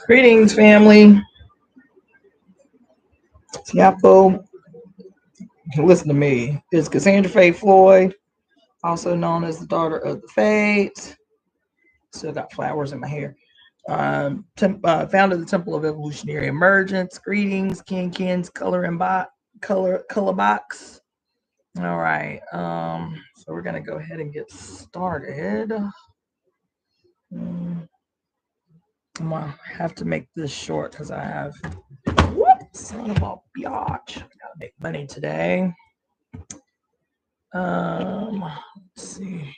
Greetings, family. Yapo, listen to me. It's Cassandra-Floyd, also known as the Daughter of the Fates. Still got flowers in my hair. Founder of the Temple of Evolutionary Emergence. Greetings, Kins, color box. All right. So we're gonna go ahead and get started. I'm gonna have to make this short because I have son of a biatch. I gotta make money today. Let's see.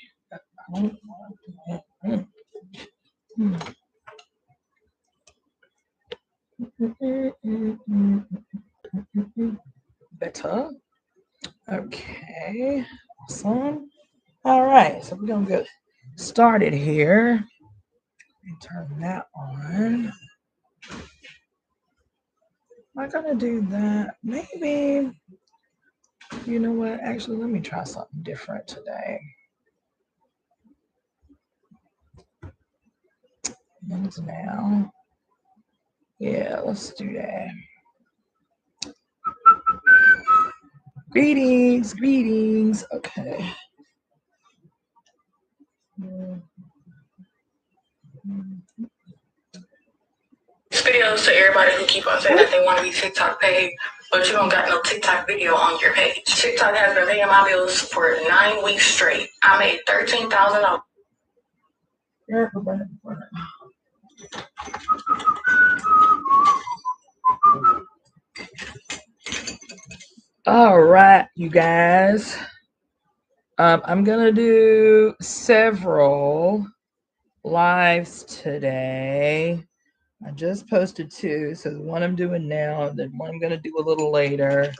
Better. Okay. Awesome. All right. So we're gonna get started here. Turn that on. Am I gonna do that? Maybe. You know what? Actually, let me try something different today. And now. Yeah, let's do that. Greetings. Okay. Videos to everybody who keep on saying that they want to be TikTok paid, but you don't got no TikTok video on your page. TikTok has been paying my bills for 9 weeks straight. I made $13,000. All right, you guys. I'm gonna do several lives today. I just posted 2, so the one I'm doing now, the one I'm gonna do a little later.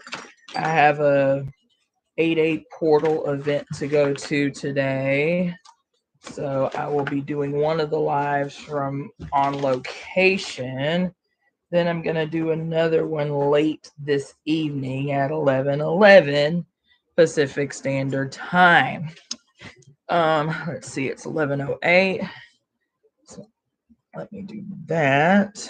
I have a 8/8 portal event to go to today, so I will be doing one of the lives from on location. Then I'm gonna do another one late this evening at 11:11 Pacific Standard Time. Let's see, it's 11:08. So let me do that.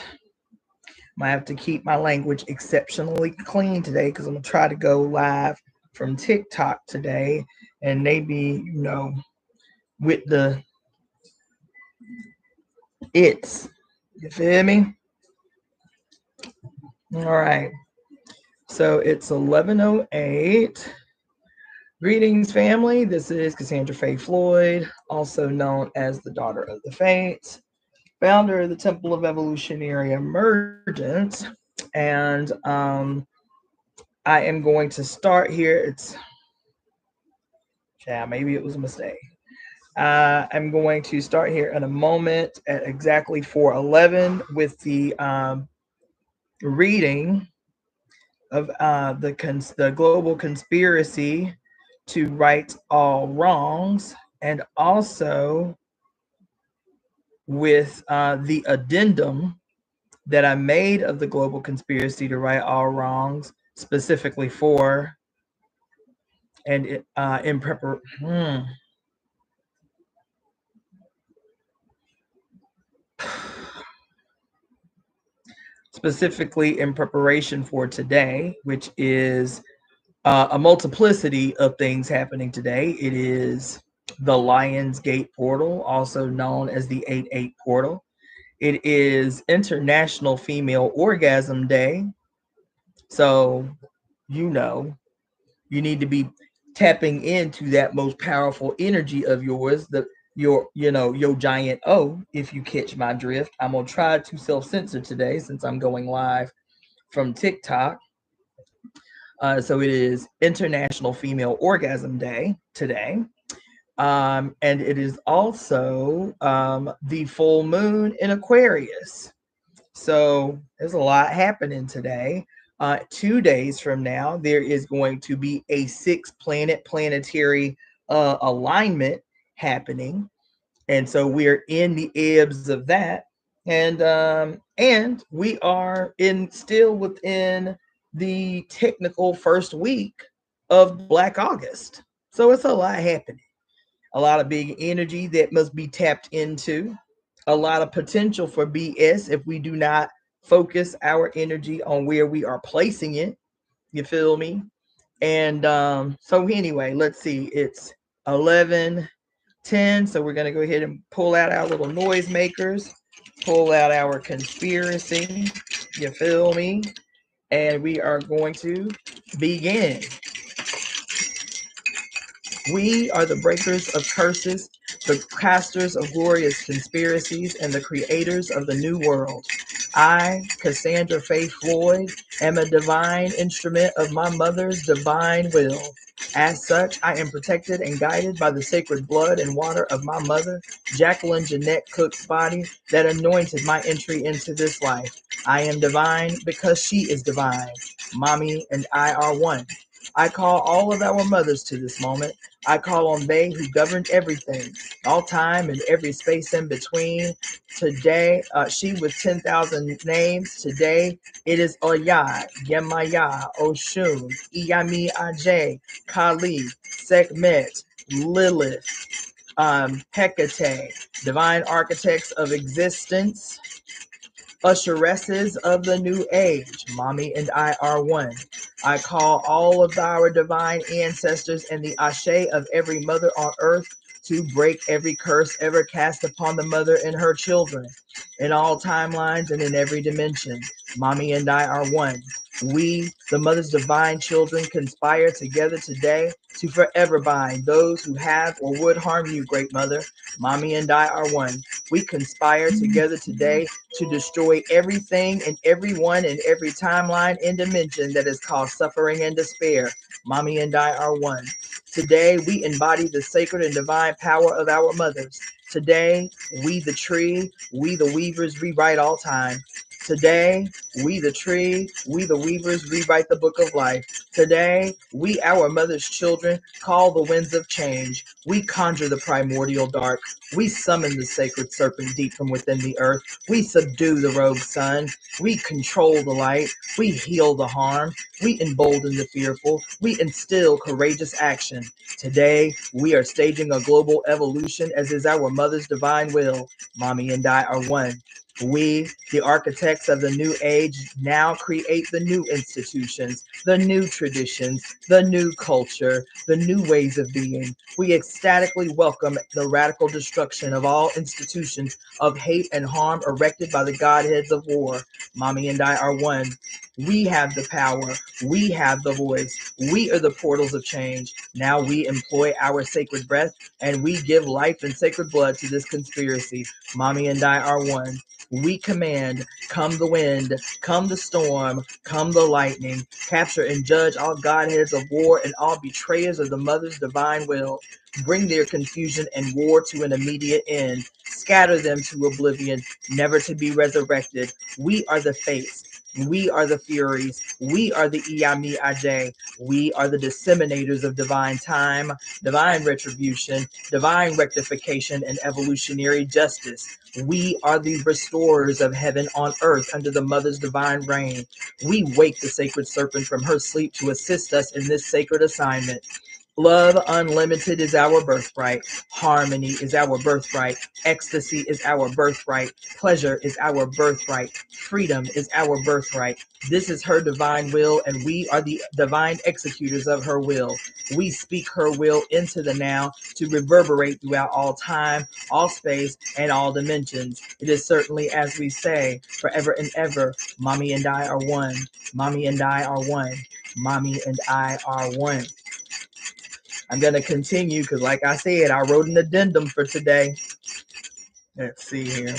I have to keep my language exceptionally clean today because I'm gonna try to go live from TikTok today, and maybe with the it's, you feel me? All right. So it's 11:08. Greetings, family. This is Cassandra-Floyd, also known as the Daughter of the Fates, founder of the Temple of Evolutionary Emergence. And I am going to start here. Maybe it was a mistake. I'm going to start here in a moment at exactly 4:11 with the reading of the global conspiracy to right all wrongs, and also with the addendum that I made of the global conspiracy to right all wrongs, specifically for and in preparation. Specifically in preparation for today, which is a multiplicity of things happening today. It is the Lion's Gate portal, also known as the 8/8 portal. It is International Female Orgasm Day. So, you need to be tapping into that most powerful energy of yours, your giant O, if you catch my drift. I'm gonna try to self-censor today since I'm going live from TikTok. So it is International Female Orgasm Day today. And it is also the full moon in Aquarius. So there's a lot happening today. 2 days from now, there is going to be a 6-planet planetary alignment happening. And so we're in the ebbs of that. And we are still within the technical first week of Black August. So it's a lot happening. A lot of big energy that must be tapped into. a lot of potential for BS if we do not focus our energy on where we are placing it. You feel me? And so anyway, let's see. It's 11:10. So we're going to go ahead and pull out our little noise makers, pull out our conspiracy. You feel me? And we are going to begin. We are the breakers of curses, the casters of glorious conspiracies, and the creators of the new world. I, Cassandra-Floyd, am a divine instrument of my mother's divine will. As such, I am protected and guided by the sacred blood and water of my mother, Jacqueline Jeanette Cook's body that anointed my entry into this life. I am divine because she is divine. Mommy and I are one. I call all of our mothers to this moment. I call on they who governed everything, all time and every space in between. Today, she with 10,000 names. Today, it is Oya, Yemaya, Oshun, Iyami Aj, Kali, Sekhmet, Lilith, Hecate, divine architects of existence, usheresses of the new age. Mommy and I are one. I call all of our divine ancestors and the ashe of every mother on earth to break every curse ever cast upon the mother and her children in all timelines and in every dimension. Mommy and I are one. We, the mother's divine children, conspire together today to forever bind those who have or would harm you, great mother. Mommy and I are one. We conspire together today to destroy everything and everyone in every timeline and dimension that has caused suffering and despair. Mommy and I are one. Today, we embody the sacred and divine power of our mothers. Today, we the tree, we the weavers rewrite all time. Today, we the tree, we the weavers rewrite the book of life. Today, we our mother's children call the winds of change. We conjure the primordial dark. We summon the sacred serpent deep from within the earth. We subdue the rogue sun. We control the light. We heal the harm. We embolden the fearful. We instill courageous action. Today, we are staging a global evolution as is our mother's divine will. Mommy and I are one. We, the architects of the new age, now create the new institutions, the new traditions, the new culture, the new ways of being. We ecstatically welcome the radical destruction of all institutions of hate and harm erected by the godheads of war. Mommy and I are one. We have the power. We have the voice. We are the portals of change. Now we employ our sacred breath and we give life and sacred blood to this conspiracy. Mommy and I are one. We command, come the wind, come the storm, come the lightning, capture and judge all godheads of war and all betrayers of the mother's divine will. Bring their confusion and war to an immediate end. Scatter them to oblivion, never to be resurrected. We are the fates. We are the furies. We are the Iyami Aj. We are the disseminators of divine time, divine retribution, divine rectification, and evolutionary justice. We are the restorers of heaven on earth under the mother's divine reign. We wake the sacred serpent from her sleep to assist us in this sacred assignment. Love unlimited is our birthright. Harmony is our birthright. Ecstasy is our birthright. Pleasure is our birthright. Freedom is our birthright. This is her divine will, and we are the divine executors of her will. We speak her will into the now to reverberate throughout all time, all space, and all dimensions. It is certainly as we say, forever and ever, Mommy and I are one. Mommy and I are one. Mommy and I are one. I'm going to continue because, like I said, I wrote an addendum for today. Let's see here.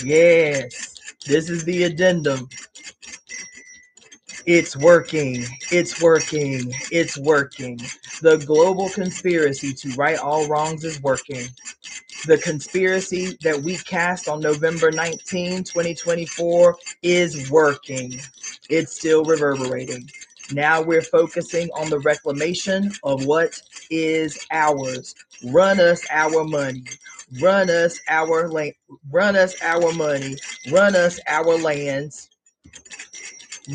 Yes, this is the addendum. It's working. It's working. It's working. The global conspiracy to right all wrongs is working. The conspiracy that we cast on November 19, 2024 is working. It's still reverberating. Now we're focusing on the reclamation of what is ours. Run us our money. Run us our land. Run us our money. Run us our lands.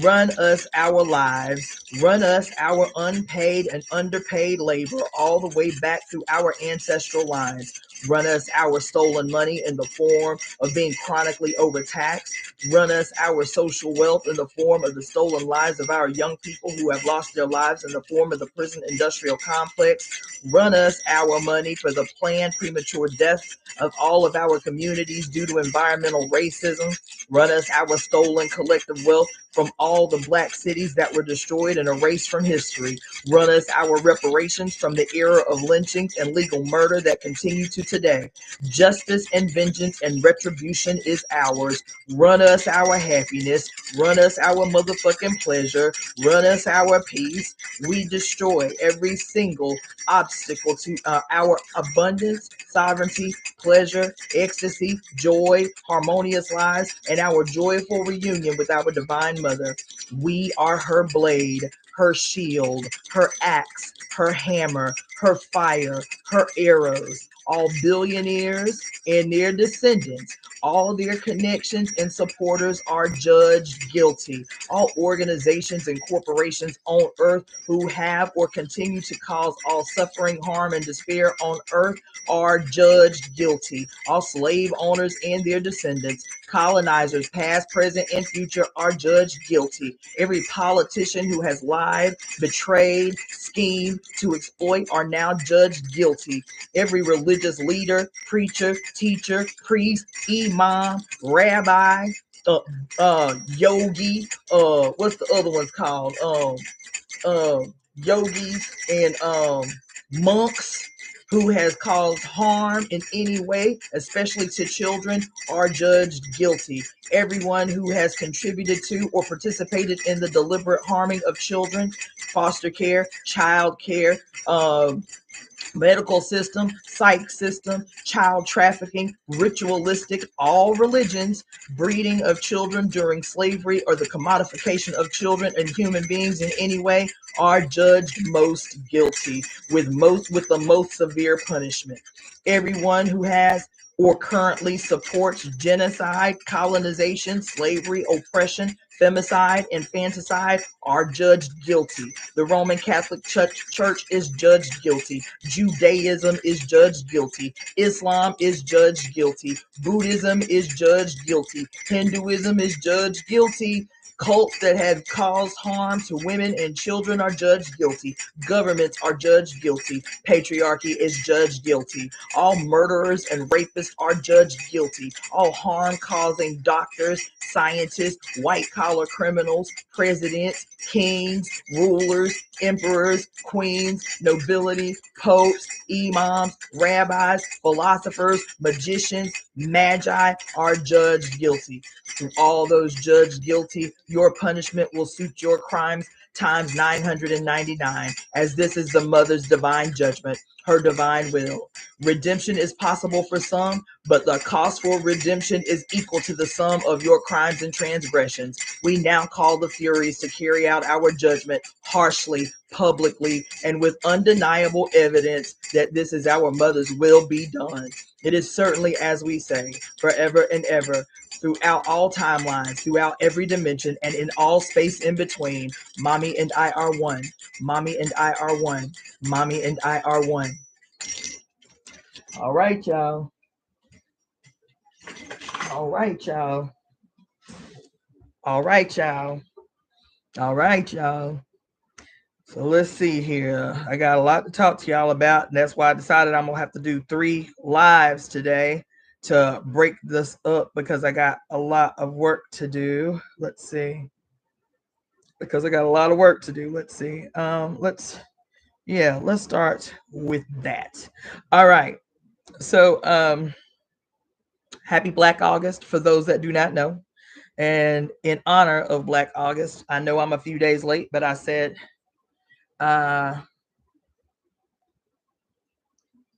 Run us our lives, run us our unpaid and underpaid labor all the way back through our ancestral lines. Run us our stolen money in the form of being chronically overtaxed. Run us our social wealth in the form of the stolen lives of our young people who have lost their lives in the form of the prison industrial complex. Run us our money for the planned premature death of all of our communities due to environmental racism. Run us our stolen collective wealth from all the black cities that were destroyed and erased from history. Run us our reparations from the era of lynchings and legal murder that continue to today. Justice and vengeance and retribution is ours. Run us our happiness. Run us our motherfucking pleasure. Run us our peace. We destroy every single obstacle to our abundance, sovereignty, pleasure, ecstasy, joy, harmonious lives, and our joyful reunion with our divine mother. We are her blade, her shield, her axe, her hammer, her fire, her arrows. All billionaires and their descendants, all their connections and supporters are judged guilty. All organizations and corporations on earth who have or continue to cause all suffering, harm, and despair on earth are judged guilty. All slave owners and their descendants, colonizers, past, present, and future, are judged guilty. Every politician who has lied, betrayed, schemed to exploit are now judged guilty. Every religious leader, preacher, teacher, priest, imam, rabbi, yogi, what's the other ones called? Yogis and monks who has caused harm in any way, especially to children, are judged guilty. Everyone who has contributed to or participated in the deliberate harming of children, foster care, child care, medical system, psych system, child trafficking, ritualistic, all religions, breeding of children during slavery, or the commodification of children and human beings in any way, are judged most guilty with the most severe punishment. Everyone who has or currently supports genocide, colonization, slavery, oppression, femicide, and infanticide are judged guilty. The Roman Catholic Church is judged guilty. Judaism is judged guilty. Islam is judged guilty. Buddhism is judged guilty. Hinduism is judged guilty. Cults that have caused harm to women and children are judged guilty. Governments are judged guilty. Patriarchy is judged guilty. All murderers and rapists are judged guilty. All harm-causing doctors, scientists, white-collar criminals, presidents, kings, rulers, emperors, queens, nobility, popes, imams, rabbis, philosophers, magicians, magi are judged guilty. To all those judged guilty, your punishment will suit your crimes times 999, as this is the Mother's Divine Judgment, her divine will. Redemption is possible for some, but the cost for redemption is equal to the sum of your crimes and transgressions. We now call the Furies to carry out our judgment harshly, publicly, and with undeniable evidence that this is our Mother's will be done. It is certainly as we say, forever and ever, throughout all timelines, throughout every dimension, and in all space in between. Mommy and I are one. Mommy and I are one. Mommy and I are one. All right, y'all. All right, y'all. All right, y'all. All right, y'all. So let's see here. I got a lot to talk to y'all about, and that's why I decided I'm gonna have to do 3 lives today to break this up, because I got a lot of work to do. Let's see. Because I got a lot of work to do. Let's see. Let's start with that. All right. So happy Black August for those that do not know. And in honor of Black August, I know I'm a few days late, but I said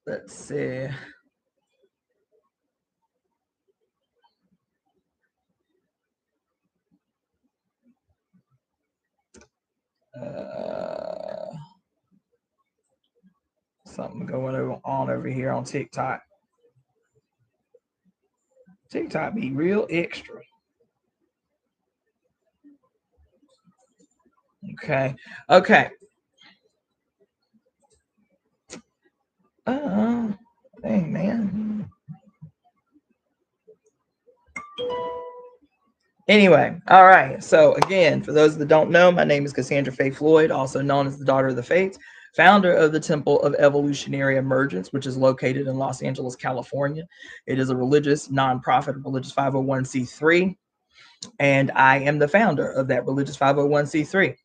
let's see. something going on over here on TikTok. TikTok be real extra. Okay. Okay. Dang, man. Anyway, all right. So again, for those that don't know, my name is Cassandra-Floyd, also known as the Daughter of the Fates, founder of the Temple of Evolutionary Emergence, which is located in Los Angeles, California. It is a religious nonprofit, religious 501c3, and I am the founder of that religious 501c3.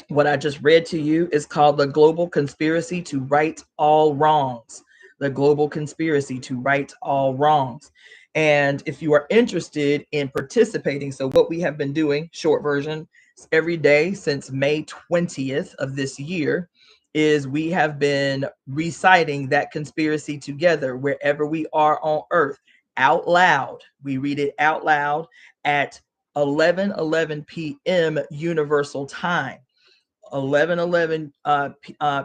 What I just read to you is called the Global Conspiracy to Right All Wrongs. The Global Conspiracy to Right All Wrongs. And if you are interested in participating, so what we have been doing, short version, every day since May 20th of this year, is we have been reciting that conspiracy together wherever we are on earth, out loud. We read it out loud at 11:11 p.m. Universal Time. 11:11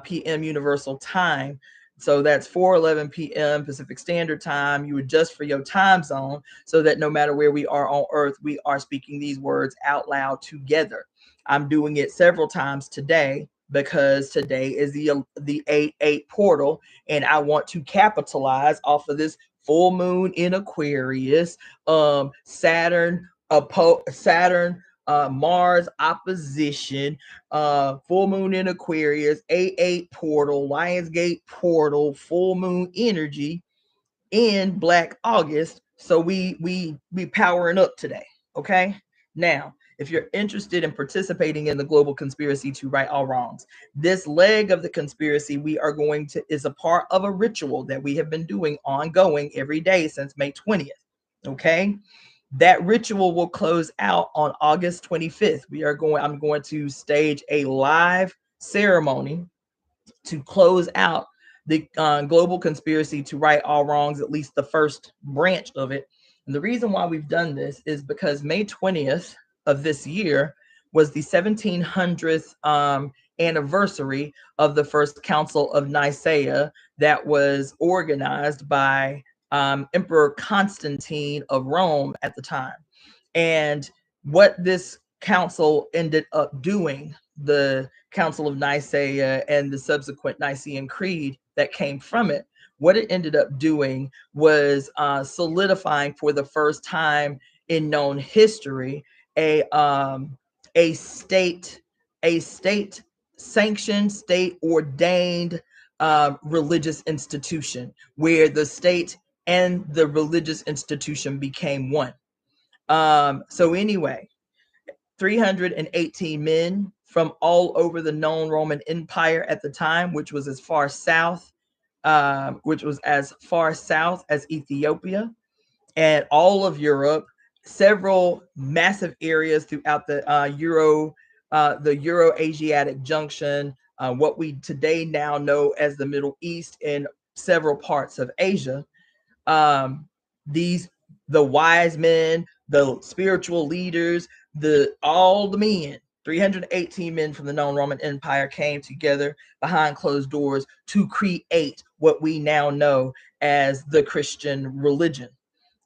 p.m. Universal Time. So that's 4:11 p.m. Pacific Standard Time. You adjust for your time zone so that no matter where we are on earth, we are speaking these words out loud together. I'm doing it several times today because today is the 8/8 portal, and I want to capitalize off of this full moon in Aquarius, Saturn, Mars opposition, full moon in Aquarius, 8/8 portal, Lionsgate portal, full moon energy in Black August. So we powering up today. Okay. Now, if you're interested in participating in the global conspiracy to right all wrongs, this leg of the conspiracy we are going to is a part of a ritual that we have been doing ongoing every day since May 20th. Okay. That ritual will close out on August 25th. I'm going to stage a live ceremony to close out the global conspiracy to right all wrongs, at least the first branch of it. And the reason why we've done this is because May 20th of this year was the 1700th anniversary of the first Council of Nicaea that was organized by Emperor Constantine of Rome at the time. And what this council ended up doing, the Council of Nicaea and the subsequent Nicene Creed that came from it, what it ended up doing was solidifying for the first time in known history a state sanctioned, state ordained religious institution where the state and the religious institution became one. So anyway, 318 men from all over the known Roman Empire at the time, which was as far south as Ethiopia and all of Europe, several massive areas throughout the Euro-Asiatic junction, what we today now know as the Middle East, and several parts of Asia. The wise men, the spiritual leaders, all the men, 318 men from the known Roman Empire came together behind closed doors to create what we now know as the Christian religion,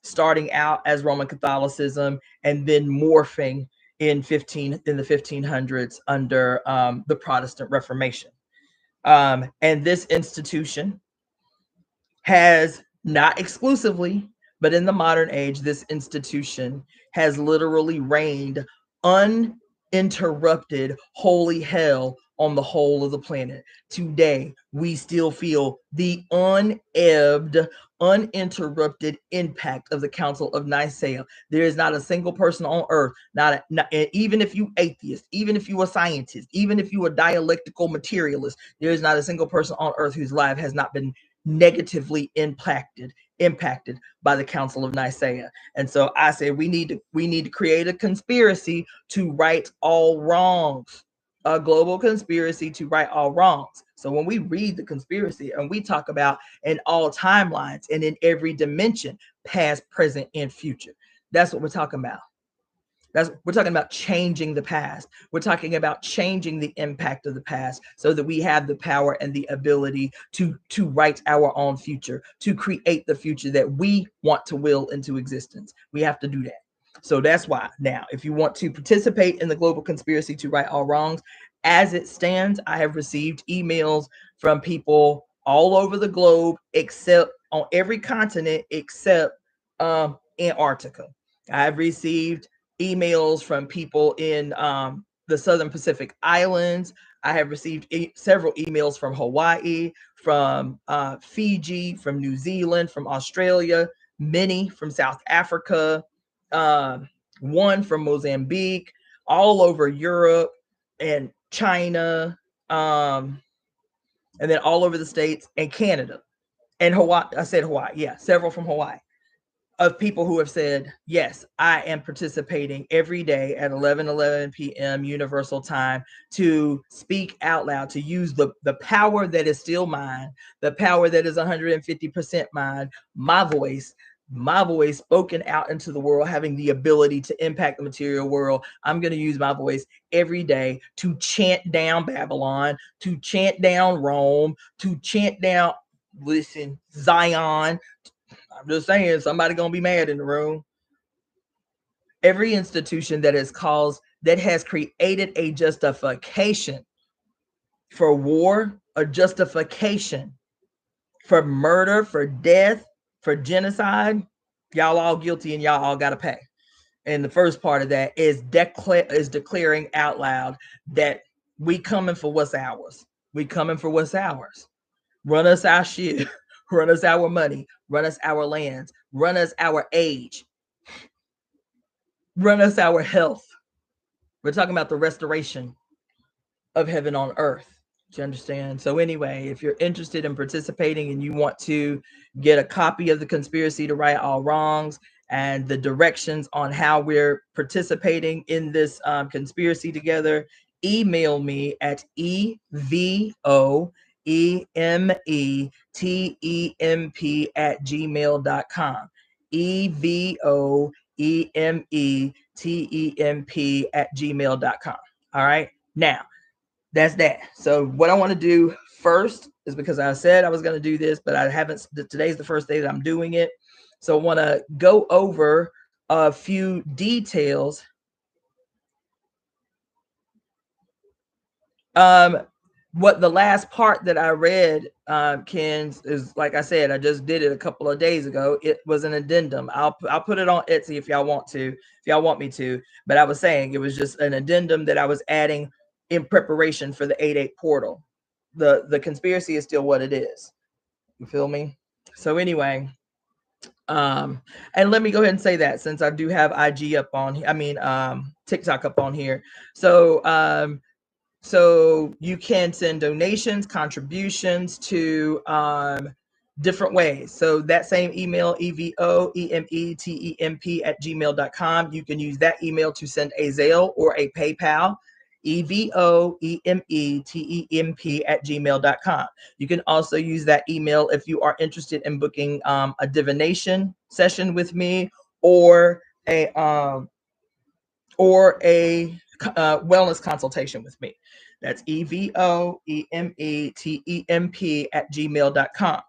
starting out as Roman Catholicism and then morphing in the 1500s under the Protestant Reformation. And this institution has, not exclusively, but in the modern age, this institution has literally reigned uninterrupted holy hell on the whole of the planet. Today, we still feel the unebbed, uninterrupted impact of the Council of Nicaea. There is not a single person on earth, even if you atheist, even if you a scientist, even if you a dialectical materialist, there is not a single person on earth whose life has not been negatively impacted by the Council of Nicaea. And so I say we need to create a conspiracy to right all wrongs, a global conspiracy to right all wrongs. So when we read the conspiracy and we talk about in all timelines and in every dimension, past, present, and future, that's what we're talking about. We're talking about changing the past. We're talking about changing the impact of the past so that we have the power and the ability to write our own future, to create the future that we want to will into existence. We have to do that. So that's why now, if you want to participate in the global conspiracy to right all wrongs, as it stands, I have received emails from people all over the globe, except on every continent except Antarctica. I've received emails from people in the Southern Pacific Islands. I have received several emails from Hawaii, from Fiji, from New Zealand, from Australia, many from South Africa, one from Mozambique, all over Europe and China, and then all over the States and Canada and Hawaii. I said Hawaii. Yeah, several from Hawaii, of people who have said, yes, I am participating every day at 11 p.m. Universal Time to speak out loud, to use the power that is still mine, the power that is 150% mine, my voice spoken out into the world, having the ability to impact the material world. I'm going to use my voice every day to chant down Babylon, to chant down Rome, to chant down, listen, Zion. I'm just saying, somebody gonna be mad in the room. Every institution that has created a justification for war, a justification for murder, for death, for genocide, y'all all guilty and y'all all gotta pay. And the first part of that is declaring out loud that we coming for what's ours. We coming for what's ours. Run us our shit. Run us our money, run us our lands, run us our age, run us our health. We're talking about the restoration of heaven on earth. Do you understand? So anyway, if you're interested in participating and you want to get a copy of the Conspiracy to Right All Wrongs and the directions on how we're participating in this conspiracy together, email me at evoemetemp@gmail.com. evoemetemp@gmail.com. All right. Now, that's that. So what I want to do first is, because I said I was going to do this, but I haven't. Today's the first day that I'm doing it. So I want to go over a few details. What the last part that I read, Ken, is, like I said, I just did it a couple of days ago. It was an addendum. I'll put it on Etsy if y'all want to, if y'all want me to. But I was saying it was just an addendum that I was adding in preparation for the 8/8 portal. The conspiracy is still what it is. You feel me? So anyway, and let me go ahead and say that, since I do have IG up on, TikTok up on here. So you can send donations, contributions to different ways. So that same email, evoemetemp@gmail.com, you can use that email to send a Zelle or a PayPal, evoemetemp@gmail.com. You can also use that email if you are interested in booking a divination session with me, or a wellness consultation with me. That's evoemetemp@gmail.com.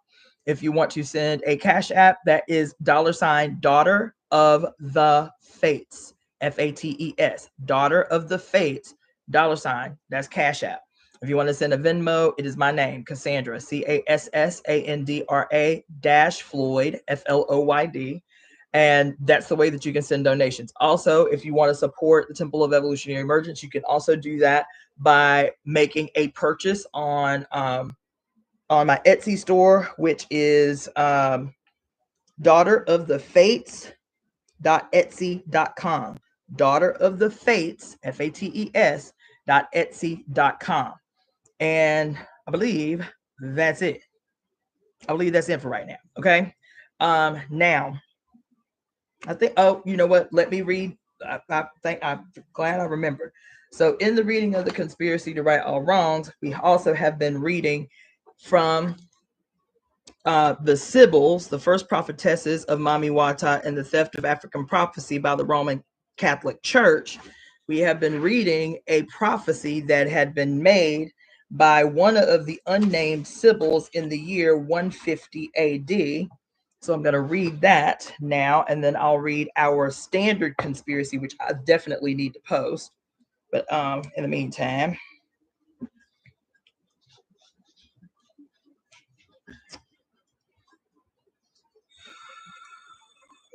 If you want to send a Cashapp, that is $ Daughter of the Fates, FATES, Daughter of the Fates, $, that's Cashapp. If you want to send a Venmo, it is my name, Cassandra, CASSANDRA-Floyd, FLOYD. And that's the way that you can send donations. Also, if you want to support the Temple of Evolutionary Emergence, you can also do that by making a purchase on my Etsy store, which is DaughterOfTheFates.etsy.com. DaughterOfTheFates, FATES.etsy.com. And I believe that's it. I believe that's it for right now. Okay. Now, I think, oh, you know what? Let me read. I'm glad I remembered. So in the reading of the Conspiracy to Right All Wrongs, we also have been reading from the Sibyls, the first prophetesses of Mami Wata, and the theft of African prophecy by the Roman Catholic Church, we have been reading a prophecy that had been made by one of the unnamed Sibyls in the year 150 AD. So I'm going to read that now, and then I'll read our standard conspiracy, which I definitely need to post. But in the meantime,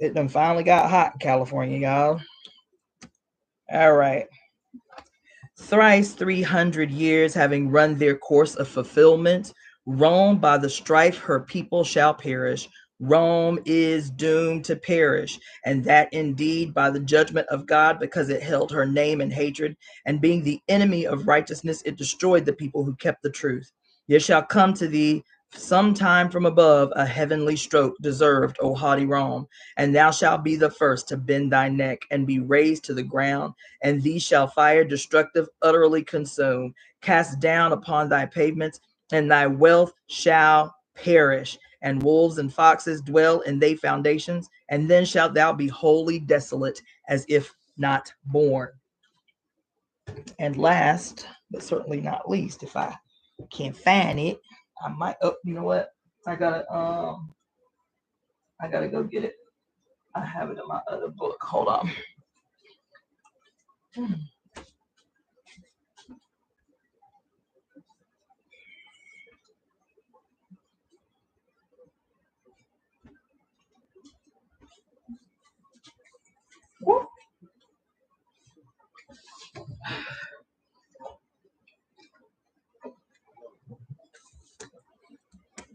it done finally got hot in California, y'all. All right. Thrice 300 years having run their course of fulfillment, Rome by the strife her people shall perish. Rome is doomed to perish, and that indeed by the judgment of God, because it held her name in hatred, and being the enemy of righteousness, it destroyed the people who kept the truth. There shall come to thee sometime from above a heavenly stroke deserved, O haughty Rome, and thou shalt be the first to bend thy neck and be raised to the ground, and thee shall fire destructive utterly consume, cast down upon thy pavements, and thy wealth shall perish, and wolves and foxes dwell in thy foundations, and then shalt thou be wholly desolate, as if not born. And last, but certainly not least, if I can't find it, I might. Oh, you know what? I gotta go get it. I have it in my other book. Hold on. Whoop.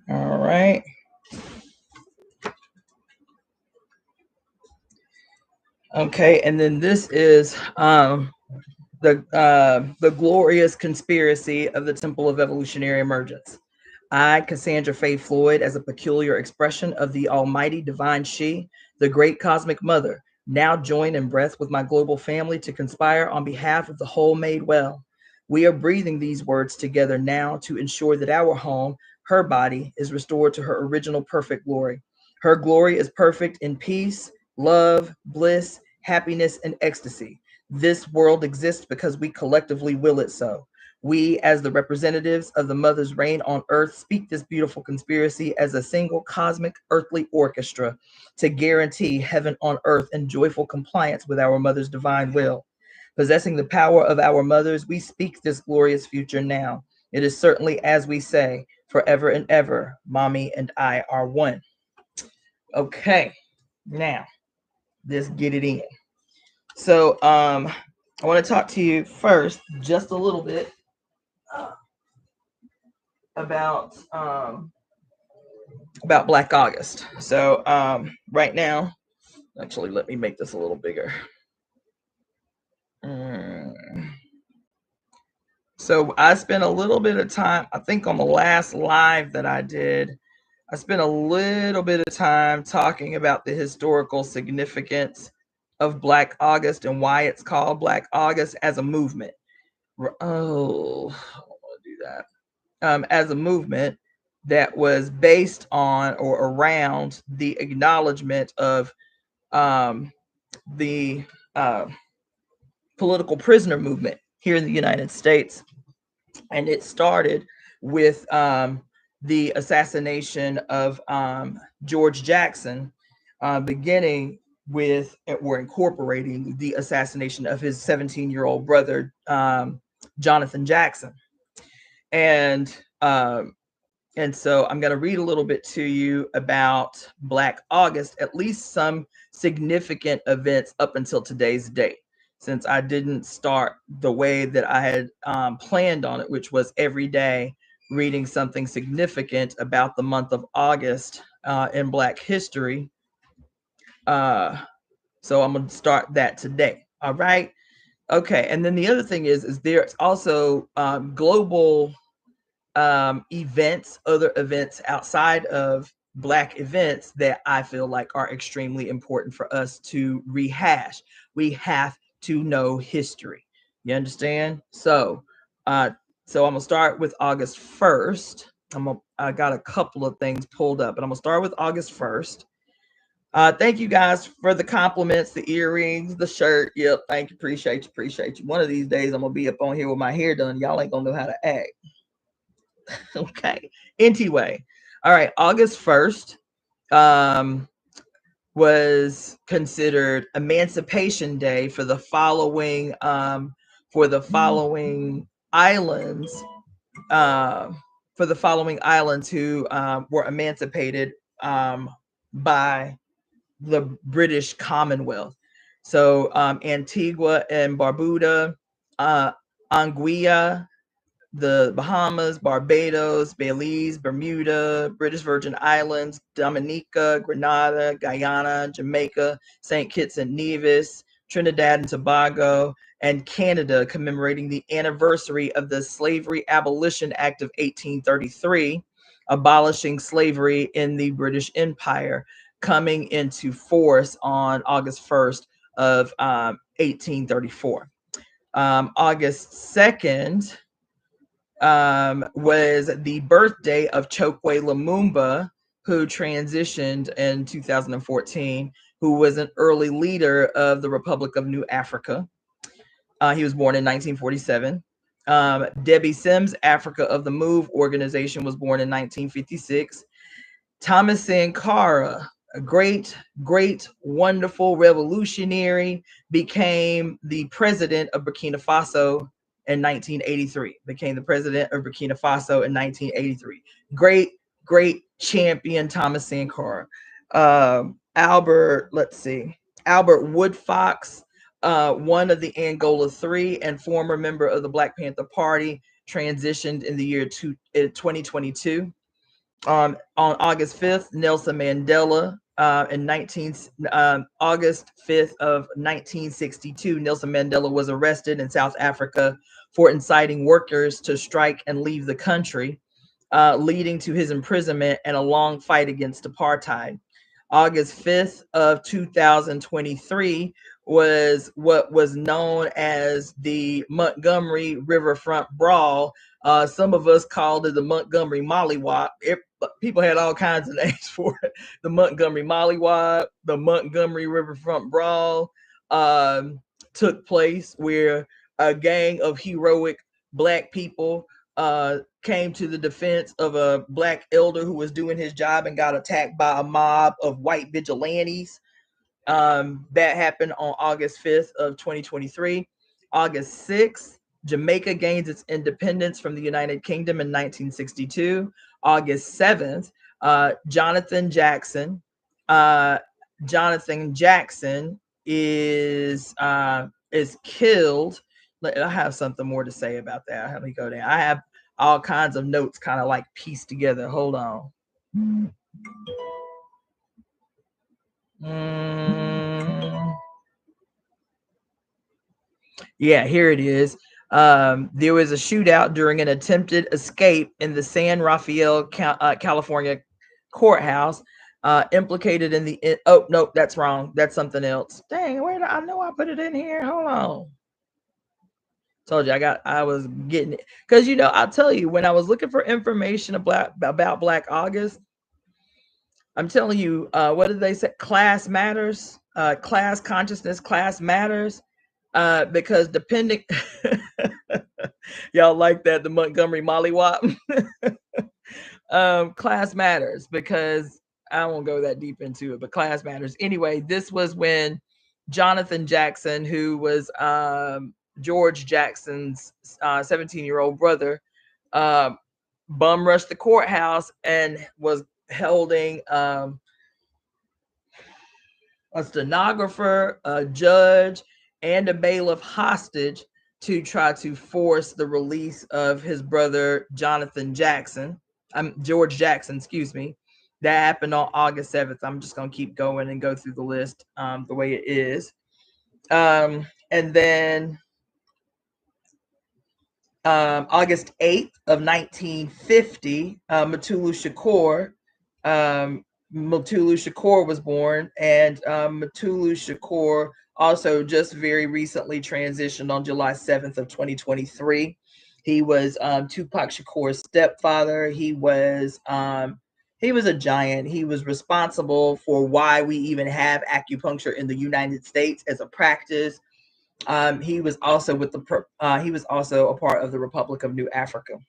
All right. Okay, and then this is the glorious conspiracy of the Temple of Evolutionary Emergence. I, Cassandra-Floyd, as a peculiar expression of the Almighty Divine She, the Great Cosmic Mother, now join in breath with my global family to conspire on behalf of the whole made well. We are breathing these words together now to ensure that our home, her body, is restored to her original perfect glory. Her glory is perfect in peace, love, bliss, happiness, and ecstasy. This world exists because we collectively will it so. We, as the representatives of the Mother's reign on earth, speak this beautiful conspiracy as a single cosmic earthly orchestra to guarantee heaven on earth in joyful compliance with our Mother's divine will. Possessing the power of our mothers, we speak this glorious future now. It is certainly as we say, forever and ever, Mommy and I are one. Okay, now let's get it in. So I want to talk to you first just a little bit about Black August. So right now, actually, let me make this a little bigger. So I spent a little bit of time, I think on the last live that I did, I spent a little bit of time talking about the historical significance of Black August and why it's called Black August as a movement. Oh, I don't want to do that. As a movement that was based on or around the acknowledgement of the political prisoner movement here in the United States. And it started with the assassination of George Jackson, beginning with, or incorporating the assassination of his 17-year-old brother, Jonathan Jackson. And so I'm going to read a little bit to you about Black August, at least some significant events up until today's date, since I didn't start the way that I had planned on it, which was every day reading something significant about the month of August in Black history. So I'm going to start that today. All right. Okay. And then the other thing is there's also global events, other events outside of Black events that I feel like are extremely important for us to rehash. We have to know history. You understand? So I'm gonna start with August 1st. I got a couple of things pulled up, but I'm gonna start with August 1st. Thank you guys for the compliments, the earrings, the shirt. Yep, thank you. Appreciate you. One of these days I'm gonna be up on here with my hair done. Y'all ain't gonna know how to act. Okay. Anyway, all right. August 1st was considered Emancipation Day for the following islands. For the following islands who were emancipated by the British Commonwealth. So Antigua and Barbuda, Anguilla, the Bahamas, Barbados, Belize, Bermuda, British Virgin Islands, Dominica, Grenada, Guyana, Jamaica, St. Kitts and Nevis, Trinidad and Tobago, and Canada, commemorating the anniversary of the Slavery Abolition Act of 1833, abolishing slavery in the British Empire, coming into force on August 1st of 1834. August 2nd was the birthday of Chokwe Lumumba, who transitioned in 2014, who was an early leader of the Republic of New Africa. He was born in 1947. Debbie Sims, Africa of the Move organization, was born in 1956. Thomas Sankara, a great, wonderful revolutionary, became the president of Burkina Faso in 1983. Became the president of Burkina Faso in 1983. Great champion, Thomas Sankara. Albert Woodfox, one of the Angola Three and former member of the Black Panther Party, transitioned in the year 2022. On August 5th, Nelson Mandela, August 5th of 1962, Nelson Mandela was arrested in South Africa for inciting workers to strike and leave the country, leading to his imprisonment and a long fight against apartheid. August 5th of 2023 was what was known as the Montgomery Riverfront Brawl. Some of us called it the Montgomery Mollywop. People had all kinds of names for it. The Montgomery Mollywop, the Montgomery Riverfront Brawl took place, where a gang of heroic Black people came to the defense of a Black elder who was doing his job and got attacked by a mob of white vigilantes. That happened on August 5th of 2023. August 6th, Jamaica gains its independence from the United Kingdom in 1962. August 7th, Jonathan Jackson. Jonathan Jackson is killed. I have something more to say about that. Let me go down. I have all kinds of notes kind of like pieced together. Hold on. Yeah, here it is. There was a shootout during an attempted escape in the San Rafael, California courthouse, implicated in the oh no, that's wrong. That's something else. Dang, where I know I put it in here. Hold on. Told you I was getting it, because I'll tell you, when I was looking for information about Black August, I'm telling you, what did they say? Class matters. Class consciousness, class matters. Because depending, y'all like that, the Montgomery Mollywop. Class matters, because I won't go that deep into it, but class matters. Anyway, this was when Jonathan Jackson, who was George Jackson's 17-year-old brother, bum rushed the courthouse and was holding a stenographer, a judge, and a bailiff hostage to try to force the release of his brother Jonathan Jackson. George Jackson, excuse me. That happened on August 7th. I'm just going to keep going and go through the list the way it is. And then August 8th of 1950, Mutulu Shakur was born, and Mutulu Shakur also just very recently transitioned on July 7th of 2023. He was Tupac Shakur's stepfather. He was He was a giant. He was responsible for why we even have acupuncture in the United States as a practice. He was also with the he was also a part of the Republic of New Africa.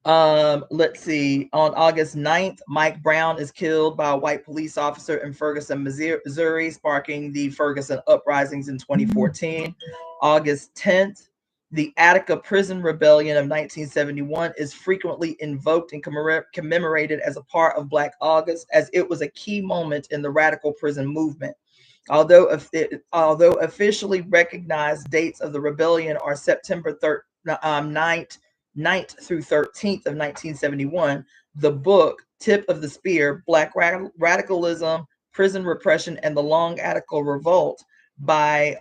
Let's see. On August 9th, Mike Brown is killed by a white police officer in Ferguson, Missouri, sparking the Ferguson uprisings in 2014. August 10th, the Attica Prison Rebellion of 1971 is frequently invoked and commemorated as a part of Black August, as it was a key moment in the radical prison movement. Although officially recognized dates of the rebellion are September 9th through 13th of 1971, the book Tip of the Spear, Black Radicalism, Prison Repression, and the Long Attica Revolt by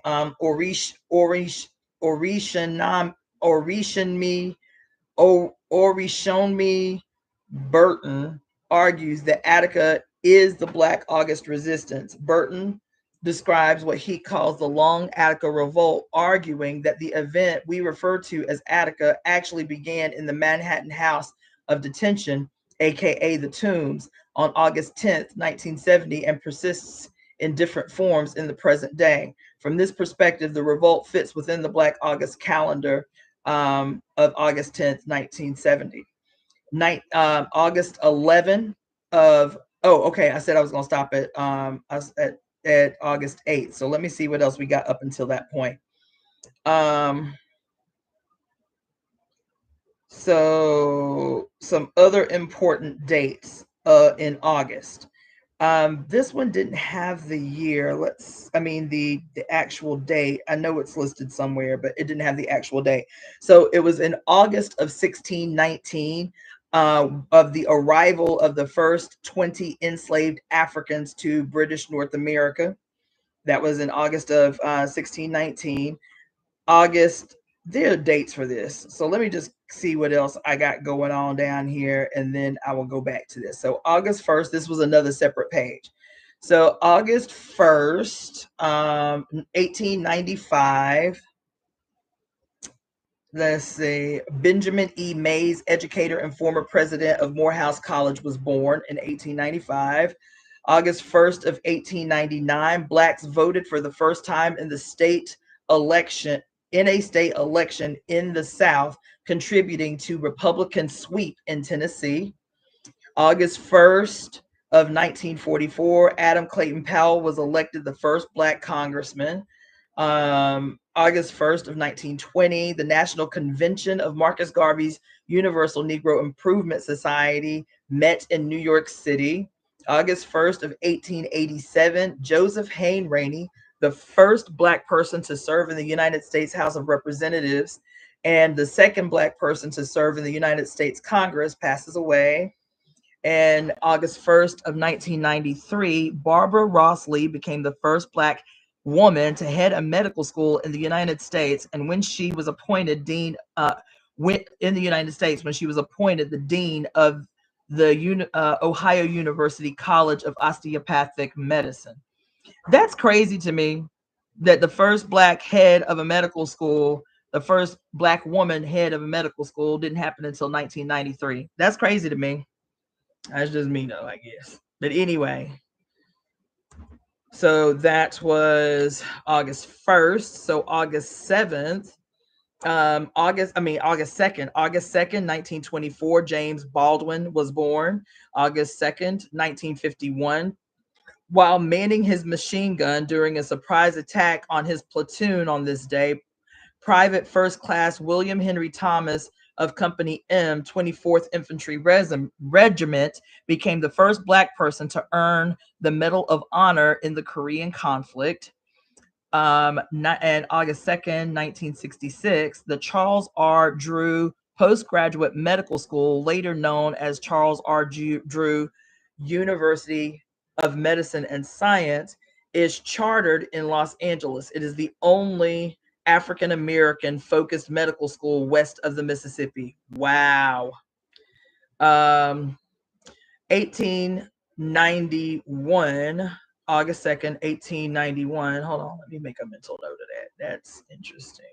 Orishonmi Burton argues that Attica is the Black August resistance. Burton describes what he calls the Long Attica Revolt, arguing that the event we refer to as Attica actually began in the Manhattan House of Detention, aka the Tombs, on August 10th, 1970, and persists in different forms in the present day. From this perspective, the revolt fits within the Black August calendar of August 10th, 1970. August 11 of, oh, okay, I said I was going to stop at August 8th. So let me see what else we got up until that point. So some other important dates in August. This one didn't have the year. The actual date. I know it's listed somewhere, but it didn't have the actual date. So it was in August of 1619 of the arrival of the first 20 enslaved Africans to British North America. That was in August of 1619. August, there are dates for this. So let me just see what else I got going on down here, and then I will go back to this. So August 1st, this was another separate page. So August 1st, 1895. Let's see. Benjamin E. Mays, educator and former president of Morehouse College, was born in 1895. August 1st of 1899, Blacks voted for the first time in a state election in the South, contributing to Republican sweep in Tennessee. August 1st of 1944, Adam Clayton Powell was elected the first Black congressman. August 1st of 1920, the National Convention of Marcus Garvey's Universal Negro Improvement Society met in New York City. August 1st of 1887, Joseph Hayne Rainey, the first Black person to serve in the United States House of Representatives and the second Black person to serve in the United States Congress, passes away. And August 1st of 1993, Barbara Ross Lee became the first Black woman to head a medical school in the United States. And when she was appointed dean, when she was appointed the dean of the Ohio University College of Osteopathic Medicine. That's crazy to me that the first Black head of a medical school, the first Black woman head of a medical school, didn't happen until 1993. That's crazy to me. That's just me though, I guess. But anyway, so that was August 1st. So August 7th, August 2nd, 1924, James Baldwin was born. August 2nd, 1951, while manning his machine gun during a surprise attack on his platoon on this day, Private First Class William Henry Thomas of Company M, 24th Infantry Regiment, became the first Black person to earn the Medal of Honor in the Korean conflict. And August 2nd, 1966, the Charles R. Drew Postgraduate Medical School, later known as Charles R. Drew University of Medicine and Science, is chartered in Los Angeles. It is the only African American focused medical school west of the Mississippi. Wow. 1891, August 2nd, 1891. Hold on, let me make a mental note of that. That's interesting.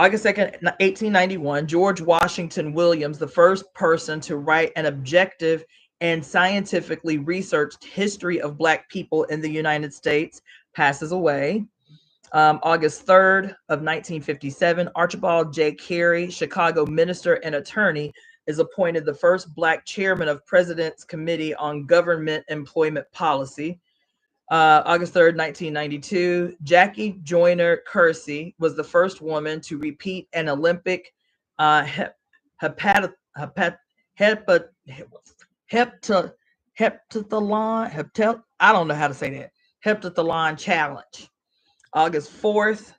August 2nd, 1891, George Washington Williams, the first person to write an objective and scientifically researched history of Black people in the United States, passes away. August 3rd of 1957, Archibald J. Carey, Chicago minister and attorney, is appointed the first Black chairman of President's Committee on Government Employment Policy. August 3rd, 1992, Jackie Joyner Kersee was the first woman to repeat an Olympic heptathlon, I don't know how to say that, heptathlon challenge. August 4th,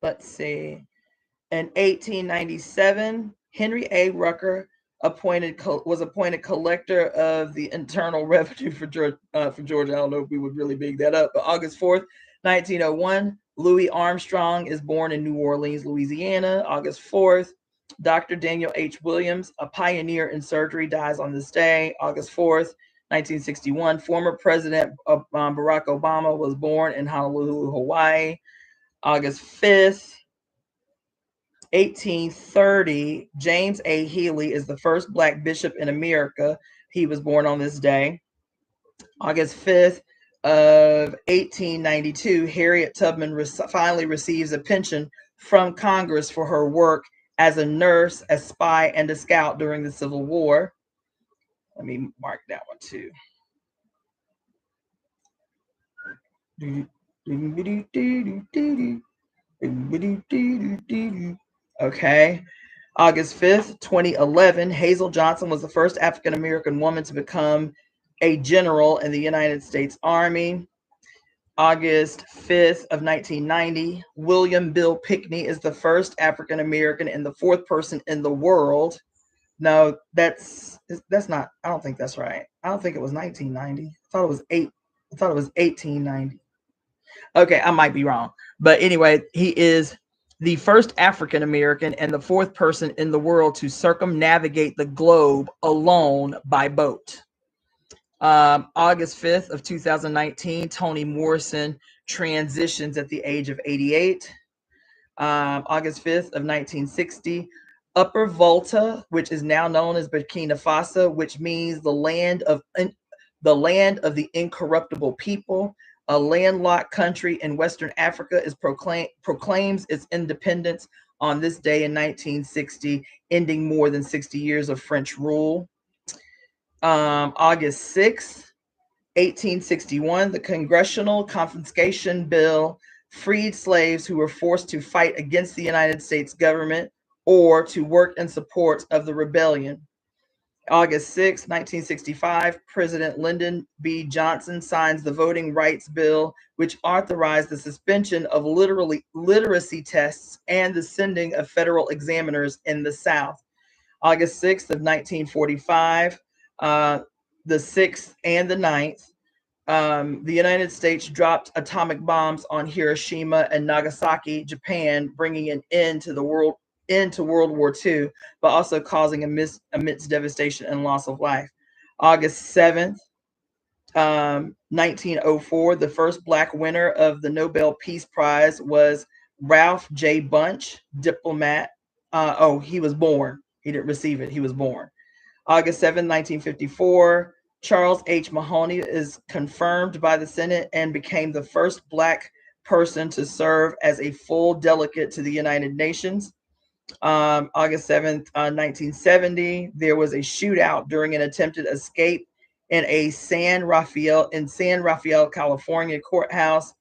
let's see, in 1897, Henry A. Rucker was appointed collector of the Internal Revenue for Georgia. I don't know if we would really big that up, but August 4th, 1901, Louis Armstrong is born in New Orleans, Louisiana. August 4th, Dr. Daniel H. Williams, a pioneer in surgery, dies on this day. August 4th, 1961, former President Barack Obama was born in Honolulu, Hawaii. August 5th, 1830, James A. Healy is the first Black bishop in America. He was born on this day. August 5th of 1892, Harriet Tubman finally receives a pension from Congress for her work as a nurse, a spy, and a scout during the Civil War. Let me mark that one too. Okay. August 5th, 2011, Hazel Johnson was the first African-American woman to become a general in the United States Army. August 5th of 1990, William Bill Pickney is the first African-American and the fourth person in the world. No, that's not, I don't think that's right. I don't think it was 1990. I thought it was 1890. Okay, I might be wrong. But anyway, he is the first African American and the fourth person in the world to circumnavigate the globe alone by boat. August 5th of 2019, Toni Morrison transitions at the age of 88. August 5th of 1960, Upper Volta, which is now known as Burkina Faso, which means the land of the incorruptible people, a landlocked country in Western Africa, is proclaims its independence on this day in 1960, ending more than 60 years of French rule. August 6th, 1861, the Congressional Confiscation Bill freed slaves who were forced to fight against the United States government or to work in support of the rebellion. August 6, 1965, President Lyndon B. Johnson signs the Voting Rights Bill, which authorized the suspension of literacy tests and the sending of federal examiners in the South. August 6th of 1945, the 6th and the 9th, the United States dropped atomic bombs on Hiroshima and Nagasaki, Japan, bringing an end to World War II, but also causing immense devastation and loss of life. August 7th, 1904, the first Black winner of the Nobel Peace Prize was Ralph J. Bunche, diplomat. He was born. He didn't receive it. He was born. August 7, 1954, Charles H. Mahoney is confirmed by the Senate and became the first Black person to serve as a full delegate to the United Nations. August 7th, 1970, there was a shootout during an attempted escape in San Rafael, California courthouse.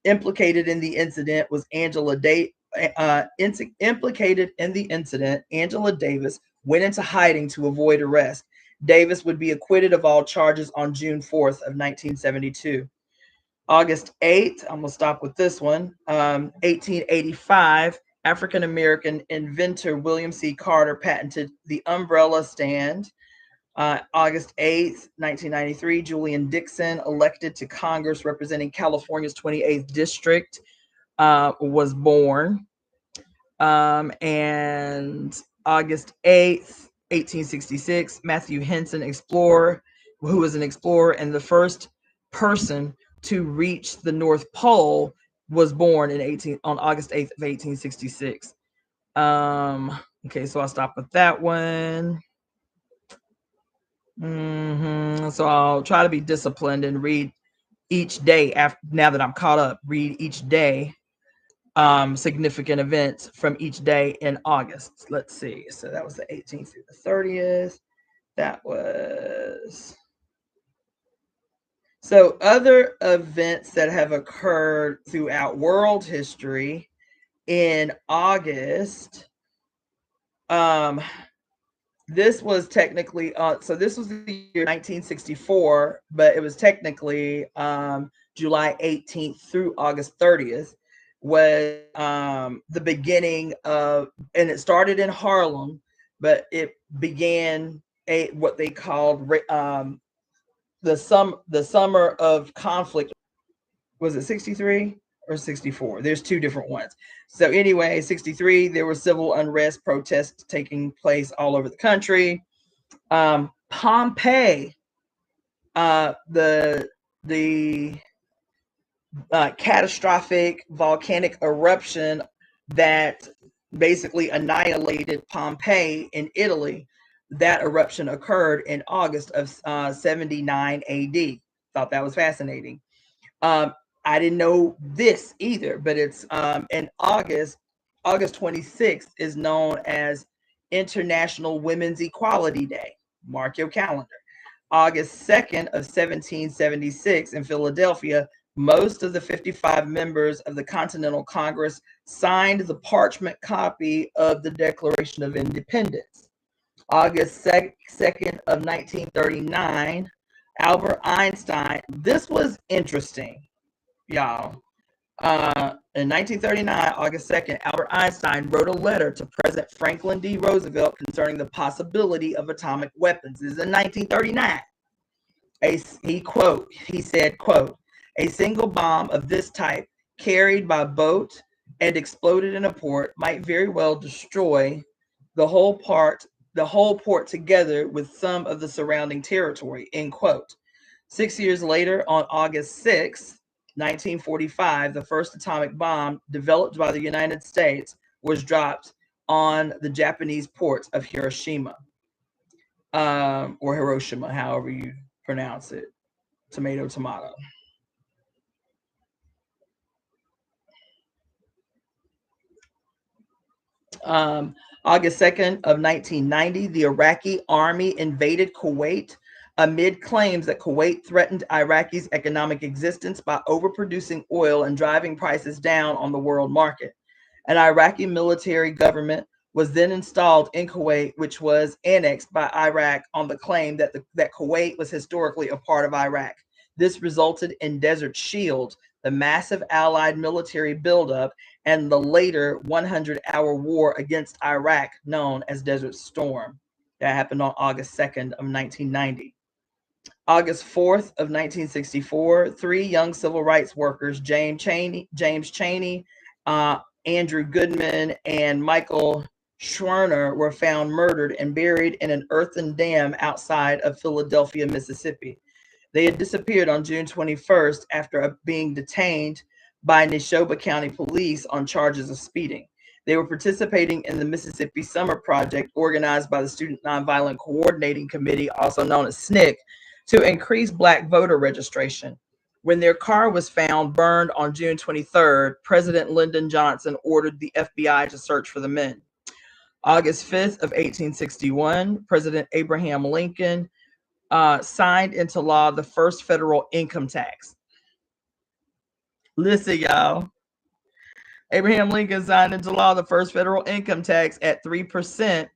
Implicated in the incident was Angela Davis. Angela Davis went into hiding to avoid arrest. Davis would be acquitted of all charges on June 4th of 1972. August 8th, I'm going to stop with this one. 1885, African-American inventor William C. Carter patented the umbrella stand. August 8th, 1993, Julian Dixon, elected to Congress representing California's 28th district, was born. And August 8th, 1866, Matthew Henson, explorer, who was an explorer and the first person to reach the North Pole, was born on August 8th of 1866. Okay, so I'll stop with that one. So I'll try to be disciplined and read each day now that I'm caught up, read each day significant events from each day in August. Let's see. So that was the 18th through the 30th. That was so other events that have occurred throughout world history in August. This was technically so this was the year 1964, but it was technically July 18th through August 30th was the beginning of, and it started in Harlem, but it began what they called the summer of conflict. Was it 63 or 64? There's two different ones. So anyway, 63, there was civil unrest, protests taking place all over the country. Pompeii, the catastrophic volcanic eruption that basically annihilated Pompeii in Italy. That eruption occurred in August of 79 AD. Thought that was fascinating. I didn't know this either, but it's in August 26th is known as International Women's Equality Day. Mark your calendar. August 2nd of 1776 in Philadelphia, most of the 55 members of the Continental Congress signed the parchment copy of the Declaration of Independence. August 2nd of 1939, Albert Einstein. This was interesting, y'all. In 1939, August 2nd, Albert Einstein wrote a letter to President Franklin D. Roosevelt concerning the possibility of atomic weapons. This is in 1939. He said, quote, a single bomb of this type carried by boat and exploded in a port might very well destroy the whole port together with some of the surrounding territory, end quote. 6 years later, on August 6th, 1945, the first atomic bomb developed by the United States was dropped on the Japanese port of Hiroshima, or Hiroshima, however you pronounce it. Tomato, tomato. August 2nd of 1990, the Iraqi army invaded Kuwait amid claims that Kuwait threatened Iraqis' economic existence by overproducing oil and driving prices down on the world market. An Iraqi military government was then installed in Kuwait, which was annexed by Iraq on the claim that Kuwait was historically a part of Iraq. This resulted in Desert Shield, the massive Allied military buildup, and the later 100-hour war against Iraq known as Desert Storm. That happened on August 2nd of 1990. August 4th of 1964, three young civil rights workers, James Chaney, Andrew Goodman, and Michael Schwerner, were found murdered and buried in an earthen dam outside of Philadelphia, Mississippi. They had disappeared on June 21st after being detained by Neshoba County Police on charges of speeding. They were participating in the Mississippi Summer Project organized by the Student Nonviolent Coordinating Committee, also known as SNCC, to increase Black voter registration. When their car was found burned on June 23rd, President Lyndon Johnson ordered the FBI to search for the men. August 5th of 1861, President Abraham Lincoln signed into law the first federal income tax. Listen, y'all. Abraham Lincoln signed into law the first federal income tax at 3%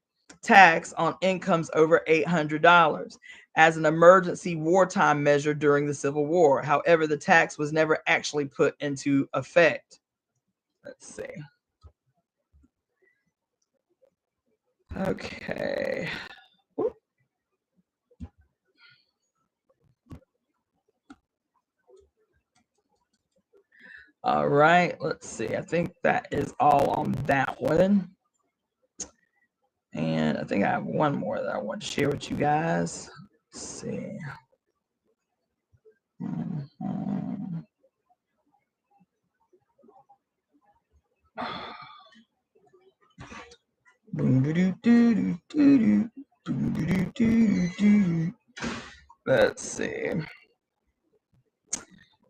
tax on incomes over $800 as an emergency wartime measure during the Civil War. However, the tax was never actually put into effect. Let's see. Okay. All right, let's see. I think that is all on that one. And I think I have one more that I want to share with you guys. Let's see. Let's see.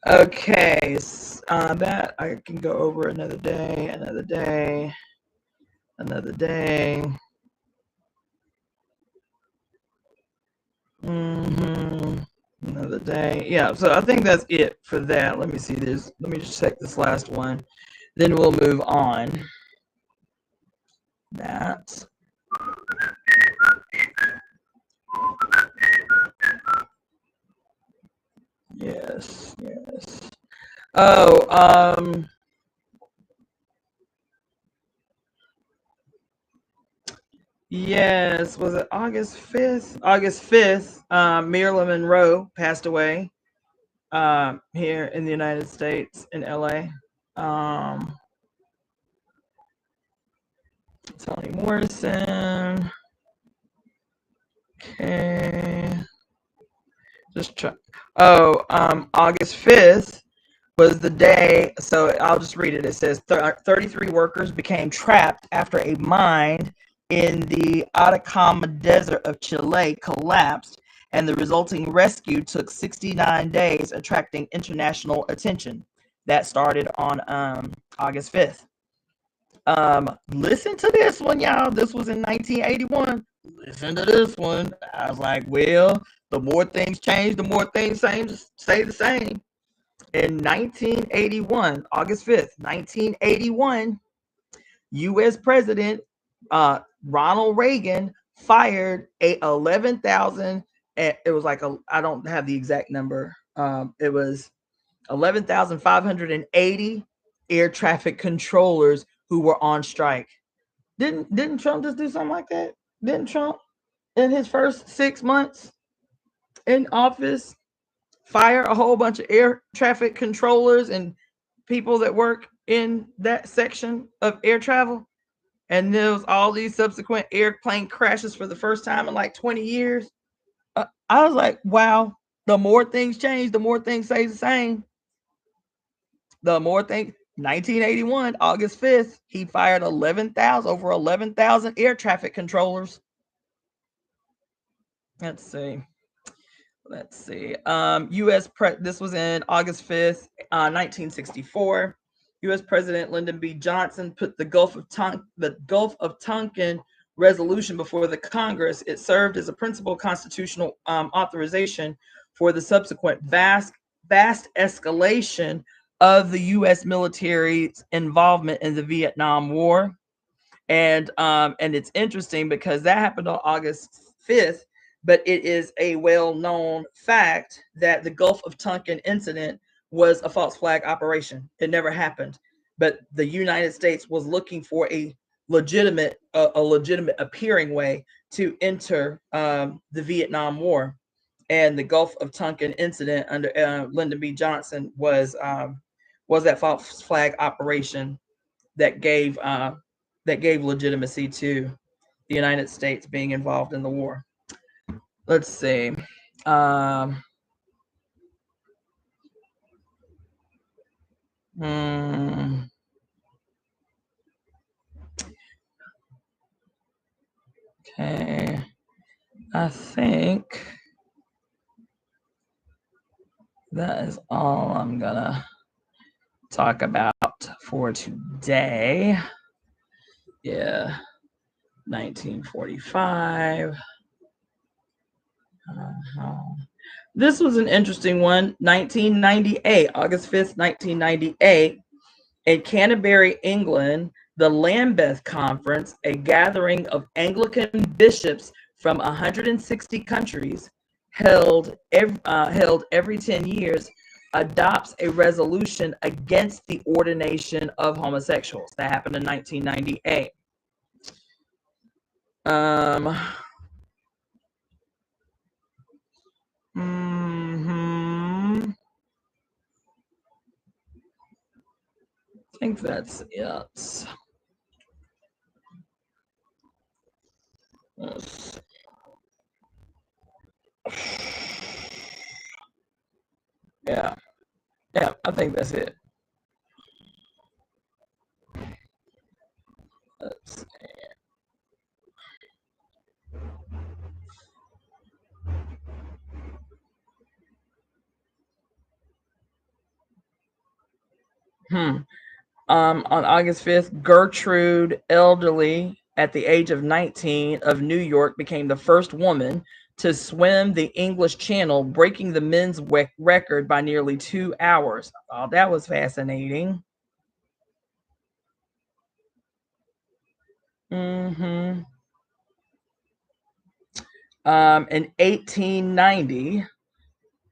Okay, that I can go over another day, another day. Another day. Yeah, so I think that's it for that. Let me see this. Let me just check this last one. Then we'll move on. That. Yes. Oh, yes. Was it August 5th? August 5th, Marilyn Monroe passed away here in the United States in LA. Toni Morrison. Okay. Just try. Oh, August 5th was the day. So I'll just read it. It says 33 workers became trapped after a mine in the Atacama Desert of Chile collapsed, and the resulting rescue took 69 days, attracting international attention. That started on August 5th. Listen to this one, y'all. This was in 1981. Listen to this one. I was like, well, the more things change, the more things stay the same. In 1981, August 5th, 1981, U.S. President Ronald Reagan fired a 11,000. It was like I don't have the exact number. It was 11,580 air traffic controllers who were on strike. Didn't Trump just do something like that? Didn't Trump in his first 6 months in office fire a whole bunch of air traffic controllers and people that work in that section of air travel? And there was all these subsequent airplane crashes for the first time in like 20 years. I was like, wow, the more things change, the more things stay the same. The more things. 1981, August 5th, he fired over 11,000 air traffic controllers. Let's see. This was in August 5th, 1964. U.S. President Lyndon B. Johnson put the Gulf of Tonkin resolution before the Congress. It served as a principal constitutional authorization for the subsequent vast escalation of the U.S. military's involvement in the Vietnam War. And it's interesting because that happened on August 5th, but it is a well-known fact that the Gulf of Tonkin incident was a false flag operation. It never happened, but the United States was looking for a legitimate appearing way to enter the Vietnam War, and the Gulf of Tonkin incident under Lyndon B. Johnson was that false flag operation that gave legitimacy to the United States being involved in the war. Let's see. Okay. I think that is all I'm gonna talk about for today. Yeah. 1945. This was an interesting one. 1998, August 5th, 1998, in Canterbury, England, the Lambeth Conference, a gathering of Anglican bishops from 160 countries, held every 10 years, adopts a resolution against the ordination of homosexuals. That happened in 1998. I think that's it. Yeah, I think that's it. Let's on August 5th, Gertrude Elderly, at the age of 19, of New York, became the first woman to swim the English Channel, breaking the men's record by nearly 2 hours. Oh, that was fascinating. In 1890,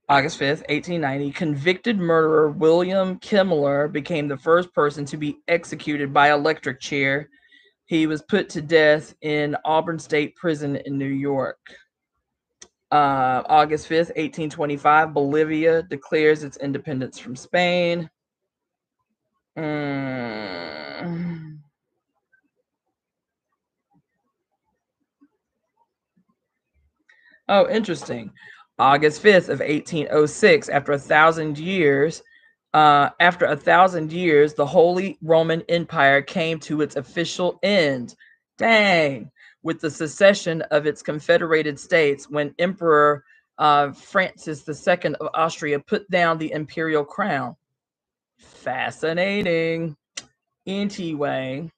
August 5th, 1890, convicted murderer William Kimmler became the first person to be executed by electric chair. He was put to death in Auburn State Prison in New York. August 5th, 1825, Bolivia declares its independence from Spain. Oh, interesting. August 5th of 1806, after 1,000 years, the Holy Roman Empire came to its official end. Dang. With the secession of its confederated states, when Emperor Francis II of Austria put down the imperial crown. Fascinating. Anyway,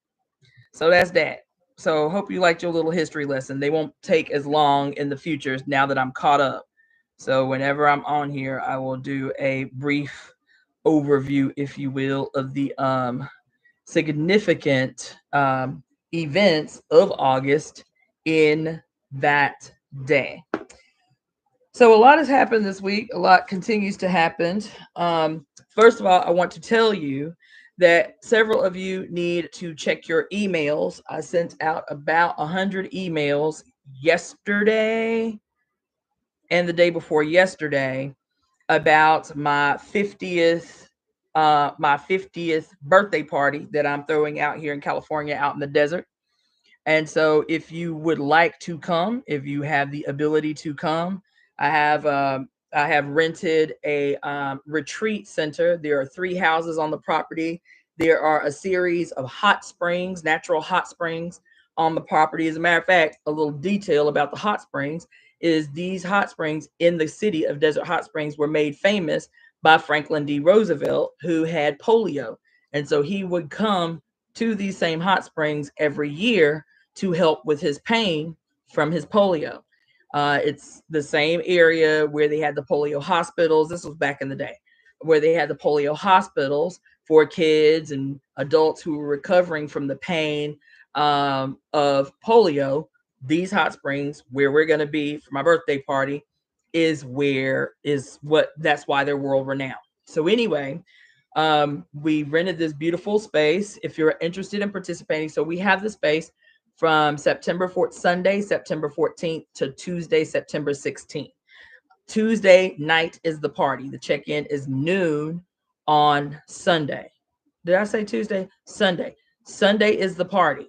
so that's that. So hope you liked your little history lesson. They won't take as long in the future now that I'm caught up. So whenever I'm on here, I will do a brief overview, if you will, of the significant events of August in that day. So a lot has happened this week. A lot continues to happen. First of all, I want to tell you that several of you need to check your emails. I sent out about 100 emails yesterday and the day before yesterday about my 50th birthday party that I'm throwing out here in California, out in the desert. And so if you would like to come, if you have the ability to come, I have rented a retreat center. There are 3 houses on the property. There are a series of hot springs, natural hot springs on the property. As a matter of fact, a little detail about the hot springs is these hot springs in the city of Desert Hot Springs were made famous by Franklin D. Roosevelt, who had polio. And so he would come to these same hot springs every year to help with his pain from his polio. It's the same area where they had the polio hospitals. This was back in the day, where they had the polio hospitals for kids and adults who were recovering from the pain of polio. These hot springs, where we're going to be for my birthday party, that's why they're world renowned. So anyway, we rented this beautiful space. If you're interested in participating, so we have the space from Sunday, September 14th to Tuesday, September 16th. Tuesday night is the party. The check-in is noon on Sunday. Did I say Tuesday? Sunday. Sunday is the party.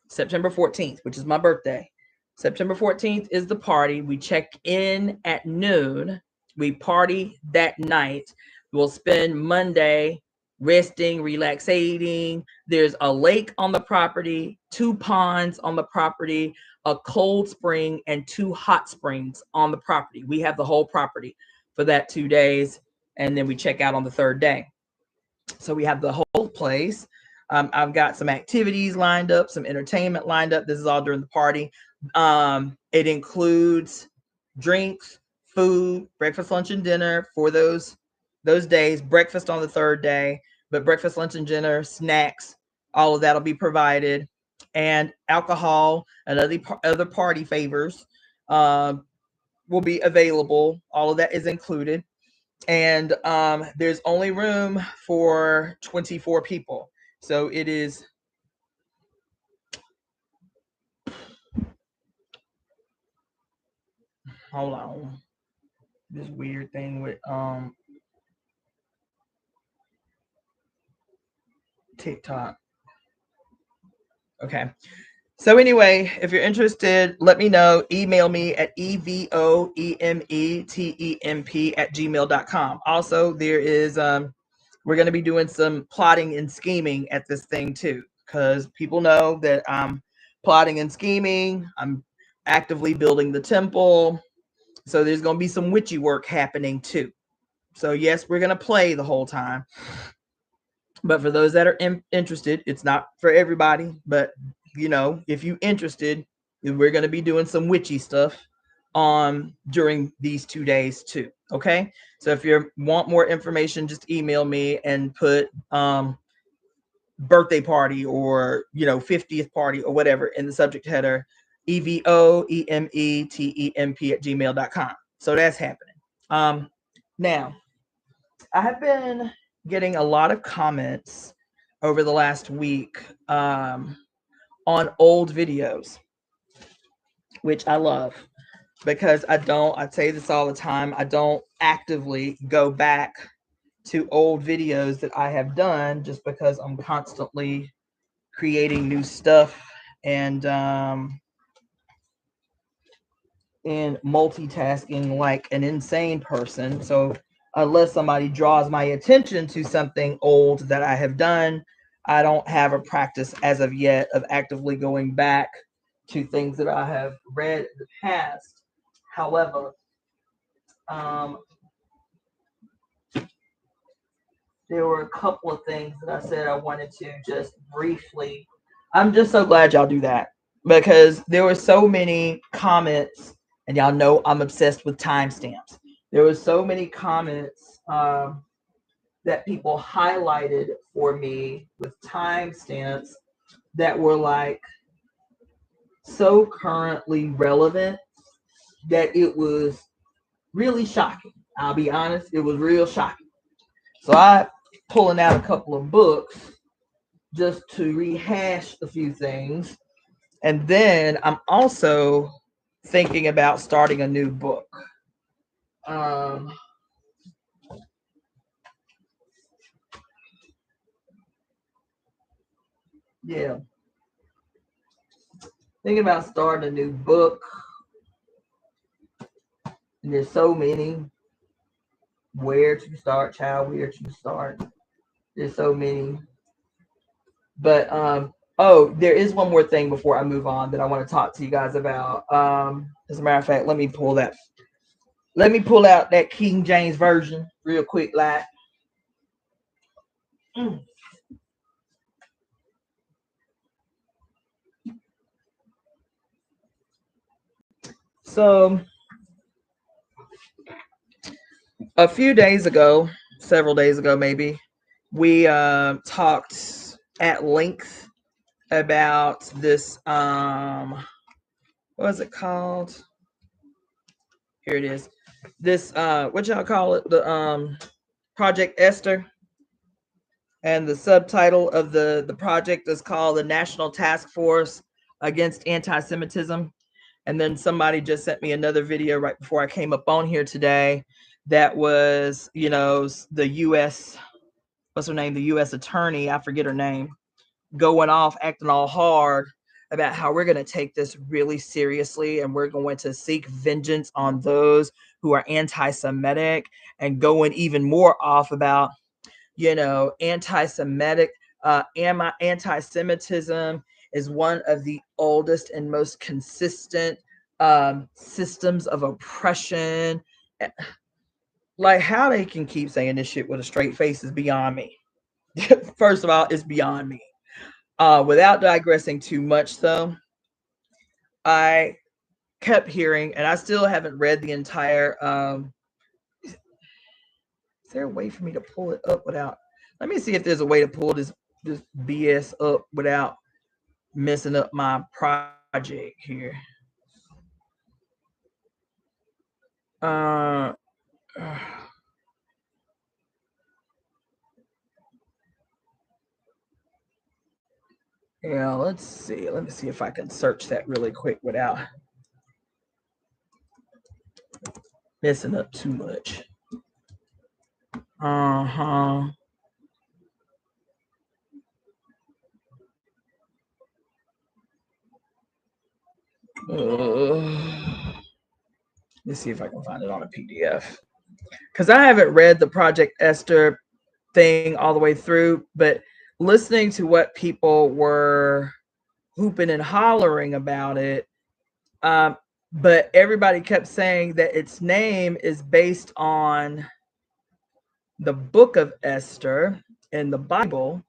September 14th, which is my birthday. September 14th is the party. We check in at noon. We party that night. We'll spend Monday resting, relaxating. There's a lake on the property, 2 ponds on the property, a cold spring, and 2 hot springs on the property. We have the whole property for that 2 days, and then we check out on the 3rd day. So we have the whole place. I've got some activities lined up, some entertainment lined up. This is all during the party. It includes drinks, food, breakfast, lunch, and dinner for those days. Breakfast on the 3rd day, but breakfast, lunch, and dinner, snacks, all of that will be provided, and alcohol and other party favors will be available. All of that is included, and there's only room for 24 people. So it is. Hold on. This weird thing with TikTok. Okay. So anyway, if you're interested, let me know. Email me at evoemetemp@gmail.com. Also, there is we're going to be doing some plotting and scheming at this thing too. because people know that I'm plotting and scheming. I'm actively building the temple. So there's going to be some witchy work happening too. So yes, we're going to play the whole time. But for those that are interested, it's not for everybody. But, you know, if you're interested, we're going to be doing some witchy stuff during these 2 days too. Okay. So if you want more information, just email me and put birthday party or, you know, 50th party or whatever in the subject header, evoemetemp@gmail.com. So that's happening. Now, I have been getting a lot of comments over the last week on old videos, which I love, because I say this all the time, I don't actively go back to old videos that I have done just because I'm constantly creating new stuff and multitasking like an insane person. So unless somebody draws my attention to something old that I have done, I don't have a practice as of yet of actively going back to things that I have read in the past. However, there were a couple of things that I said I wanted to just briefly. I'm just so glad y'all do that, because there were so many comments, and y'all know I'm obsessed with timestamps. There were so many comments that people highlighted for me with timestamps that were like so currently relevant that it was really shocking. I'll be honest, it was real shocking. So I pulling out a couple of books just to rehash a few things. And then I'm also thinking about starting a new book. Yeah. Thinking about starting a new book. And there's so many. Where to start, child, where to start. There's so many. But oh, there is one more thing before I move on that I want to talk to you guys about. As a matter of fact, let me pull out that King James version real quick, like. So a few days ago, several days ago maybe, we talked at length about this what was it called? Here it is. This what y'all call it? The Project Esther. And the subtitle of the project is called the National Task Force Against Anti-Semitism. And then somebody just sent me another video right before I came up on here today that was, you know, the U.S., what's her name? The U.S. attorney, I forget her name, going off, acting all hard about how we're going to take this really seriously and we're going to seek vengeance on those who are anti-Semitic, and going even more off about, you know, anti-Semitic, anti-Semitism is one of the oldest and most consistent systems of oppression. Like, how they can keep saying this shit with a straight face is beyond me. First of all, it's beyond me. Without digressing too much, though, I kept hearing, and I still haven't read the entire. Is there a way for me to pull it up without? Let me see if there's a way to pull this BS up without messing up my project here. Yeah, let's see. Let me see if I can search that really quick without messing up too much. Let's see if I can find it on a PDF. Because I haven't read the Project Esther thing all the way through, but listening to what people were hooping and hollering about it. But everybody kept saying that its name is based on the book of Esther in the Bible.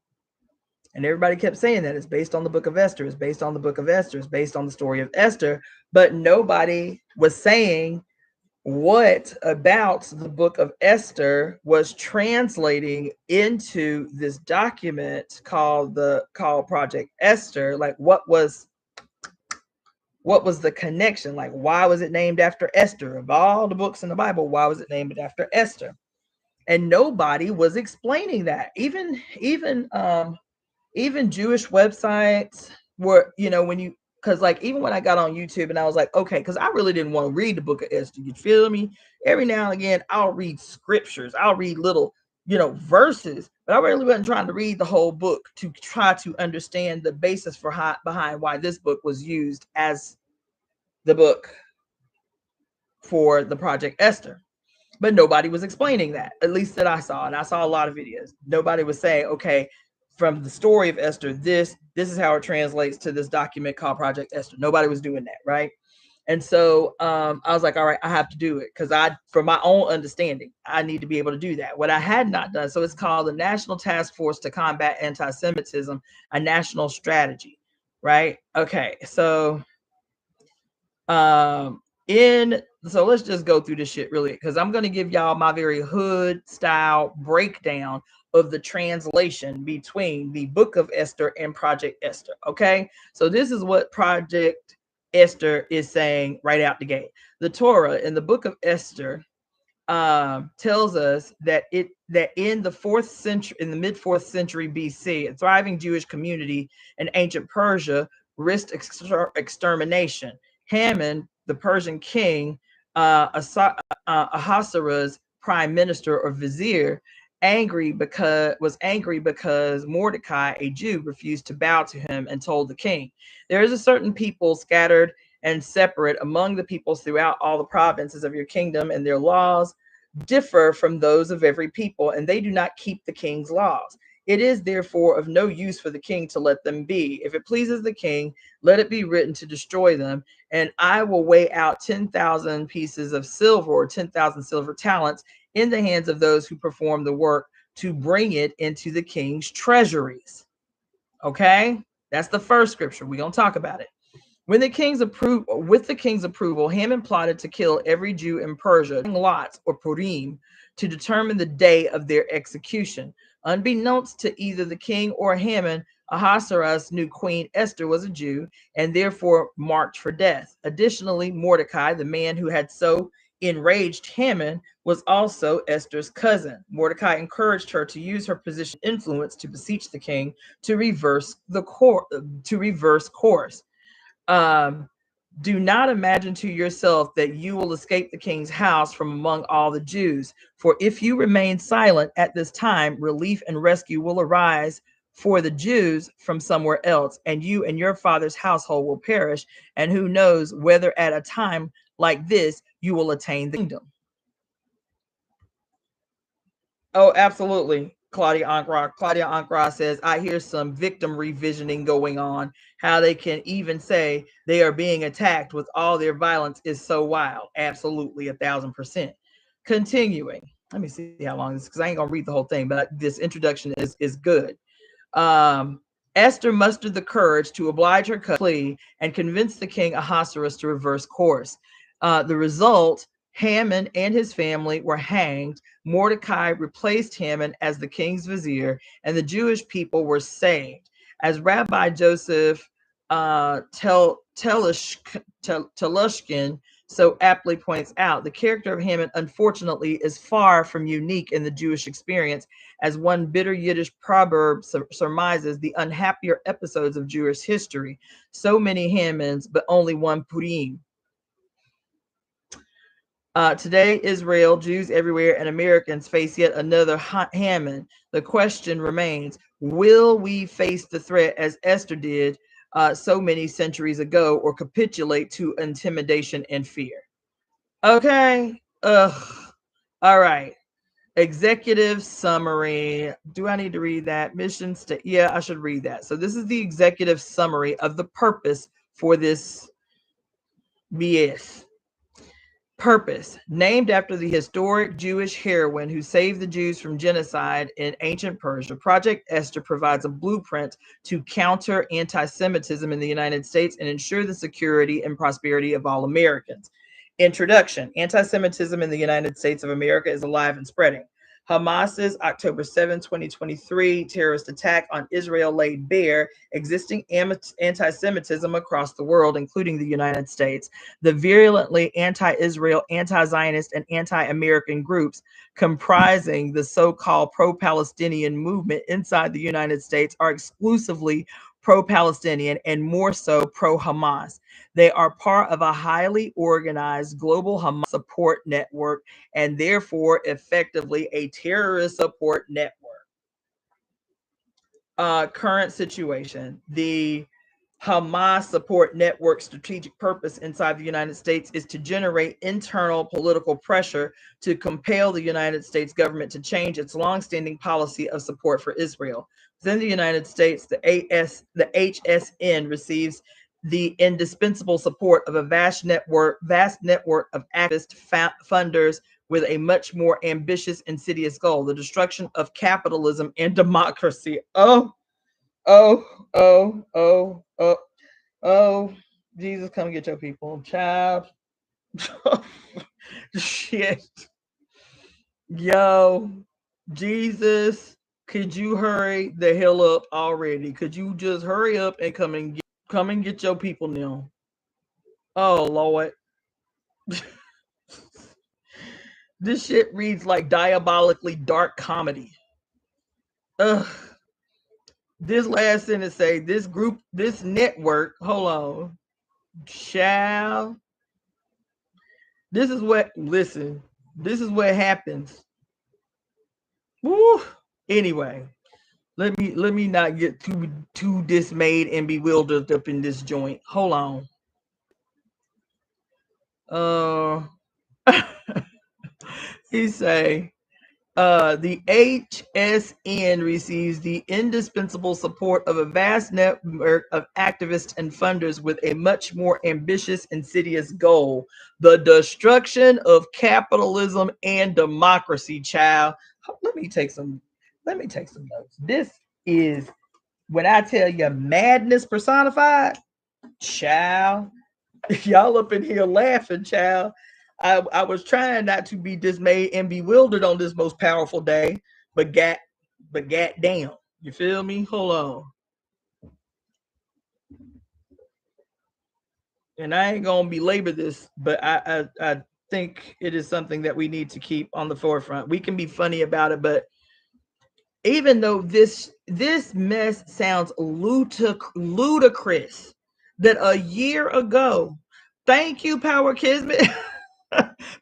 And everybody kept saying that it's based on the book of Esther, it's based on the book of Esther, it's based on the story of Esther. But nobody was saying what about the book of Esther was translating into this document called Project Esther. Like what was the connection? Like why was it named after Esther? Of all the books in the Bible, why was it named after Esther? And nobody was explaining that. Even Jewish websites were, when you, because like even when I got on YouTube and I was like, okay, because I really didn't want to read the book of Esther, you feel me? Every now and again, I'll read scriptures, I'll read little, verses, but I really wasn't trying to read the whole book to try to understand the basis behind why this book was used as the book for the Project Esther. But nobody was explaining that, at least that I saw. And I saw a lot of videos. Nobody was saying, okay, from the story of Esther, this is how it translates to this document called Project Esther. Nobody was doing that, right? And so I was like, all right, I have to do it because for my own understanding, I need to be able to do that. What I had not done, so it's called the National Task Force to Combat Anti-Semitism, a national strategy, right? Okay, so so let's just go through this shit really, because I'm going to give y'all my very hood style breakdown of the translation between the book of Esther and Project Esther. Okay, so this is what Project Esther is saying right out the gate. The Torah in the book of Esther tells us that in the mid 4th century BC, a thriving Jewish community in ancient Persia risked extermination. Haman, the Persian king, Ahasuerus' prime minister or vizier, was angry because Mordecai, a Jew, refused to bow to him and told the king, there is a certain people scattered and separate among the peoples throughout all the provinces of your kingdom, and their laws differ from those of every people, and they do not keep the king's laws. It is therefore of no use for the king to let them be. If it pleases the king, let it be written to destroy them, and I will weigh out 10,000 pieces of silver or 10,000 silver talents in the hands of those who perform the work to bring it into the king's treasuries. Okay, that's the first scripture. We're going to talk about it. With the king's approval, Haman plotted to kill every Jew in Persia, lots or Purim, to determine the day of their execution. Unbeknownst to either the king or Haman, Ahasuerus knew Queen Esther was a Jew and therefore marked for death. Additionally, Mordecai, the man who had so enraged Haman, was also Esther's cousin. Mordecai encouraged her to use her position of influence to beseech the king to reverse course. Do not imagine to yourself that you will escape the king's house from among all the Jews. For if you remain silent at this time, relief and rescue will arise for the Jews from somewhere else, and you and your father's household will perish. And who knows whether at a time like this you will attain the kingdom. Oh, absolutely. Claudia Ankara says, I hear some victim revisioning going on. How they can even say they are being attacked with all their violence is so wild. Absolutely, 1,000%. Continuing. Let me see how long this is, because I ain't going to read the whole thing, but this introduction is good. Esther mustered the courage to oblige her plea and convince the king Ahasuerus to reverse course. The result, Haman and his family were hanged. Mordecai replaced Haman as the king's vizier, and the Jewish people were saved. As Rabbi Joseph Telushkin so aptly points out, the character of Haman, unfortunately, is far from unique in the Jewish experience. As one bitter Yiddish proverb surmises, the unhappier episodes of Jewish history. So many Hamans, but only one Purim. Today, Israel, Jews everywhere, and Americans face yet another Haman. The question remains, will we face the threat as Esther did so many centuries ago, or capitulate to intimidation and fear? Okay. All right. executive summary. Do I need to read that? Mission state. Yeah, I should read that. So this is the executive summary of the purpose for this BS. Purpose, named after the historic Jewish heroine who saved the Jews from genocide in ancient Persia, Project Esther provides a blueprint to counter anti-Semitism in the United States and ensure the security and prosperity of all Americans. Introduction. Anti-Semitism in the United States of America is alive and spreading. Hamas's October 7, 2023 terrorist attack on Israel laid bare existing anti-Semitism across the world, including the United States. The virulently anti-Israel, anti-Zionist, and anti-American groups comprising the so-called pro-Palestinian movement inside the United States are exclusively pro-Palestinian and more so pro-Hamas. They are part of a highly organized global Hamas support network and therefore effectively a terrorist support network. Current situation. The Hamas support network strategic purpose inside the United States is to generate internal political pressure to compel the United States government to change its longstanding policy of support for Israel. Within the United States, the HSN receives the indispensable support of a vast network of activist funders with a much more ambitious, insidious goal: the destruction of capitalism and democracy. Oh, Jesus, come get your people, child. Shit. Yo, Jesus, could you hurry the hell up already? Could you just hurry up and come and get your people now? Oh, Lord. This shit reads like diabolically dark comedy. Ugh. This last sentence say this group, this network, hold on, shall. This is what, listen, this is what happens. Woo. Anyway, let me not get too dismayed and bewildered up in this joint. Hold on. He say, the HSN receives the indispensable support of a vast network of activists and funders with a much more ambitious, insidious goal: the destruction of capitalism and democracy. Child, let me take some notes. This is, when I tell you, madness personified. Child, y'all up in here laughing, child. I was trying not to be dismayed and bewildered on this most powerful day, but damn, you feel me? Hold on. And I ain't gonna belabor this, but I think it is something that we need to keep on the forefront. We can be funny about it, but even though this mess sounds ludicrous, that a year ago, thank you, Power Kismet.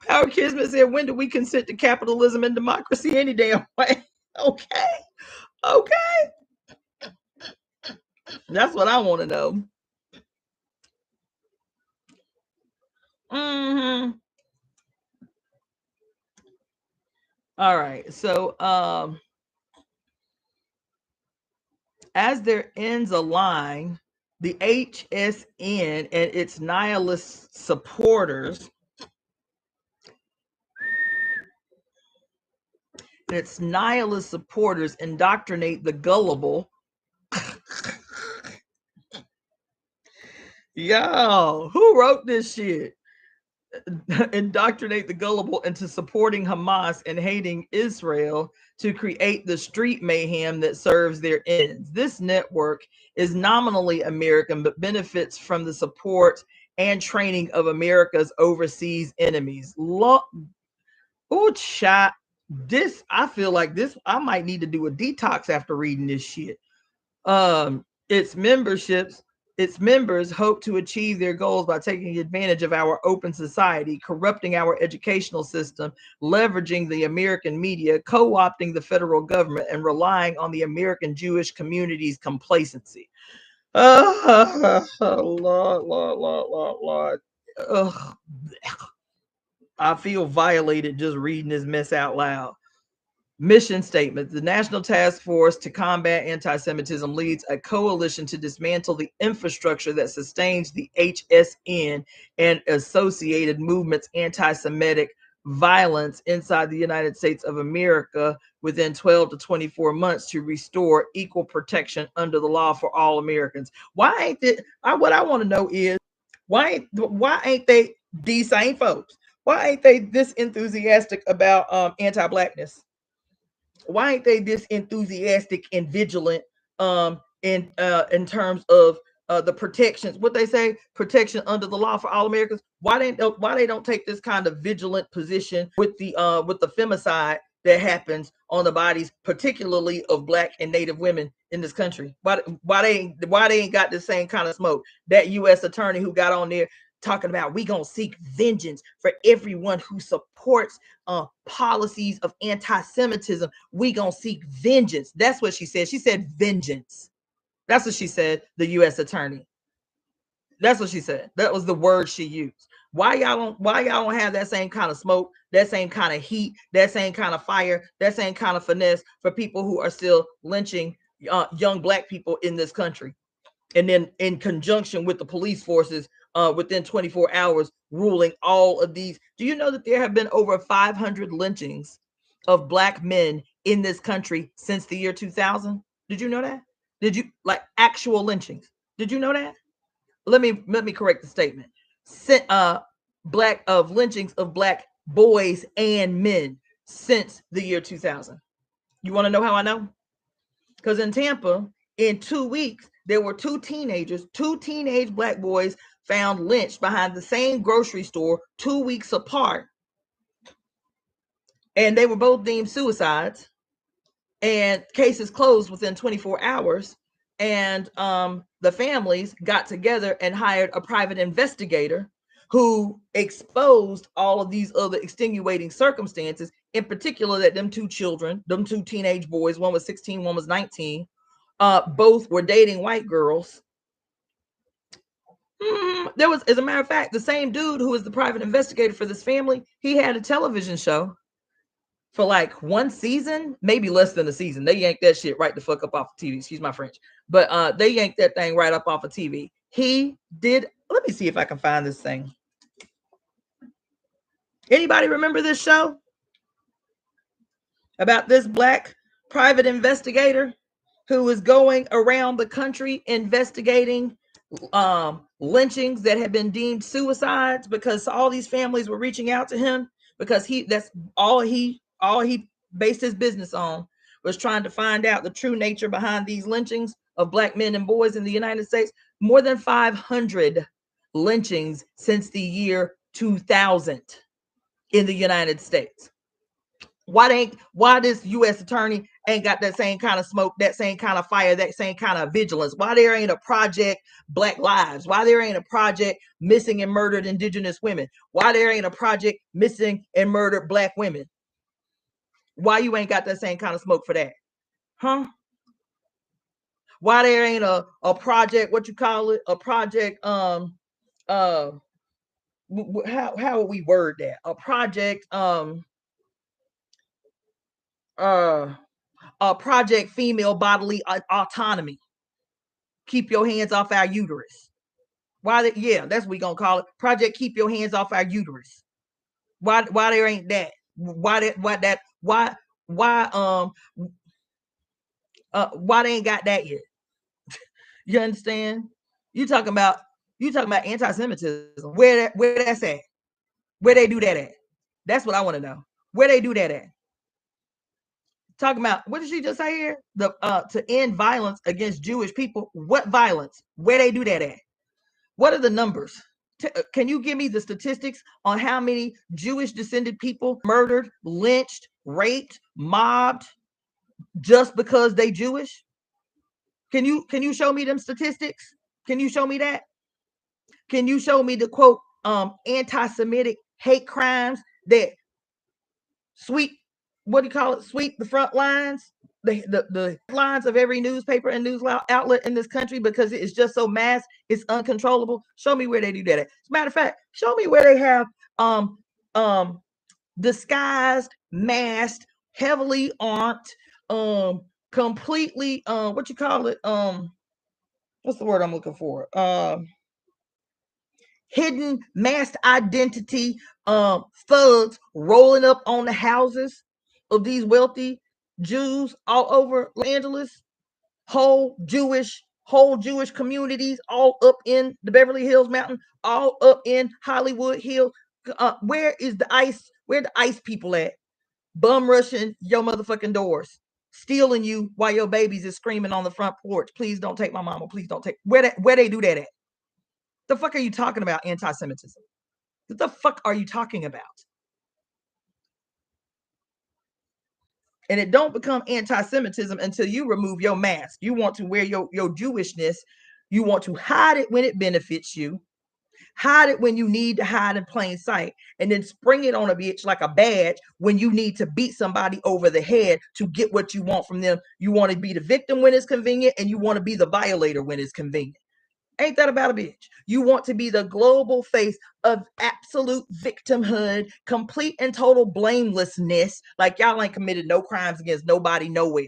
Power Kismet said, when do we consent to capitalism and democracy any damn way? Okay. That's what I want to know. All right. So as their ends align, the HSN and its nihilist supporters indoctrinate the gullible. Yo, who wrote this shit? Indoctrinate the gullible into supporting Hamas and hating Israel to create the street mayhem that serves their ends. This network is nominally American, but benefits from the support and training of America's overseas enemies. Chat. This, I feel like this, I might need to do a detox after reading this shit. Its members hope to achieve their goals by taking advantage of our open society, corrupting our educational system, leveraging the American media, co-opting the federal government, and relying on the American Jewish community's complacency. Lord. I feel violated just reading this mess out loud. Mission statement. The National Task Force to Combat Anti-Semitism leads a coalition to dismantle the infrastructure that sustains the HSN and associated movements anti-Semitic violence inside the United States of America within 12 to 24 months to restore equal protection under the law for all Americans. Why ain't it? What I want to know is why ain't they, these same folks, why ain't they this enthusiastic about anti-blackness? Why ain't they this enthusiastic and vigilant in terms of the protections, what they say, protection under the law for all Americans? Why they don't take this kind of vigilant position with the femicide that happens on the bodies, particularly of Black and Native women in this country? Why they ain't got the same kind of smoke? That U.S. attorney who got on there talking about we gonna seek vengeance for everyone who supports policies of anti-Semitism. We gonna seek vengeance. That's what she said. She said vengeance. That's what she said, the U.S. attorney. That's what she said. That was the word she used. Why y'all don't have that same kind of smoke, that same kind of heat, that same kind of fire, that same kind of finesse for people who are still lynching young Black people in this country? And then in conjunction with the police forces within 24 hours ruling all of these. Do you know that there have been over 500 lynchings of Black men in this country since the year 2000? Did you know that? Did you, like, actual lynchings? Did you know that? Let me correct the statement. Lynchings of Black boys and men since the year 2000. You want to know how I know? Because in Tampa, in 2 weeks, there were two teenage Black boys found lynched behind the same grocery store 2 weeks apart. And they were both deemed suicides. And cases closed within 24 hours. And the families got together and hired a private investigator who exposed all of these other extenuating circumstances, in particular that them two teenage boys, one was 16, one was 19, both were dating white girls. There was, as a matter of fact, the same dude who was the private investigator for this family, he had a television show for like one season, maybe less than a season. They yanked that shit right the fuck up off of TV. Excuse my French. But they yanked that thing right up off of TV. He did. Let me see if I can find this thing. Anybody remember this show? About this Black private investigator who was going around the country investigating lynchings that had been deemed suicides, because all these families were reaching out to him because that's all he based his business on, was trying to find out the true nature behind these lynchings of Black men and boys in the United States. More than 500 lynchings since the year 2000 in the United States. Why this U.S. attorney ain't got that same kind of smoke, that same kind of fire, that same kind of vigilance? Why there ain't a project Black Lives? Why there ain't a project missing and murdered Indigenous women? Why there ain't a project missing and murdered Black women? Why you ain't got that same kind of smoke for that? Huh? Why there ain't a project, what you call it? A project, how would we word that? A project, project female bodily autonomy. Keep your hands off our uterus. Yeah, that's what we gonna call it. Project Keep Your Hands Off Our Uterus. Why there ain't that? Why they ain't got that yet? You understand? You talking about anti-Semitism. Where that's at? Where they do that at? That's what I want to know. Where they do that at? Talking about, what did she just say here? To end violence against Jewish people. What violence? Where they do that at? What are the numbers? Can you give me the statistics on how many Jewish descended people murdered, lynched, raped, mobbed just because they Jewish? Can you show me them statistics? Can you show me that? Can you show me the quote anti-Semitic hate crimes that sweep the front lines, the lines of every newspaper and news outlet in this country, because it's just so mass, it's uncontrollable? Show me where they do that at. As a matter of fact, show me where they have disguised, masked heavily armed, completely, what you call it? What's the word I'm looking for? Hidden masked identity thugs rolling up on the houses of these wealthy Jews all over Los Angeles, whole Jewish communities all up in the Beverly Hills Mountain, all up in Hollywood Hill. Where is the ICE? Where the ICE people at? Bum rushing your motherfucking doors, stealing you while your babies is screaming on the front porch. Please don't take my mama. Please don't take. Where they do that at? The fuck are you talking about? Anti-Semitism. What the fuck are you talking about? And it don't become anti-Semitism until you remove your mask. You want to wear your Jewishness. You want to hide it when it benefits you. Hide it when you need to hide in plain sight. And then spring it on a bitch like a badge when you need to beat somebody over the head to get what you want from them. You want to be the victim when it's convenient, and you want to be the violator when it's convenient. Ain't that about a bitch? You want to be the global face of absolute victimhood, complete and total blamelessness, like y'all ain't committed no crimes against nobody nowhere.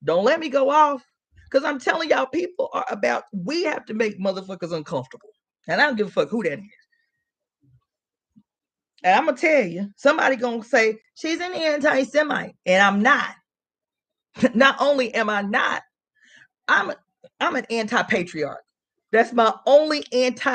Don't let me go off, because I'm telling y'all, people are about, we have to make motherfuckers uncomfortable. And I don't give a fuck who that is. And I'm going to tell you, somebody going to say, she's an anti-Semite. And I'm not. Not only am I not, I'm an anti-patriarch. That's my only anti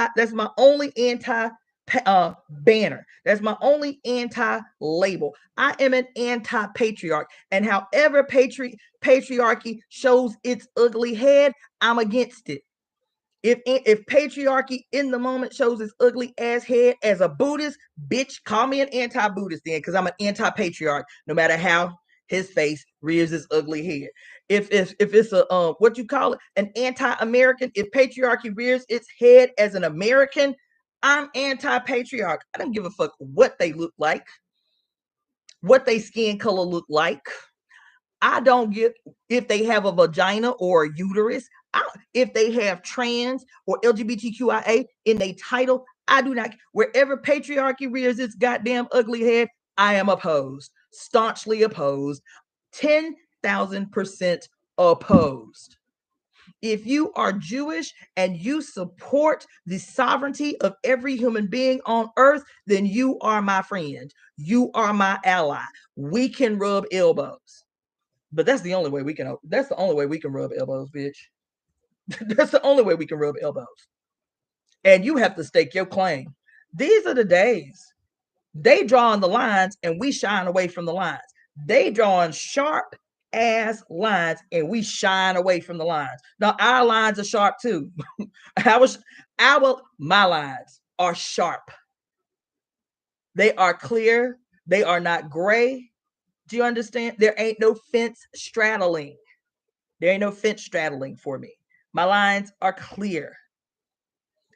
banner. That's my only anti-label. I am an anti-patriarch. And however patriarchy shows its ugly head, I'm against it. If patriarchy in the moment shows its ugly ass head as a Buddhist, bitch, call me an anti-Buddhist then, because I'm an anti-patriarch, no matter how his face rears his ugly head. If it's a what you call it, an anti-American, if patriarchy rears its head as an American, I'm anti-patriarch. I don't give a fuck what they look like, what they skin color look like. I don't give if they have a vagina or a uterus. If they have trans or LGBTQIA in their title, I do not. Wherever patriarchy rears its goddamn ugly head, I am opposed, staunchly opposed, 10,000% opposed. If you are Jewish and you support the sovereignty of every human being on earth, then you are my friend. You are my ally. We can rub elbows. But that's the only way we can rub elbows, bitch. That's the only way we can rub elbows. And you have to stake your claim. These are the days. They drawing the lines and we shine away from the lines. They drawing sharp ass lines and we shine away from the lines. Now our lines are sharp too. My lines are sharp. They are clear. They are not gray. Do you understand? There ain't no fence straddling. There ain't no fence straddling for me. My lines are clear.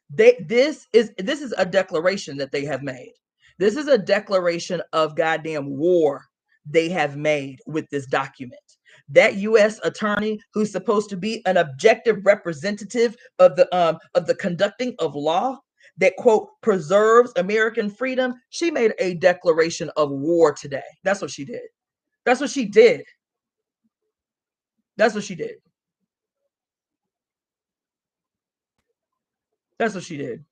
This is a declaration that they have made. This is a declaration of goddamn war they have made with this document. That U.S. attorney who's supposed to be an objective representative of the conducting of law that, quote, preserves American freedom, she made a declaration of war today. That's what she did. That's what she did. That's what she did. That's what she did.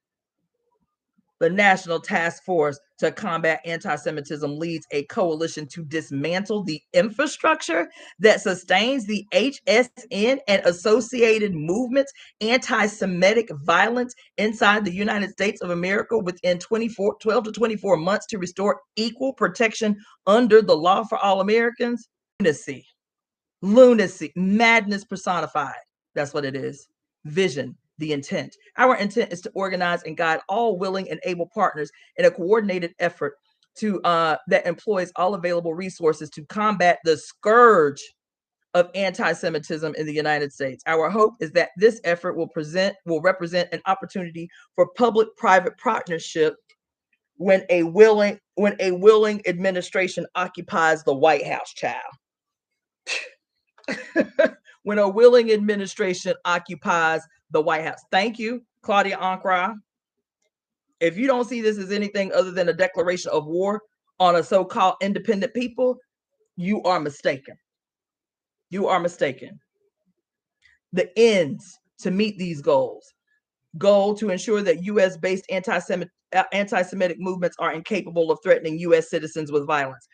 The National Task Force to Combat Anti-Semitism leads a coalition to dismantle the infrastructure that sustains the HSN and associated movements, anti-Semitic violence inside the United States of America within 12 to 24 months to restore equal protection under the law for all Americans. Lunacy, madness personified. That's what it is. Vision. The intent. Our intent is to organize and guide all willing and able partners in a coordinated effort to that employs all available resources to combat the scourge of anti-Semitism in the United States. Our hope is that this effort will represent an opportunity for public-private partnership when a willing administration occupies the White House, child. When a willing administration occupies the White House. Thank you, Claudia Ankara. If you don't see this as anything other than a declaration of war on a so-called independent people, you are mistaken. You are mistaken. The ends to meet these goals. Goal to ensure that U.S.-based anti-Semitic movements are incapable of threatening U.S. citizens with violence.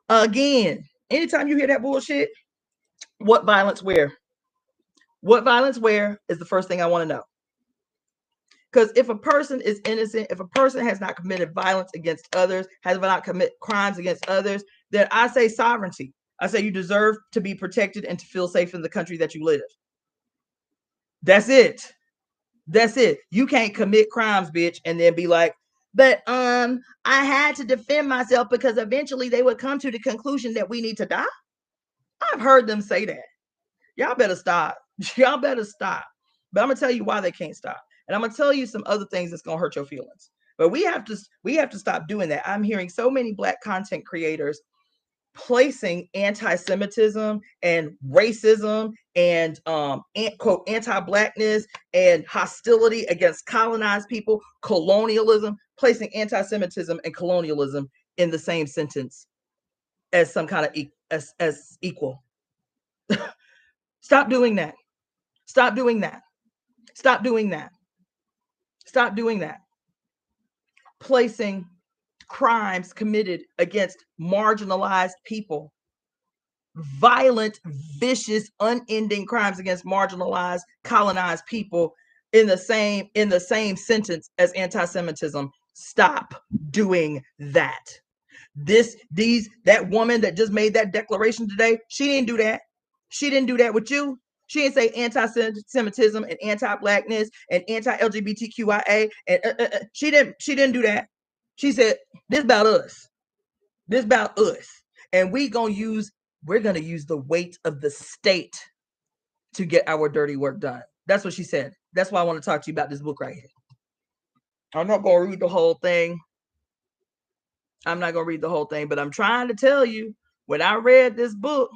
Again, anytime you hear that bullshit, what violence where? What violence where is the first thing I want to know. Because if a person is innocent, if a person has not committed violence against others, has not committed crimes against others, then I say sovereignty. I say you deserve to be protected and to feel safe in the country that you live. That's it. That's it. You can't commit crimes, bitch, and then be like, but I had to defend myself because eventually they would come to the conclusion that we need to die. I've heard them say that. Y'all better stop. Y'all better stop. But I'm gonna tell you why they can't stop. And I'm gonna tell you some other things that's gonna hurt your feelings. But we have to stop doing that. I'm hearing so many Black content creators placing anti-Semitism and racism and quote anti-Blackness and hostility against colonized people, colonialism, placing anti-Semitism and colonialism in the same sentence as some kind of as equal. Stop doing that. Stop doing that. Stop doing that. Stop doing that. Placing crimes committed against marginalized people, violent, vicious, unending crimes against marginalized, colonized people in the same sentence as anti-Semitism. Stop doing that. That woman that just made that declaration today, she didn't do that. She didn't do that with you. She didn't say anti-Semitism and anti-Blackness and anti-LGBTQIA. And she didn't do that. She said, this about us. This about us. And we're gonna use the weight of the state to get our dirty work done. That's what she said. That's why I want to talk to you about this book right here. I'm not gonna read the whole thing. But I'm trying to tell you, when I read this book,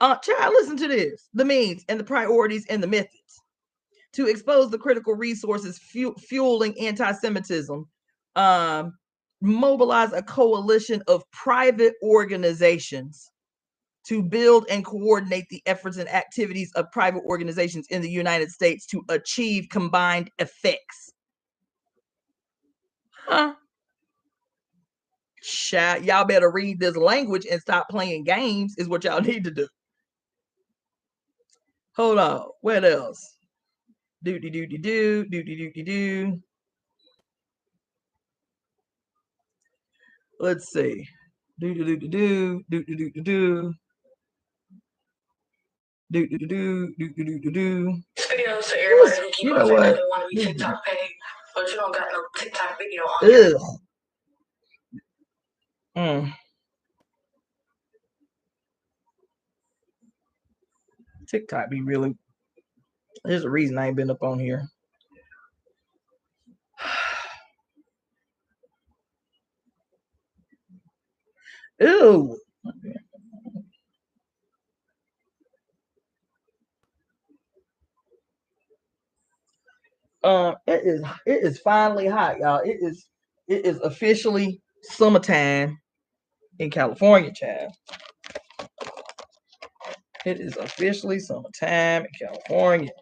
child, listen to this. The means and the priorities and the methods to expose the critical resources fueling anti-Semitism. Mobilize a coalition of private organizations to build and coordinate the efforts and activities of private organizations in the United States to achieve combined effects. Huh? Y'all better read this language and stop playing games is what y'all need to do. Hold on. What else? Do. Let's see. Do. Videos to everybody who keep on saying that they want to be TikTok paid, but you don't got no TikTok video on here. TikTok be really. There's a reason I ain't been up on here. Ew. It is finally hot, y'all. It is officially summertime in California, child. It is officially summertime in California.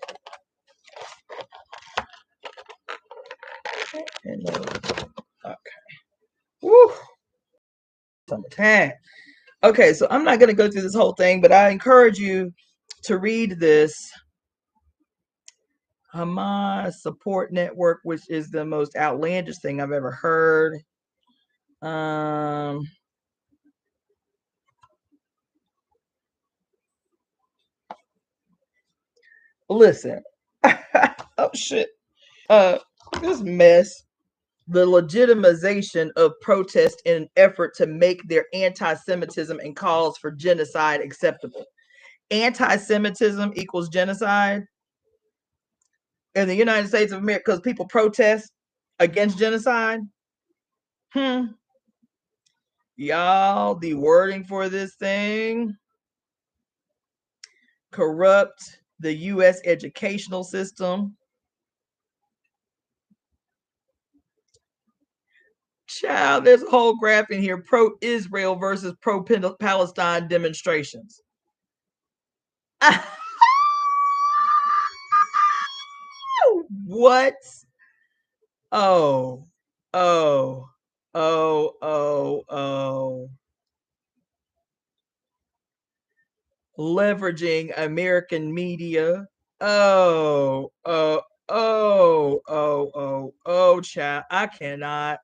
Okay. Woo. Summertime. Okay, so I'm not going to go through this whole thing, but I encourage you to read this Hamas support network, which is the most outlandish thing I've ever heard. Listen. Oh shit. This mess. The legitimization of protest in an effort to make their anti-Semitism and calls for genocide acceptable. Anti-Semitism equals genocide in the United States of America because people protest against genocide. Y'all, the wording for this thing: corrupt the U.S. educational system, Child, there's a whole graph in here, pro-Israel versus pro-Palestine demonstrations. What? Oh, oh, oh, oh, oh. Leveraging American media. Oh, child. I cannot,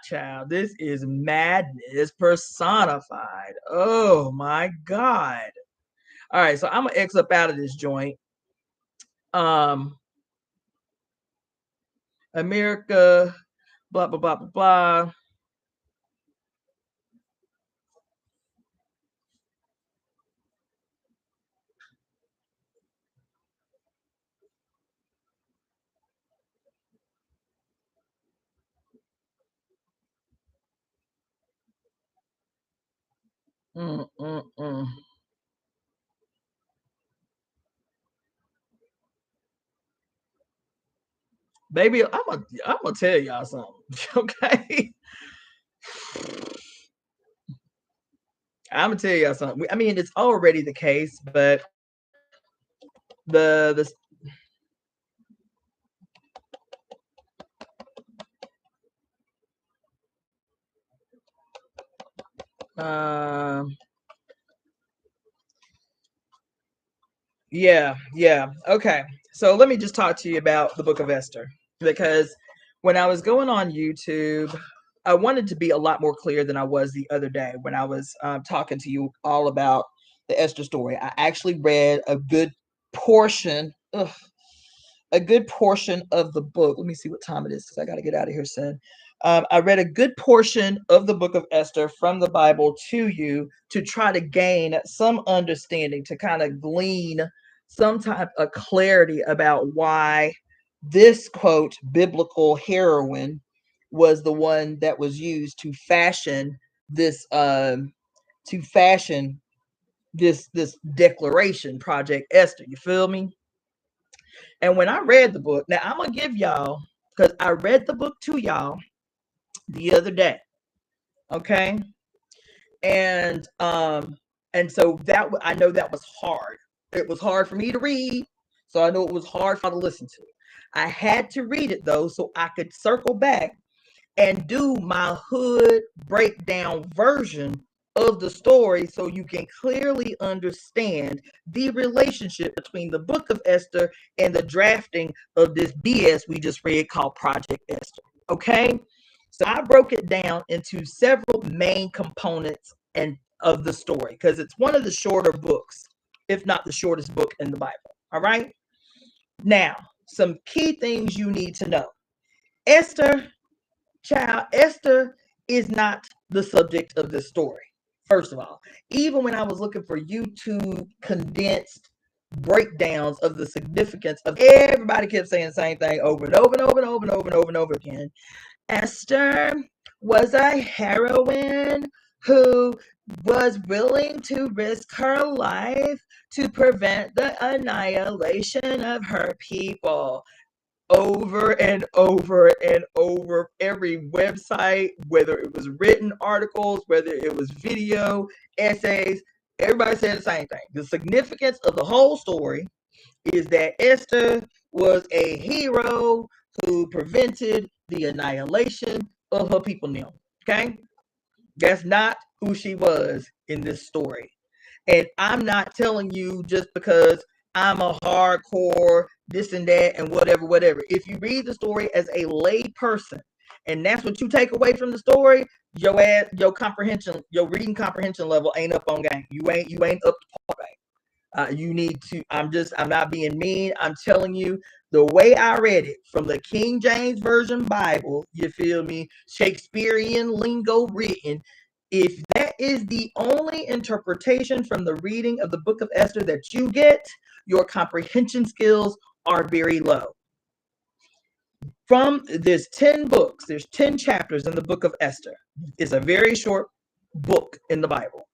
child. This is madness personified. Oh my God. All right, so I'm gonna X up out of this joint. America, blah, blah, blah, blah, blah. Baby, I'm gonna tell y'all something. Okay. I'm gonna tell y'all something. I mean, it's already the case, but the yeah. Okay. So let me just talk to you about the Book of Esther, because when I was going on YouTube, I wanted to be a lot more clear than I was the other day when I was talking to you all about the Esther story. I actually read a good portion. A good portion of the book. Let me see what time it is, because I got to get out of here soon. I read a good portion of the Book of Esther from the Bible to you to try to gain some understanding, to kind of glean some type of clarity about why this, quote, biblical heroine was the one that was used to fashion this this declaration, Project Esther. You feel me? And when I read the book, now I'm gonna give y'all, because I read the book to y'all the other day, okay? And so that I know that was hard. It was hard for me to read, so I know it was hard for me to listen to. I had to read it though, so I could circle back and do my hood breakdown version of the story, so you can clearly understand the relationship between the Book of Esther and the drafting of this BS we just read called Project Esther. Okay, so I broke it down into several main components and of the story, because it's one of the shorter books, if not the shortest book in the Bible. All right, now some key things you need to know. Esther, child, Esther is not the subject of this story. First of all, even when I was looking for YouTube condensed breakdowns of the significance of, everybody kept saying the same thing over and over and over and over and over and over and over again. Esther was a heroine who was willing to risk her life to prevent the annihilation of her people. Over and over and over, every website, whether it was written articles, whether it was video, essays, everybody said the same thing. The significance of the whole story is that Esther was a hero who prevented the annihilation of her people now. Okay? That's not who she was in this story. And I'm not telling you just because I'm a hardcore this and that and whatever. If you read the story as a lay person, and that's what you take away from the story, your comprehension, your reading comprehension level ain't up on game. You ain't up to par. You need to. I'm not being mean. I'm telling you the way I read it from the King James Version Bible. You feel me? Shakespearean lingo written. If that is the only interpretation from the reading of the Book of Esther that you get, your comprehension skills are very low. There's 10 books, there's 10 chapters in the Book of Esther. It's a very short book in the Bible.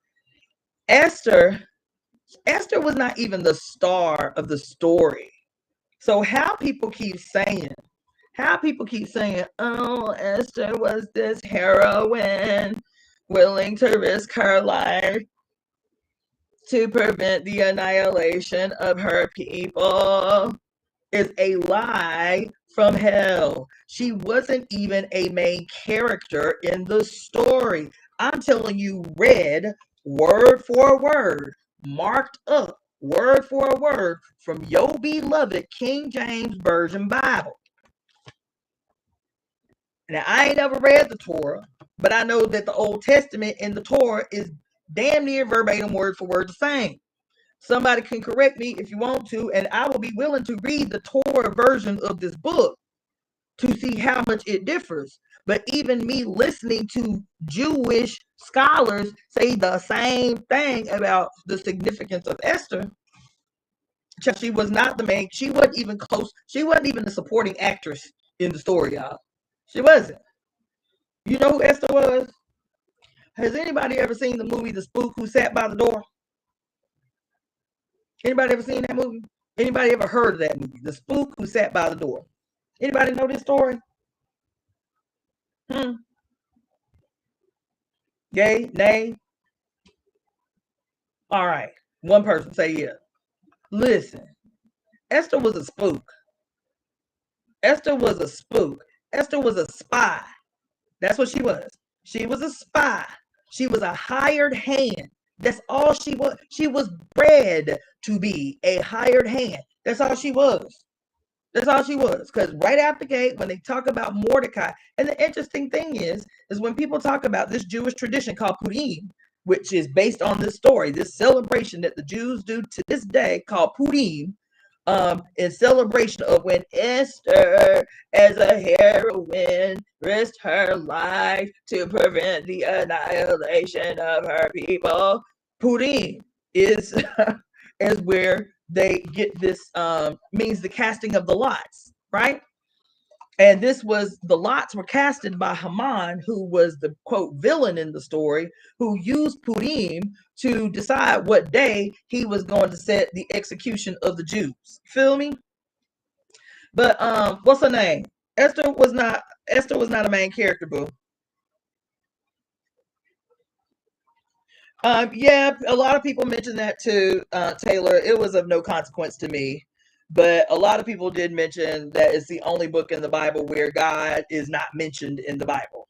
Esther was not even the star of the story. So how people keep saying How people keep saying, oh, Esther was this heroine willing to risk her life to prevent the annihilation of her people is a lie from hell. She wasn't even a main character in the story. I'm telling you, read word for word, marked up word for word from your beloved King James Version Bible. Now, I ain't never read the Torah, but I know that the Old Testament and the Torah is damn near verbatim, word for word, the same. Somebody can correct me if you want to, and I will be willing to read the Torah version of this book to see how much it differs. But even me listening to Jewish scholars say the same thing about the significance of Esther, she was not the main, she wasn't even close, she wasn't even the supporting actress in the story, y'all. She wasn't. You know who Esther was? Has anybody ever seen the movie The Spook Who Sat by the Door? Anybody ever seen that movie? Anybody ever heard of that movie? The Spook Who Sat by the Door. Anybody know this story? Yay? Nay? All right. One person say yeah. Listen, Esther was a spook. Esther was a spook. Esther was a spy. That's what she was. She was a spy. She was a hired hand. That's all she was. She was bred to be a hired hand. That's all she was. That's all she was. Because right out the gate, when they talk about Mordecai, and the interesting thing is when people talk about this Jewish tradition called Purim, which is based on this story, this celebration that the Jews do to this day called Purim, in celebration of when Esther, as a heroine, risked her life to prevent the annihilation of her people. Purim is is where they get this, means the casting of the lots, right? And this was, the lots were casted by Haman, who was the quote villain in the story, who used Purim to decide what day he was going to set the execution of the Jews. Feel me? But what's her name? Esther was not a main character, boo. Yeah, a lot of people mentioned that too, Taylor. It was of no consequence to me. But a lot of people did mention that it's the only book in the Bible where God is not mentioned in the Bible.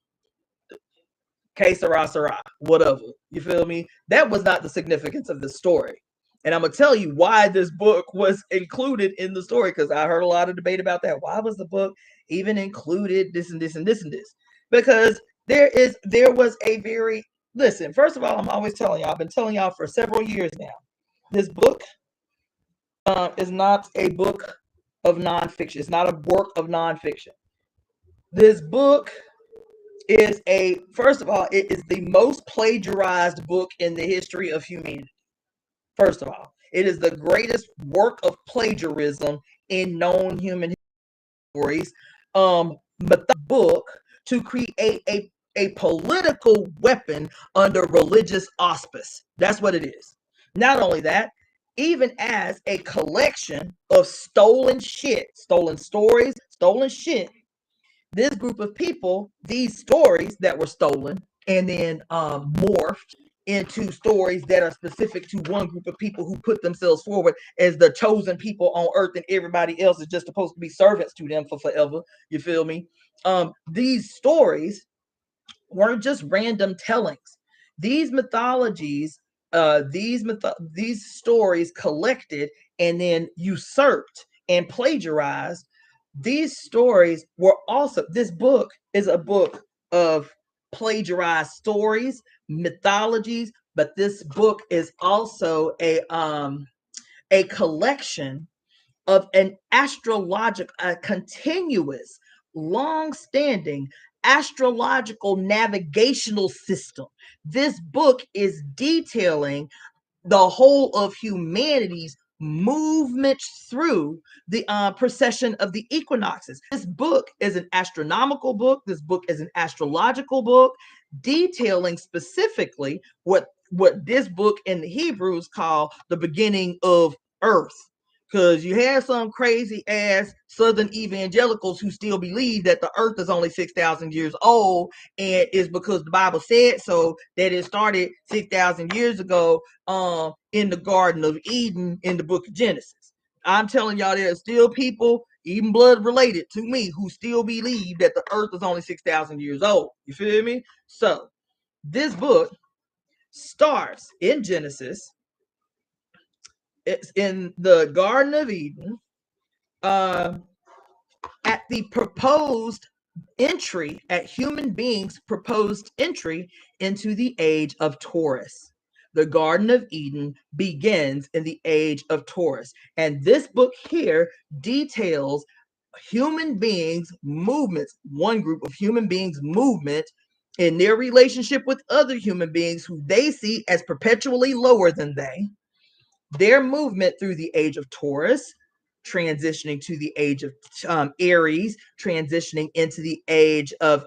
Que sera, sera, whatever. You feel me? That was not the significance of the story. And I'm going to tell you why this book was included in the story, because I heard a lot of debate about that. Why was the book even included this and this and this and this? Because there was a very, listen, first of all, I'm always telling y'all, I've been telling y'all for several years now, this book is not a book of nonfiction. It's not a work of nonfiction. This book is first of all, it is the most plagiarized book in the history of humanity. First of all, it is the greatest work of plagiarism in known human stories. But the book to create a political weapon under religious auspice. That's what it is. Not only that, even as a collection of stolen shit, stolen stories, stolen shit, this group of people, these stories that were stolen and then morphed into stories that are specific to one group of people who put themselves forward as the chosen people on earth, and everybody else is just supposed to be servants to them for forever. You feel me? These stories weren't just random tellings. These mythologies, these stories collected and then usurped and plagiarized. These stories were also, this book is a book of plagiarized stories, mythologies, but this book is also a collection of an a continuous, long-standing astrological navigational system. This book is detailing the whole of humanity's movement through the precession of the equinoxes. This book is an astronomical book. This book is an astrological book detailing specifically what this book in the Hebrews call the beginning of earth, Because you have some crazy ass Southern evangelicals who still believe that the earth is only 6,000 years old, and it's because the Bible said so, that it started 6,000 years ago in the Garden of Eden in the book of Genesis. I'm telling y'all, there are still people, even blood related to me, who still believe that the earth is only 6,000 years old. You feel me? So this book starts in Genesis. It's in the Garden of Eden, at the proposed entry, at human beings' proposed entry into the age of Taurus. The Garden of Eden begins in the age of Taurus. And this book here details human beings' movements, one group of human beings' movement in their relationship with other human beings who they see as perpetually lower than they, their movement through the age of Taurus, transitioning to the age of Aries, transitioning into the age of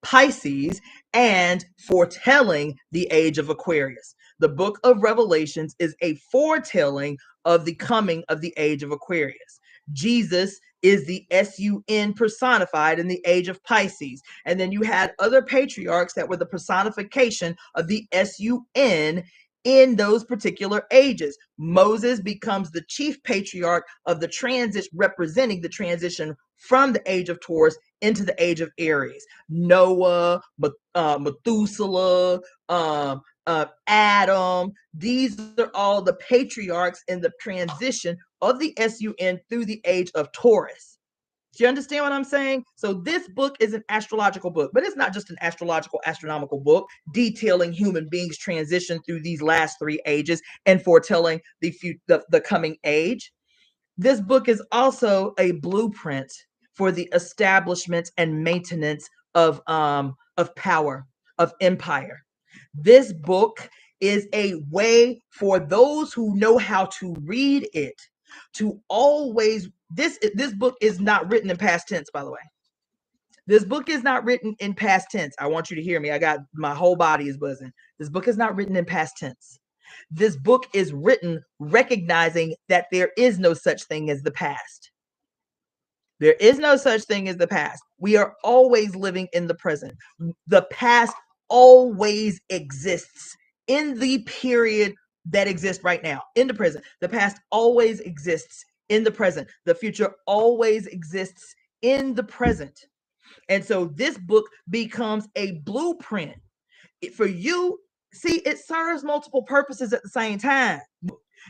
Pisces, and foretelling the age of Aquarius. The book of Revelations is a foretelling of the coming of the age of Aquarius. Jesus is the sun personified in the age of Pisces. And then you had other patriarchs that were the personification of the sun in those particular ages. Moses becomes the chief patriarch of the transit, representing the transition from the age of Taurus into the age of Aries. Noah, Methuselah, Adam, these are all the patriarchs in the transition of the sun through the age of Taurus. Do you understand what I'm saying? So this book is an astrological book, but it's not just an astronomical book detailing human beings' transition through these last three ages and foretelling the coming age. This book is also a blueprint for the establishment and maintenance of power, of empire. This book is a way for those who know how to read it to always, this book is not written in past tense, by the way. This book is not written in past tense. I want you to hear me. I got, my whole body is buzzing. This book is not written in past tense. This book is written recognizing that there is no such thing as the past. There is no such thing as the past. We are always living in the present. The past always exists in the period that exists right now, in the present. The past always exists in the present. The future always exists in the present. And so this book becomes a blueprint for you. See, it serves multiple purposes at the same time.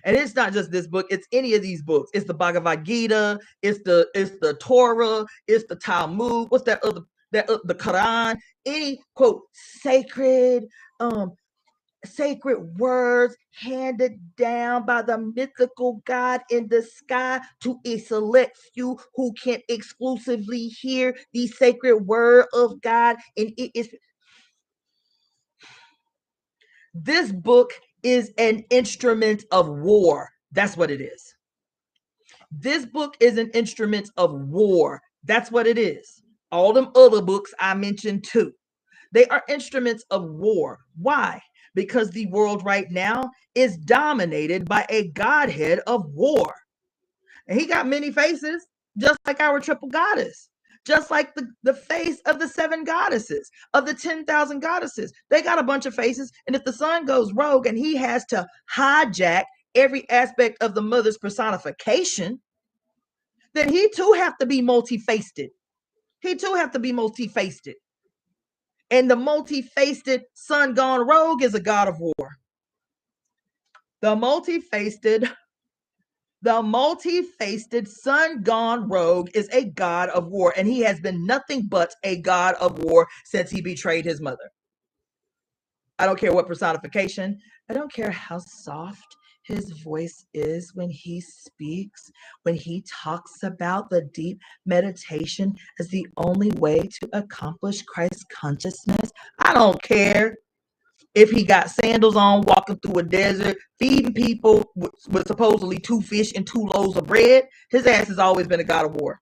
And it's not just this book, it's any of these books. It's the Bhagavad Gita, it's the Torah, it's the Talmud, what's that other, the Quran, any quote sacred words handed down by the mythical God in the sky to a select few who can exclusively hear the sacred word of God. And it is, this book is an instrument of war. That's what it is. This book is an instrument of war. That's what it is. All them other books I mentioned too, they are instruments of war. Why? Because the world right now is dominated by a godhead of war. And he got many faces, just like our triple goddess, just like the face of the 7 goddesses, of the 10,000 goddesses. They got a bunch of faces. And if the sun goes rogue and he has to hijack every aspect of the mother's personification, then he too have to be multi-faced. He too have to be multi-faced. And the multi-faced sun gone rogue is a god of war. The multi-faced sun gone rogue is a god of war, and he has been nothing but a god of war since he betrayed his mother. I don't care what personification. I don't care how soft his voice is when he speaks, when he talks about the deep meditation as the only way to accomplish Christ consciousness. I don't care if he got sandals on, walking through a desert, feeding people with supposedly 2 fish and 2 loaves of bread. His ass has always been a god of war.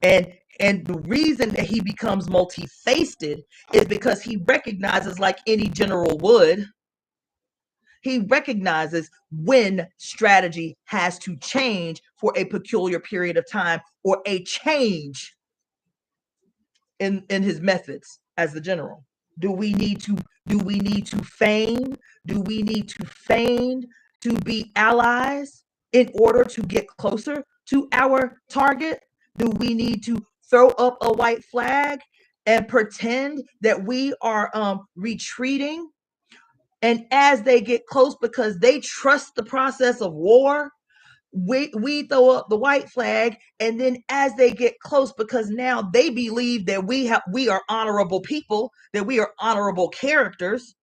And the reason that he becomes multi-faced is because he recognizes, like any general would, He recognizes when strategy has to change for a peculiar period of time or a change in his methods as the general. Do we need to feign? Do we need to feign to be allies in order to get closer to our target? Do we need to throw up a white flag and pretend that we are retreating? And as they get close, because they trust the process of war, we throw up the white flag, and then as they get close, because now they believe that we are honorable people, that we are honorable characters.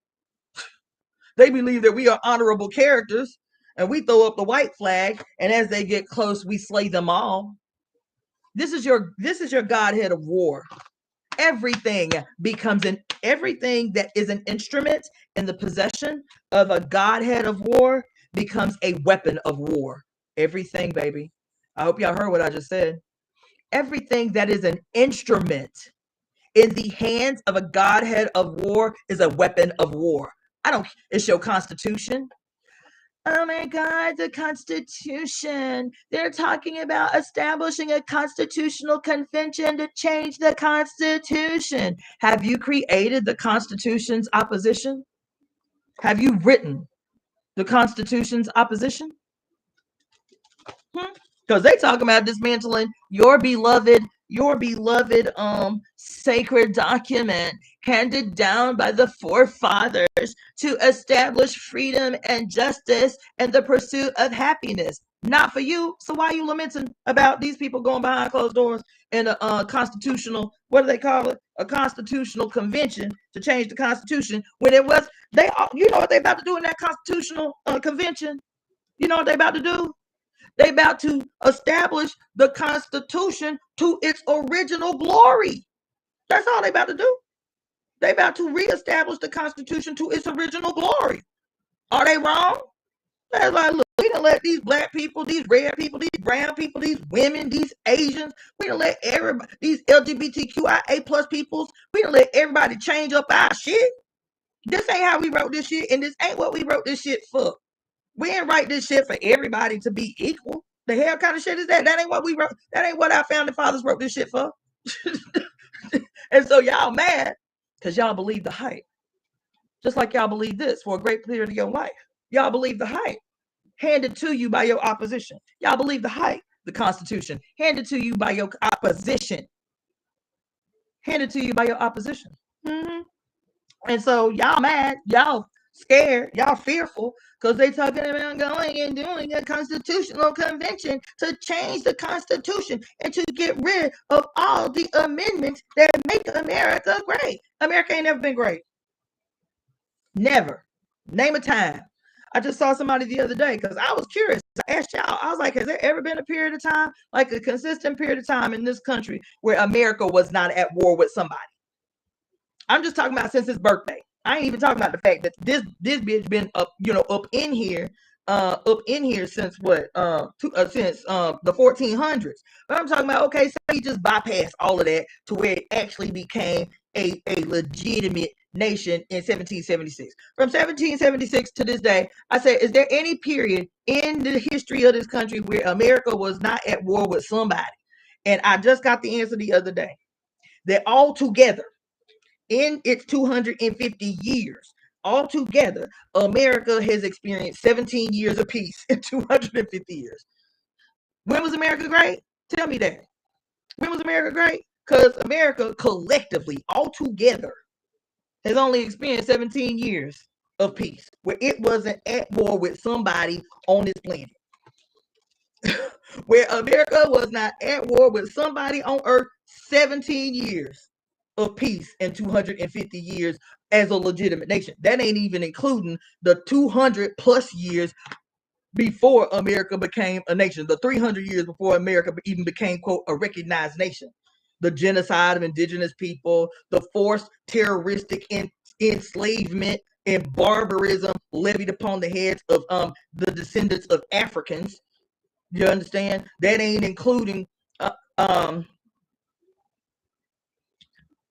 They believe that we are honorable characters, and we throw up the white flag, and as they get close, we slay them all. This is your Godhead of war. Everything that is an instrument in the possession of a Godhead of war becomes a weapon of war. Everything, baby. I hope y'all heard what I just said. Everything that is an instrument in the hands of a Godhead of war is a weapon of war. It's your Constitution. Oh my God, the Constitution. They're talking about establishing a constitutional convention to change the Constitution. Have you created the Constitution's opposition? Have you written the Constitution's opposition? Because they talking about dismantling your beloved sacred document handed down by the forefathers to establish freedom and justice and the pursuit of happiness. Not for you. So why are you lamenting about these people going behind closed doors in a constitutional, what do they call it? A constitutional convention to change the Constitution, when it was, you know what they about to do in that constitutional convention? You know what they about to do? They about to establish the Constitution to its original glory. That's all they about to do. They about to reestablish the Constitution to its original glory. Are they wrong? That's like, look, we done let these black people, these red people, these brown people, these women, these Asians, we done let everybody, these LGBTQIA plus peoples, we done let everybody change up our shit. This ain't how we wrote this shit, and this ain't what we wrote this shit for. We didn't write this shit for everybody to be equal. The hell kind of shit is that? That ain't what we wrote. That ain't what our founding fathers wrote this shit for. And so y'all mad because y'all believe the hype. Just like y'all believe this for a great period of your life. Y'all believe the hype handed to you by your opposition. Y'all believe the hype, the Constitution, handed to you by your opposition. Handed to you by your opposition. Mm-hmm. And so y'all mad, y'all scared, y'all fearful, because they talking about going and doing a constitutional convention to change the Constitution and to get rid of all the amendments that make America great. America ain't never been great. Never. Name a time. I just saw somebody the other day because I was curious. I asked y'all, I was like, has there ever been a period of time, like a consistent period of time in this country where America was not at war with somebody? I'm just talking about since his birthday. I ain't even talking about the fact that this bitch been up in here since what since the 1400s. But I'm talking about, okay, so he just bypassed all of that to where it actually became a legitimate nation in 1776. From 1776 to this day, I said, is there any period in the history of this country where America was not at war with somebody? And I just got the answer the other day. That all together, in its 250 years, altogether, America has experienced 17 years of peace in 250 years. When was America great? Tell me that. When was America great? Because America collectively, altogether, has only experienced 17 years of peace, where it wasn't at war with somebody on this planet. Where America was not at war with somebody on earth, 17 years of peace in 250 years as a legitimate nation. That ain't even including the 200 plus years before America became a nation, the 300 years before America even became, quote, a recognized nation. The genocide of indigenous people, the forced terroristic enslavement and barbarism levied upon the heads of the descendants of Africans. You understand? That ain't including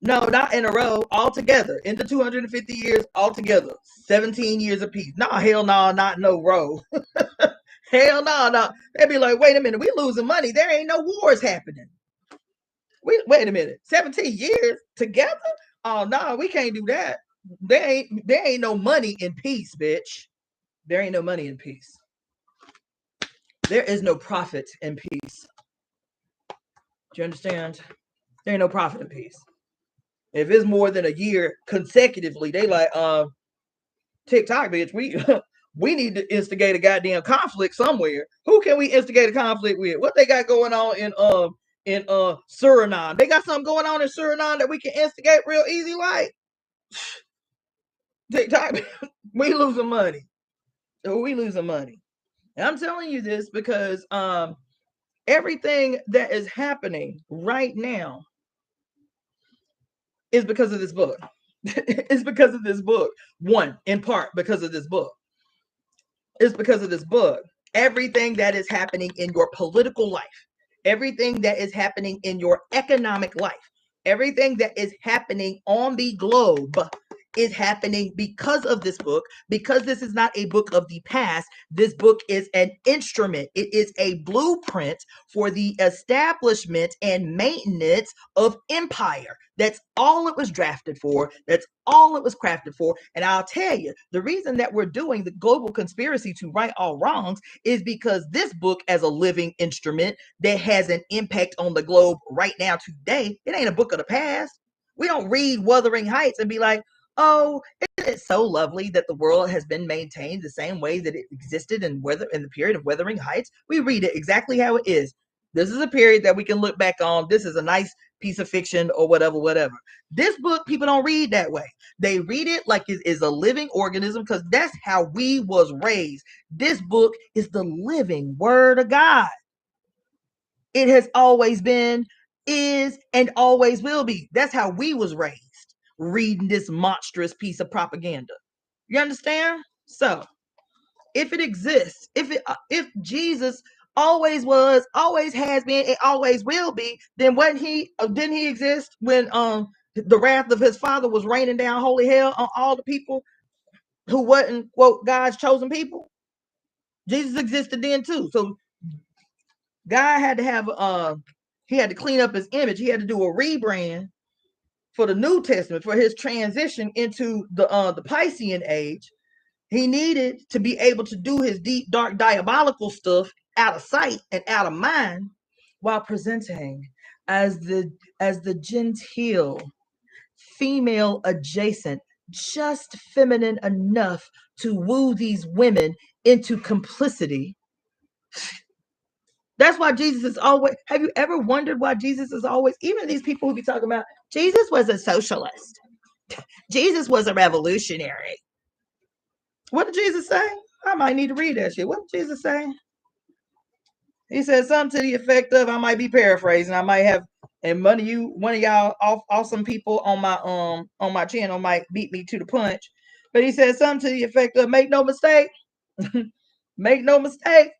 No, not in a row. All together. In the 250 years, all together. 17 years apiece. No, hell no, not no row. Hell no. They'd be like, wait a minute, we losing money. There ain't no wars happening. Wait a minute. 17 years together? Oh no, we can't do that. There ain't no money in peace, bitch. There ain't no money in peace. There is no profit in peace. Do you understand? There ain't no profit in peace. If it's more than a year consecutively, they like, TikTok, bitch, we need to instigate a goddamn conflict somewhere. Who can we instigate a conflict with? What they got going on in Suriname? They got something going on in Suriname that we can instigate real easy, like TikTok. We losing money. We losing money. And I'm telling you this because everything that is happening right now is because of this book. It's because of this book. One, in part, because of this book. It's because of this book. Everything that is happening in your political life, everything that is happening in your economic life, everything that is happening on the globe is happening because of this book, because this is not a book of the past. This book is an instrument. It is a blueprint for the establishment and maintenance of empire. That's all it was drafted for. That's all it was crafted for. And I'll tell you, the reason that we're doing the global conspiracy to right all wrongs is because this book, as a living instrument that has an impact on the globe right now today, it ain't a book of the past. We don't read Wuthering Heights and be like, oh, isn't it so lovely that the world has been maintained the same way that it existed in the period of Wuthering Heights? We read it exactly how it is. This is a period that we can look back on. This is a nice piece of fiction or whatever. This book, people don't read that way. They read it like it is a living organism because that's how we was raised. This book is the living word of God. It has always been, is, and always will be. That's how we was raised, reading this monstrous piece of propaganda. You understand? So, if it exists, if Jesus always was, always has been, and always will be, then didn't he exist when the wrath of his father was raining down holy hell on all the people who wasn't, quote, God's chosen people? Jesus existed then too. So God had to have he had to clean up his image. He had to do a rebrand for the New Testament, for his transition into the Piscean age. He needed to be able to do his deep, dark, diabolical stuff out of sight and out of mind, while presenting as the genteel, female adjacent, just feminine enough to woo these women into complicity. That's why Jesus is always. Have you ever wondered why Jesus is always? Even these people who be talking about Jesus was a socialist, Jesus was a revolutionary. What did Jesus say? I might need to read that shit. What did Jesus say? He said something to the effect of, I might be paraphrasing. I might have, and one of y'all awesome people on my channel might beat me to the punch. But he said something to the effect of, make no mistake, make no mistake,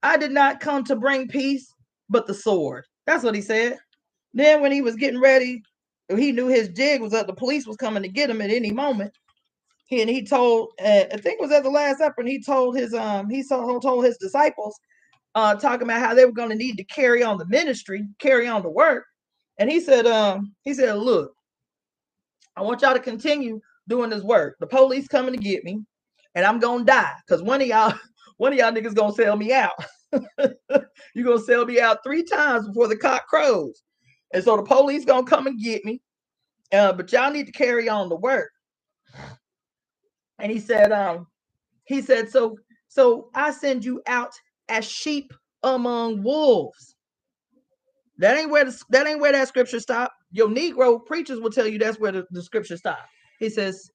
I did not come to bring peace, but the sword. That's what he said. Then when he was getting ready, he knew his jig was up. The police was coming to get him at any moment. He told, I think it was at the Last Supper, and he told his disciples, talking about how they were going to need to carry on the ministry, carry on the work. And he said, look, I want y'all to continue doing this work. The police coming to get me, and I'm gonna die because one of y'all niggas gonna sell me out. You're gonna sell me out 3 times before the cock crows. And so the police gonna come and get me. But y'all need to carry on the work. And he said, so I send you out as sheep among wolves. That ain't where that scripture stopped. Your Negro preachers will tell you that's where the scripture stopped. He says,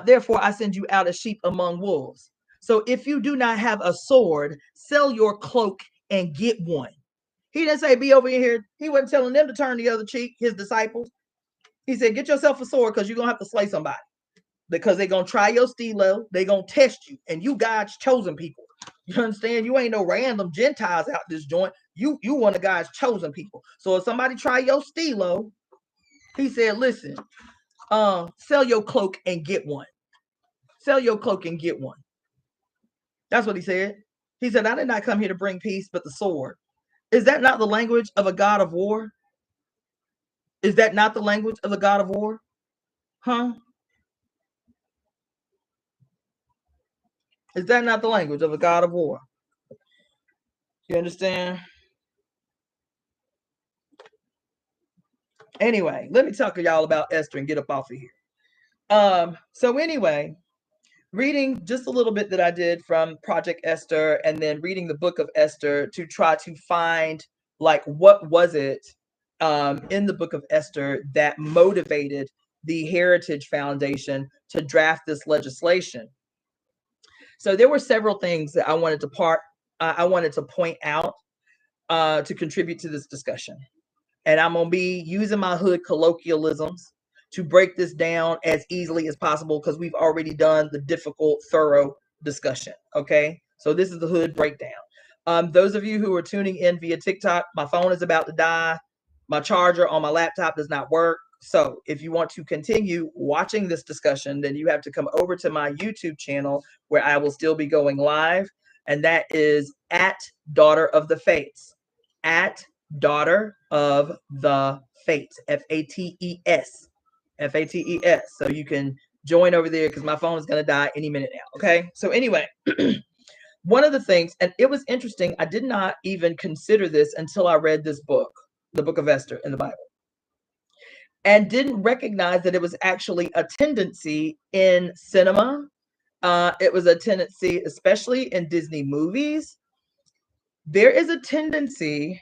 therefore I send you out as sheep among wolves. So if you do not have a sword, sell your cloak and get one. He didn't say be over here. He wasn't telling them to turn the other cheek, his disciples. He said, get yourself a sword because you're going to have to slay somebody. Because they're going to try your stilo. They're going to test you. And you God's chosen people. You understand? You ain't no random Gentiles out this joint. You one of God's chosen people. So if somebody try your stilo, He said, listen, sell your cloak and get one. Sell your cloak and get one. That's what he said. He said, I did not come here to bring peace, but the sword. Is that not the language of a god of war? Is that not the language of a god of war? Huh? Is that not the language of a god of war? You understand? Anyway, let me talk to y'all about Esther and get up off of here. So anyway, reading just a little bit that I did from Project Esther, and then reading the book of Esther to try to find, like, what was it in the book of Esther that motivated the Heritage Foundation to draft this legislation. So there were several things that I wanted to point out to contribute to this discussion. And I'm going to be using my hood colloquialisms to break this down as easily as possible, because we've already done the difficult, thorough discussion. Okay, so this is the hood breakdown. Those of you who are tuning in via TikTok, my phone is about to die. My charger on my laptop does not work. So if you want to continue watching this discussion, then you have to come over to my YouTube channel, where I will still be going live. And that is at DaughterOfTheFates. At Daughter of the Fates. Fates. Fates. So you can join over there, because my phone is going to die any minute now. Okay. So anyway, one of the things, and it was interesting, I did not even consider this until I read this book, the book of Esther in the Bible, and didn't recognize that it was actually a tendency in cinema. It was a tendency, especially in Disney movies. There is a tendency.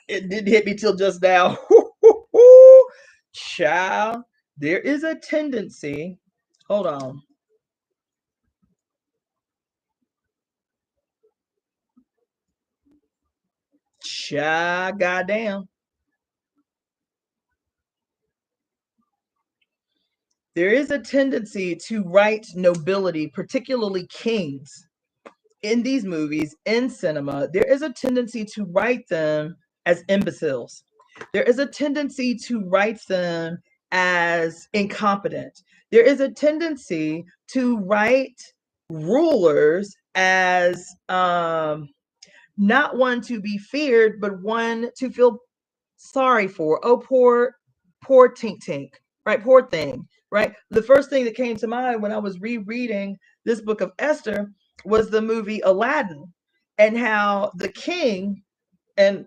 It didn't hit me till just now. Child, there is a tendency. Hold on. Child, goddamn. There is a tendency to write nobility, particularly kings, in these movies, in cinema. There is a tendency to write them as imbeciles. There is a tendency to write them as incompetent. There is a tendency to write rulers as not one to be feared, but one to feel sorry for. Oh, poor Tink Tink, right? Poor thing, right? The first thing that came to mind when I was rereading this book of Esther was the movie Aladdin, and how the king, and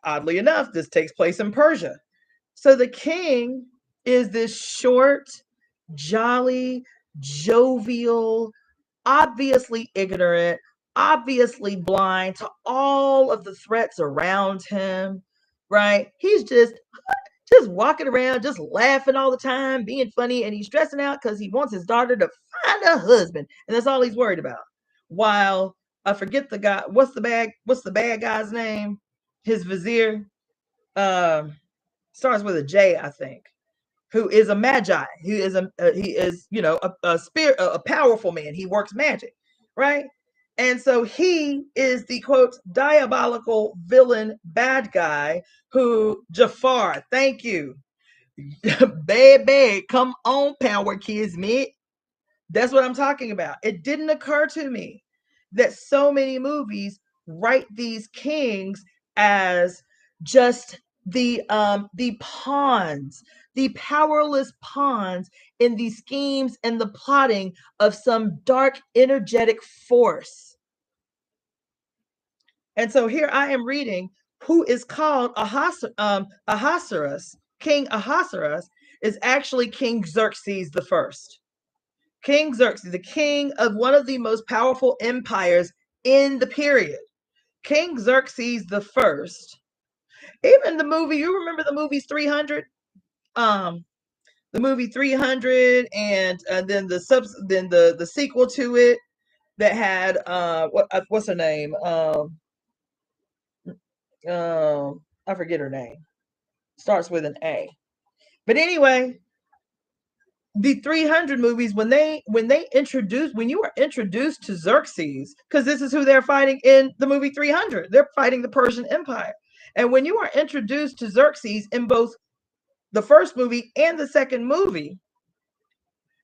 oddly enough, this takes place in Persia. So the king is this short, jolly, jovial, obviously ignorant, obviously blind to all of the threats around him, right? He's just walking around, just laughing all the time, being funny, and he's stressing out because he wants his daughter to find a husband, and that's all he's worried about. While I forget the guy, what's the bad guy's name? His vizier, starts with a J, I think, who is a magi. He is a spirit, a powerful man. He works magic, right? And so he is the, quote, diabolical villain bad guy who, Jafar, thank you. Baby, come on, Power Kismet. That's what I'm talking about. It didn't occur to me that so many movies write these kings as just the pawns, the powerless pawns in the schemes and the plotting of some dark, energetic force. And so here I am reading who is called Ahasuerus. King Ahasuerus is actually King Xerxes the First. King Xerxes, the king of one of the most powerful empires in the period. King Xerxes the First. Even the movie, you remember the movie 300? The movie 300, and then the sequel to it that had what's her name? I forget her name. Starts with an A. But anyway, the 300 movies, when you are introduced to Xerxes, because this is who they're fighting in the movie 300. They're fighting the Persian Empire. And when you are introduced to Xerxes in both the first movie and the second movie,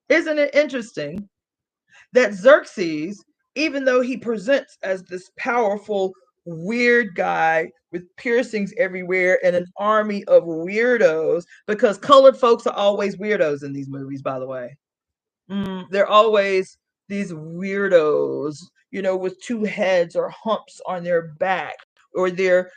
isn't it interesting that Xerxes, even though he presents as this powerful, weird guy with piercings everywhere and an army of weirdos, because colored folks are always weirdos in these movies, by the way. They're always these weirdos, with two heads or humps on their back, or they're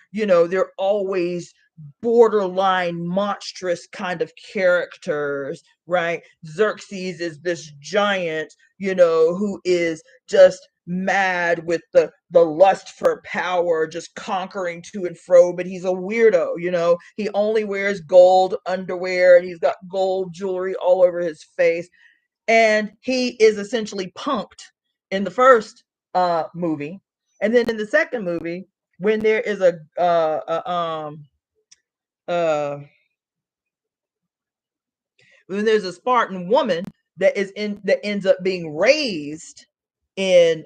always borderline monstrous kind of characters, right? Xerxes is this giant, who is just mad with the lust for power, just conquering to and fro, but he's a weirdo. He only wears gold underwear and he's got gold jewelry all over his face, and he is essentially punked in the first movie. And then in the second movie, when there is when there's a Spartan woman that ends up being raised in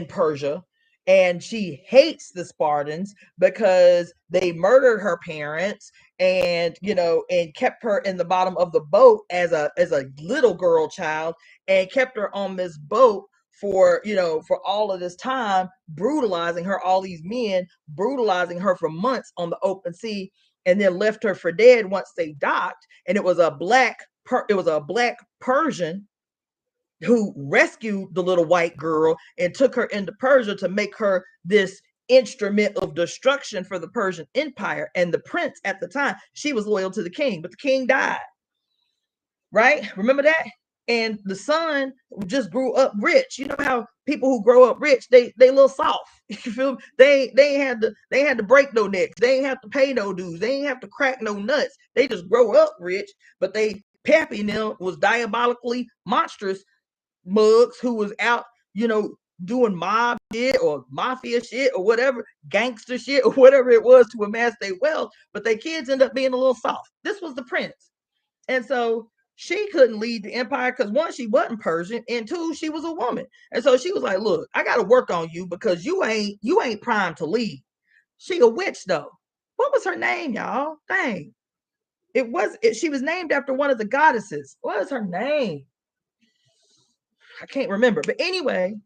Persia, and she hates the Spartans because they murdered her parents and kept her in the bottom of the boat as a little girl child, and kept her on this boat for all of this time, brutalizing her, all these men brutalizing her for months on the open sea, and then left her for dead once they docked. And it was a black Persian who rescued the little white girl and took her into Persia to make her this instrument of destruction for the Persian Empire. And the prince at the time, she was loyal to the king, but the king died. Right? Remember that? And the son just grew up rich. You know how people who grow up rich, they a little soft. You feel me? They ain't had to break no necks. They ain't have to pay no dues. They ain't have to crack no nuts. They just grow up rich. But Pappy and them was diabolically monstrous mugs who was out, doing mob shit or mafia shit or whatever, gangster shit or whatever it was to amass their wealth. But their kids end up being a little soft. This was the prince. And so she couldn't lead the empire because, one, she wasn't Persian, and two, she was a woman. And so she was like, look, I got to work on you because you ain't primed to lead. She a witch though. What was her name, y'all? Dang. She was named after one of the goddesses. What is her name? I can't remember. But anyway,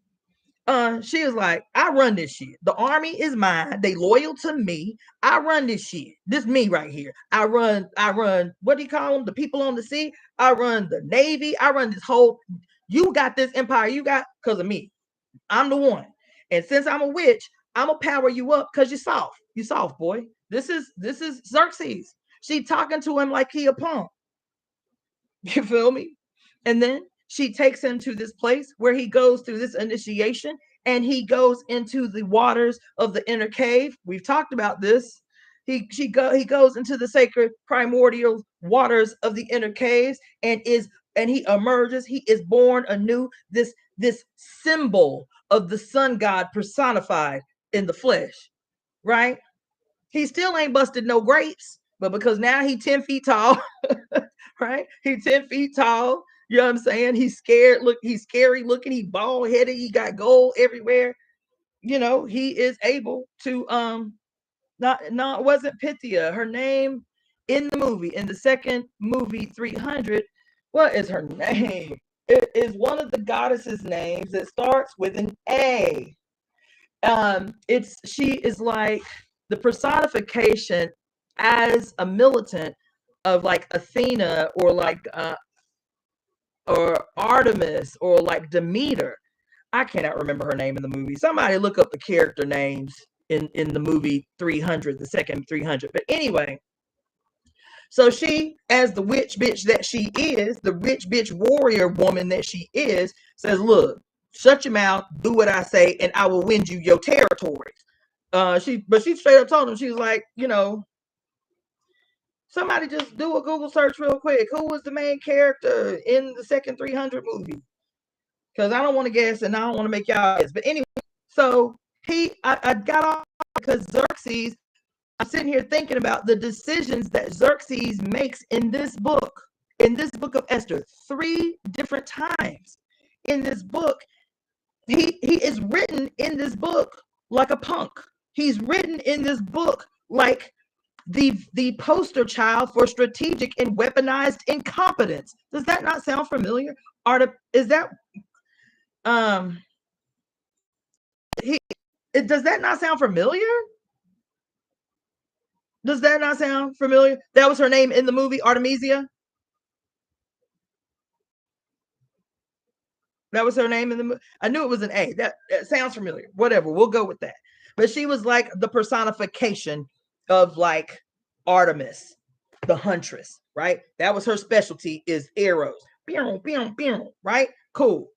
she was like, I run this shit. The army is mine. They loyal to me. I run this shit. This me right here. I run, what do you call them? The people on the sea. I run the Navy. I run this whole, you got this empire you got because of me. I'm the one. And since I'm a witch, I'm gonna power you up because you're soft. You soft, boy. This is Xerxes. She talking to him like he a punk. You feel me? And then she takes him to this place where he goes through this initiation, and he goes into the waters of the inner cave. We've talked about this. He goes into the sacred primordial waters of the inner caves, and he emerges. He is born anew. This symbol of the sun god personified in the flesh, right? He still ain't busted no grapes, but because now he's 10 feet tall, right? He's 10 feet tall. You know what I'm saying? He's scared. Look, he's scary looking. He bald headed. He got gold everywhere. He is able to it wasn't Pythia. Her name in the movie, in the second movie, 300. What is her name? It is one of the goddesses' names that starts with an A. She is like the personification as a militant of like Athena or like or Artemis or like Demeter. I cannot remember her name in the movie. Somebody look up the character names in the movie 300, the second 300. But anyway, so she, as the witch bitch that she is, the rich bitch warrior woman that she is, says, look, shut your mouth, do what I say, and I will win you your territories. She straight up told him, she was like, somebody just do a Google search real quick. Who was the main character in the second 300 movie? Because I don't want to guess and I don't want to make y'all guess. But anyway, so I got off because Xerxes, I'm sitting here thinking about the decisions that Xerxes makes in this book of Esther, 3 different times. In this book, he is written in this book like a punk. He's written in this book like the poster child for strategic and weaponized incompetence. Does that not sound familiar? Is that does that not sound familiar? Does that not sound familiar? That was her name in the movie, Artemisia. That was her name in the movie. I knew it was an A. That sounds familiar. Whatever, we'll go with that. But she was like the personification of like Artemis, the huntress, right? That was her specialty, is arrows. Right? Cool.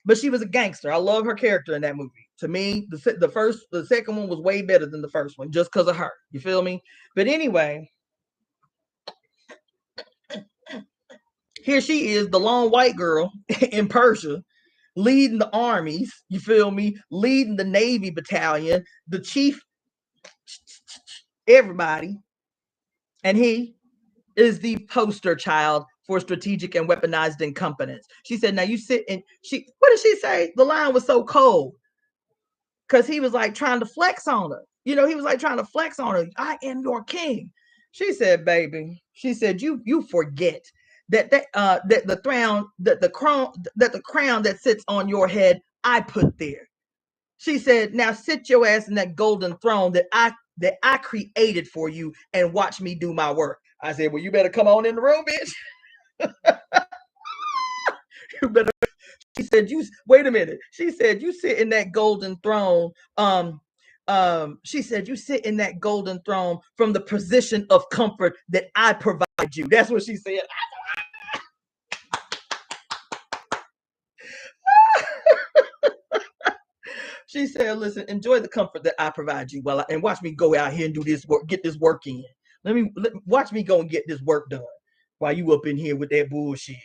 But she was a gangster. I love her character in that movie. To me, the second one was way better than the first one, just because of her. You feel me? But anyway, here she is, the lone white girl in Persia, leading the armies. You feel me? Leading the Navy battalion, the chief, everybody, and he is the poster child for strategic and weaponized incompetence. She said, now you sit and what did she say? The line was so cold because he was like trying to flex on her. He was like trying to flex on her. I am your king. She said, baby, she said, you forget that the crown that sits on your head, I put there. She said, now sit your ass in that golden throne that I created for you and watch me do my work. I said, well, you better come on in the room, bitch. You better. She said, wait a minute. She said, you sit in that golden throne. She said, you sit in that golden throne from the position of comfort that I provide you. That's what she said. She said, listen, enjoy the comfort that I provide you and watch me go out here and do this work, get this work in. Watch me go and get this work done while you up in here with that bullshit.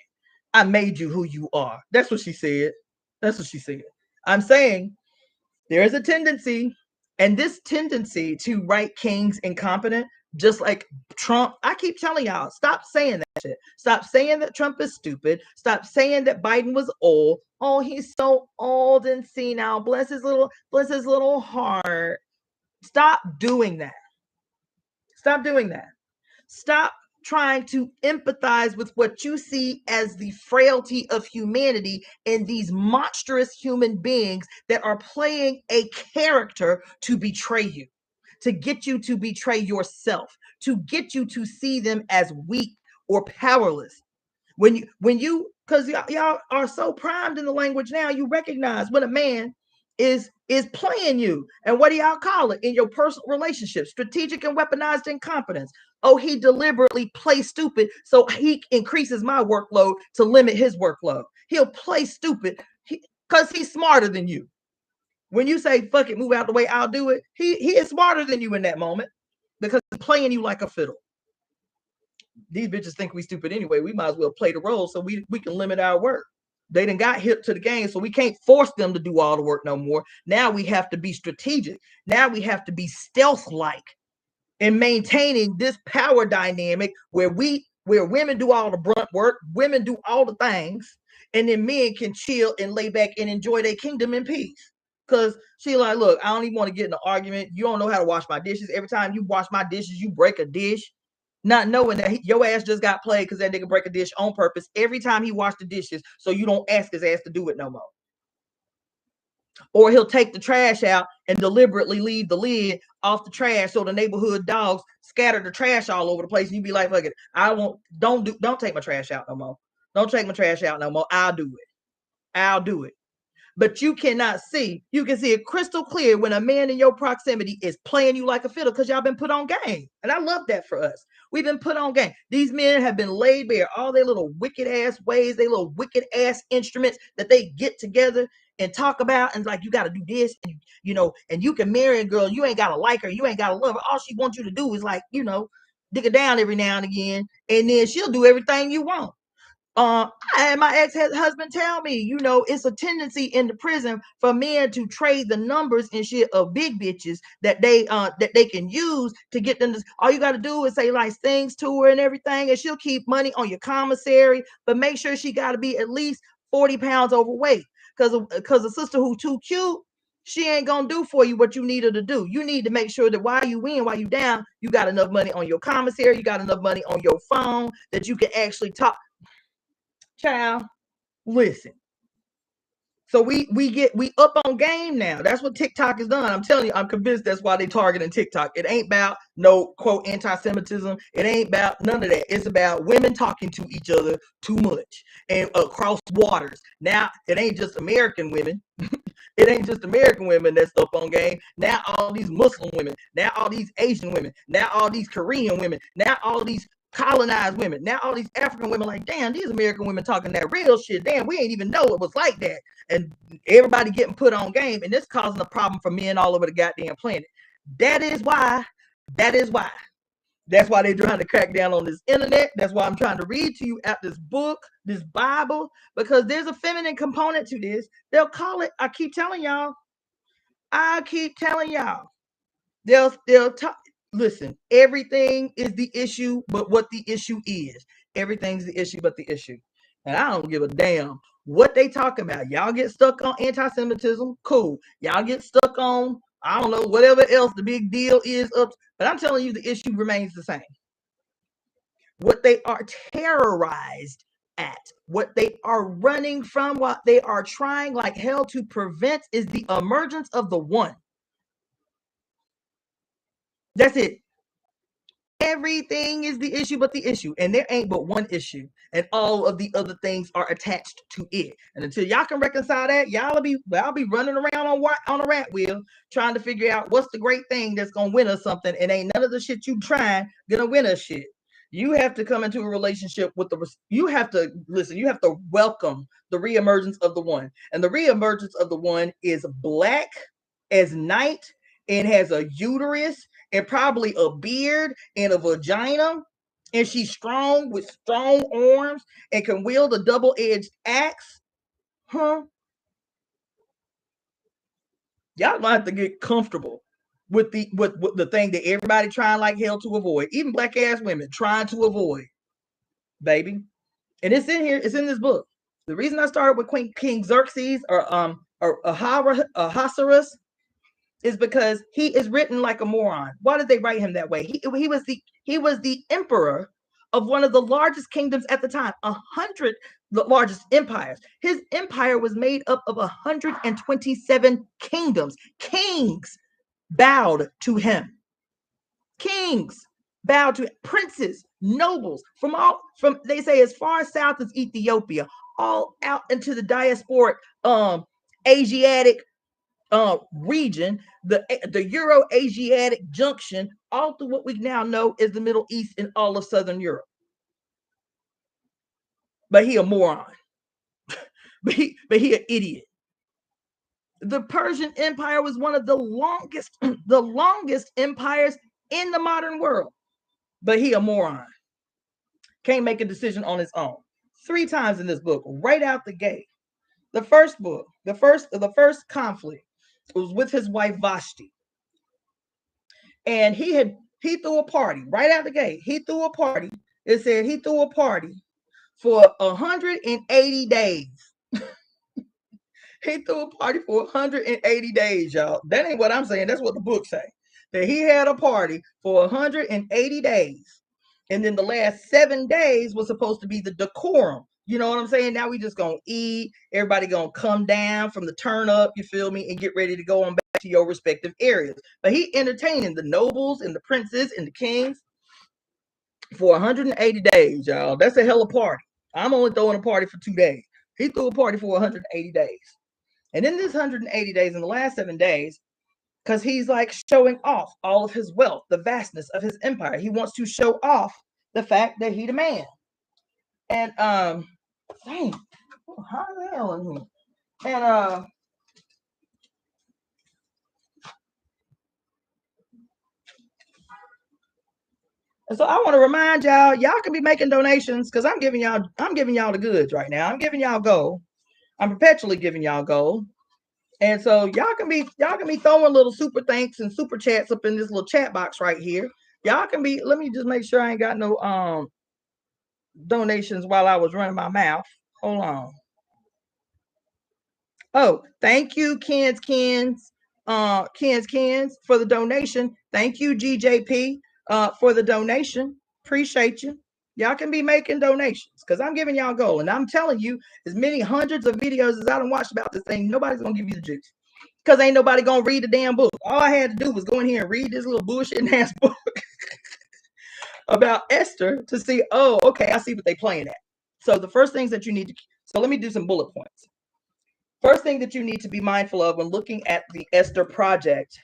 I made you who you are. That's what she said. That's what she said. I'm saying there is a tendency, and this tendency to write kings incompetent, just like Trump. I keep telling y'all, stop saying that shit. Stop saying that Trump is stupid. Stop saying that Biden was old. Oh, he's so old and senile. Bless his little heart. Stop doing that. Stop doing that. Stop trying to empathize with what you see as the frailty of humanity and these monstrous human beings that are playing a character to betray you, to get you to betray yourself, to get you to see them as weak or powerless. When you because y'all are so primed in the language now, you recognize when a man is playing you. And what do y'all call it in your personal relationship? Strategic and weaponized incompetence. Oh, he deliberately plays stupid so he increases my workload to limit his workload. He'll play stupid because he's smarter than you. When you say, fuck it, move out the way, I'll do it, he is smarter than you in that moment because he's playing you like a fiddle. These bitches think we stupid anyway. We might as well play the role so we can limit our work. They done got hip to the game, so we can't force them to do all the work no more. Now we have to be strategic. Now we have to be stealth-like in maintaining this power dynamic where women do all the brunt work, women do all the things, and then men can chill and lay back and enjoy their kingdom in peace. Because she like, look, I don't even want to get in an argument. You don't know how to wash my dishes. Every time you wash my dishes, you break a dish. Not knowing that your ass just got played because that nigga break a dish on purpose every time he washed the dishes, so you don't ask his ass to do it no more. Or he'll take the trash out and deliberately leave the lid off the trash so the neighborhood dogs scatter the trash all over the place. And you be like, fuck it, don't take my trash out no more. Don't take my trash out no more. I'll do it. But you cannot see. You can see it crystal clear when a man in your proximity is playing you like a fiddle because y'all been put on game. And I love that for us. We've been put on game. These men have been laid bare, all their little wicked ass ways, their little wicked ass instruments that they get together and talk about. And like, you got to do this, and, and you can marry a girl. You ain't got to like her. You ain't got to love her. All she wants you to do is like, dig her down every now and again. And then she'll do everything you want. I had my ex-husband tell me, it's a tendency in the prison for men to trade the numbers and shit of big bitches that they can use to get them. All you got to do is say nice things to her and everything, and she'll keep money on your commissary, but make sure she got to be at least 40 pounds overweight. Because a sister who's too cute she ain't gonna do for you what you need her to do. You need to make sure that while you win, while you down, you got enough money on your commissary, you got enough money on your phone that you can actually talk. Child, listen. So we up on game now. That's what TikTok has done. I'm telling you, I'm convinced that's why they targeting TikTok. It ain't about no quote anti-Semitism. It ain't about none of that. It's about women talking to each other too much and across waters. Now it ain't just American women. It ain't just American women that's up on game. Now all these Muslim women, now all these Asian women, now all these Korean women, now all these colonized women, now all these African women, like, damn, these American women talking that real shit. Damn, we ain't even know it was like that. And everybody getting put on game, and this causing a problem for men all over the goddamn planet. That is why that's why they're trying to crack down on this internet. That's why I'm trying to read to you out this book, this Bible, because there's a feminine component to this. They'll call it, I keep telling y'all, they'll talk. Listen, everything is the issue, but what the issue is. Everything's the issue, but the issue. And I don't give a damn what they talk about. Y'all get stuck on anti-Semitism, cool. Y'all get stuck on, I don't know, whatever else the big deal is up. But I'm telling you, the issue remains the same. What they are terrorized at, what they are running from, what they are trying like hell to prevent is the emergence of the one. That's it. Everything is the issue but the issue, and there ain't but one issue, and all of the other things are attached to it. And until y'all can reconcile that, y'all be running around on a rat wheel trying to figure out what's the great thing that's gonna win us something, and ain't none of the shit you trying gonna win us shit. You have to come into a relationship with you have to listen, you have to welcome the reemergence of the one. And the reemergence of the one is black as night and has a uterus and probably a beard and a vagina, and she's strong with strong arms and can wield a double-edged axe. Y'all might have to get comfortable with the thing that everybody trying like hell to avoid, even black ass women trying to avoid, baby. And it's in here, it's in this book. The reason I started with King Xerxes or Ahasuerus is because he is written like a moron. Why did they write him that way? He was the emperor of one of the largest kingdoms at the time, 100 the largest empires. His empire was made up of 127 kingdoms. Kings bowed to him. Kings bowed to princes, nobles from they say as far south as Ethiopia, all out into the diasporic Asiatic region, the Euro-Asiatic junction, all through what we now know is the Middle East and all of Southern Europe. But he a moron. but he an idiot. The Persian Empire was one of the longest empires in the modern world. But he a moron. Can't make a decision on his own. 3 times in this book, right out the gate. The first book, the first conflict was with his wife Vashti. And he threw a party right out the gate. He threw a party. It said he threw a party for 180 days. He threw a party for 180 days, y'all. That ain't what I'm saying. That's what the book say. That he had a party for 180 days. And then the last 7 days was supposed to be the decorum. You know what I'm saying? Now we just gonna eat. Everybody gonna come down from the turn up, you feel me, and get ready to go on back to your respective areas. But he entertaining the nobles and the princes and the kings for 180 days, y'all. That's a hell of a party. I'm only throwing a party for 2 days. He threw a party for 180 days. And in this 180 days, in the last 7 days, because he's like showing off all of his wealth, the vastness of his empire. He wants to show off the fact that he the man. And dang, how the hell in here? And so I want to remind y'all can be making donations because I'm giving y'all the goods right now. I'm giving y'all gold. I'm perpetually giving y'all gold. And so y'all can be throwing little super thanks and super chats up in this little chat box right here. Y'all can be, let me just make sure I ain't got no donations while I was running my mouth. Hold on. Oh, thank you, Kens. Cans for the donation. Thank you, GJP, for the donation. Appreciate you. Y'all can be making donations because I'm giving y'all gold. And I'm telling you, as many hundreds of videos as I done watched about this thing, nobody's going to give you the juice because ain't nobody going to read the damn book. All I had to do was go in here and read this little bullshit ass book about Esther to see, oh, okay, I see what they playing at. So the first things that you need to, so let me do some bullet points. First thing that you need to be mindful of when looking at the Esther project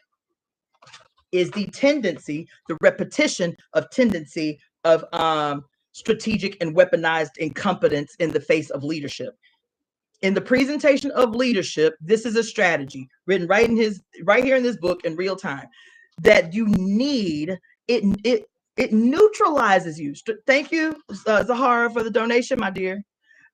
is the tendency, the repetition of tendency of strategic and weaponized incompetence in the face of leadership. In the presentation of leadership, this is a strategy written right here in this book in real time that you need. It neutralizes you. Thank you, Zahara, for the donation, my dear.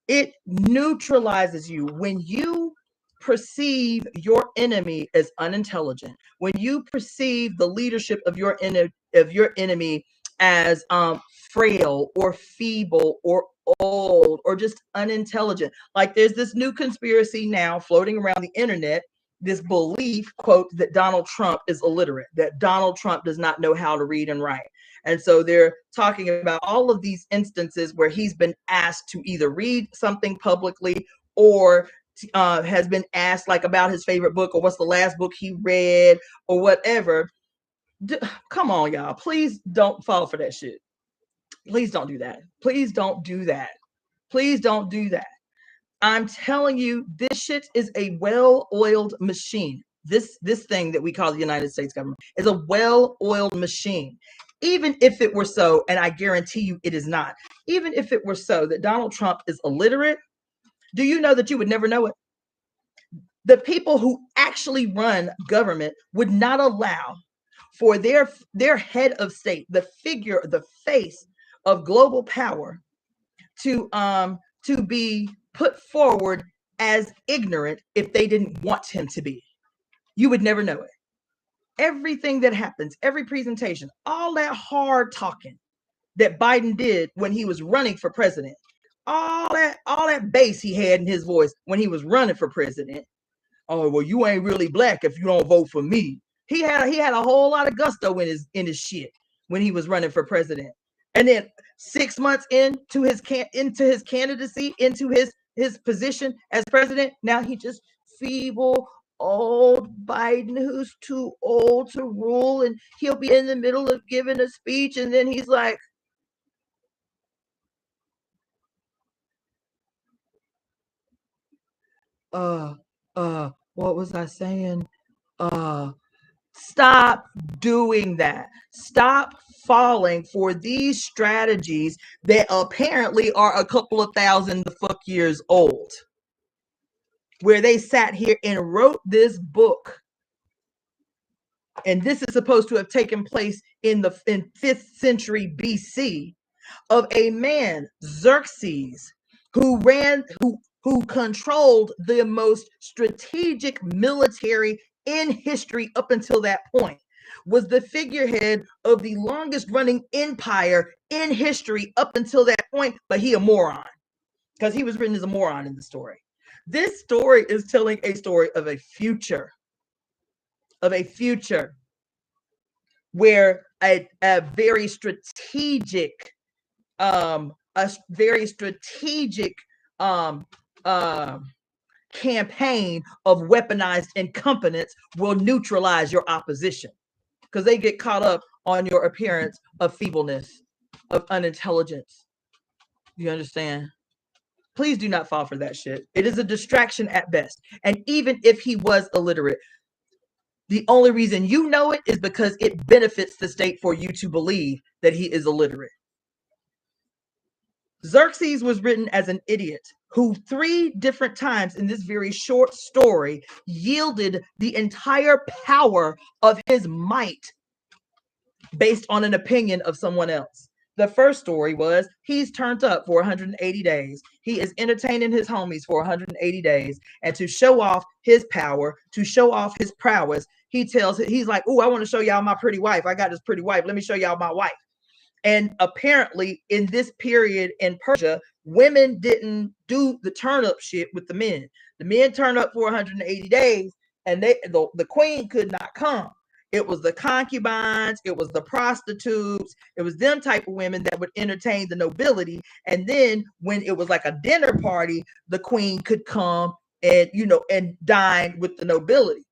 It neutralizes you when you perceive your enemy as unintelligent, when you perceive the leadership of your enemy as frail or feeble or old or just unintelligent. Like there's this new conspiracy now floating around the internet, this belief, quote, that Donald Trump is illiterate, that Donald Trump does not know how to read and write. And so they're talking about all of these instances where he's been asked to either read something publicly or has been asked like about his favorite book or what's the last book he read or whatever. Come on, y'all. Please don't fall for that shit. Please don't do that. Please don't do that. Please don't do that. I'm telling you, this shit is a well-oiled machine. This thing that we call the United States government is a well-oiled machine. Even if it were so, and I guarantee you it is not, even if it were so that Donald Trump is illiterate, do you know that you would never know it? The people who actually run government would not allow for their head of state, the figure, the face of global power, to be put forward as ignorant if they didn't want him to be. You would never know it. Everything that happens, every presentation, all that hard talking that Biden did when he was running for president, all that bass he had in his voice when he was running for president. Oh, well, you ain't really black if you don't vote for me. He had a whole lot of gusto in his shit when he was running for president. And then 6 months into his candidacy, into his position as president, now he just feeble old Biden who's too old to rule, and he'll be in the middle of giving a speech and then he's like, what was I saying? Stop doing that. Stop falling for these strategies that apparently are a couple of thousand the fuck years old, where they sat here and wrote this book. And this is supposed to have taken place in 5th century BC of a man, Xerxes, who controlled the most strategic military in history up until that point, was the figurehead of the longest running empire in history up until that point, but he a moron because he was written as a moron in the story. This story is telling a story of a future where a very strategic campaign of weaponized incompetence will neutralize your opposition because they get caught up on your appearance of feebleness, of unintelligence. You understand? Please do not fall for that shit. It is a distraction at best. And even if he was illiterate, the only reason you know it is because it benefits the state for you to believe that he is illiterate. Xerxes was written as an idiot who 3 different times in this very short story yielded the entire power of his might based on an opinion of someone else. The first story was he's turned up for 180 days. He is entertaining his homies for 180 days. And to show off his power, to show off his prowess, he's like, oh, I want to show y'all my pretty wife. I got this pretty wife. Let me show y'all my wife. And apparently in this period in Persia, women didn't do the turn up shit with the men. The men turn up for 180 days and the queen could not come. It was the concubines, it was the prostitutes, it was them type of women that would entertain the nobility. And then when it was like a dinner party, the queen could come and, you know, and dine with the nobility.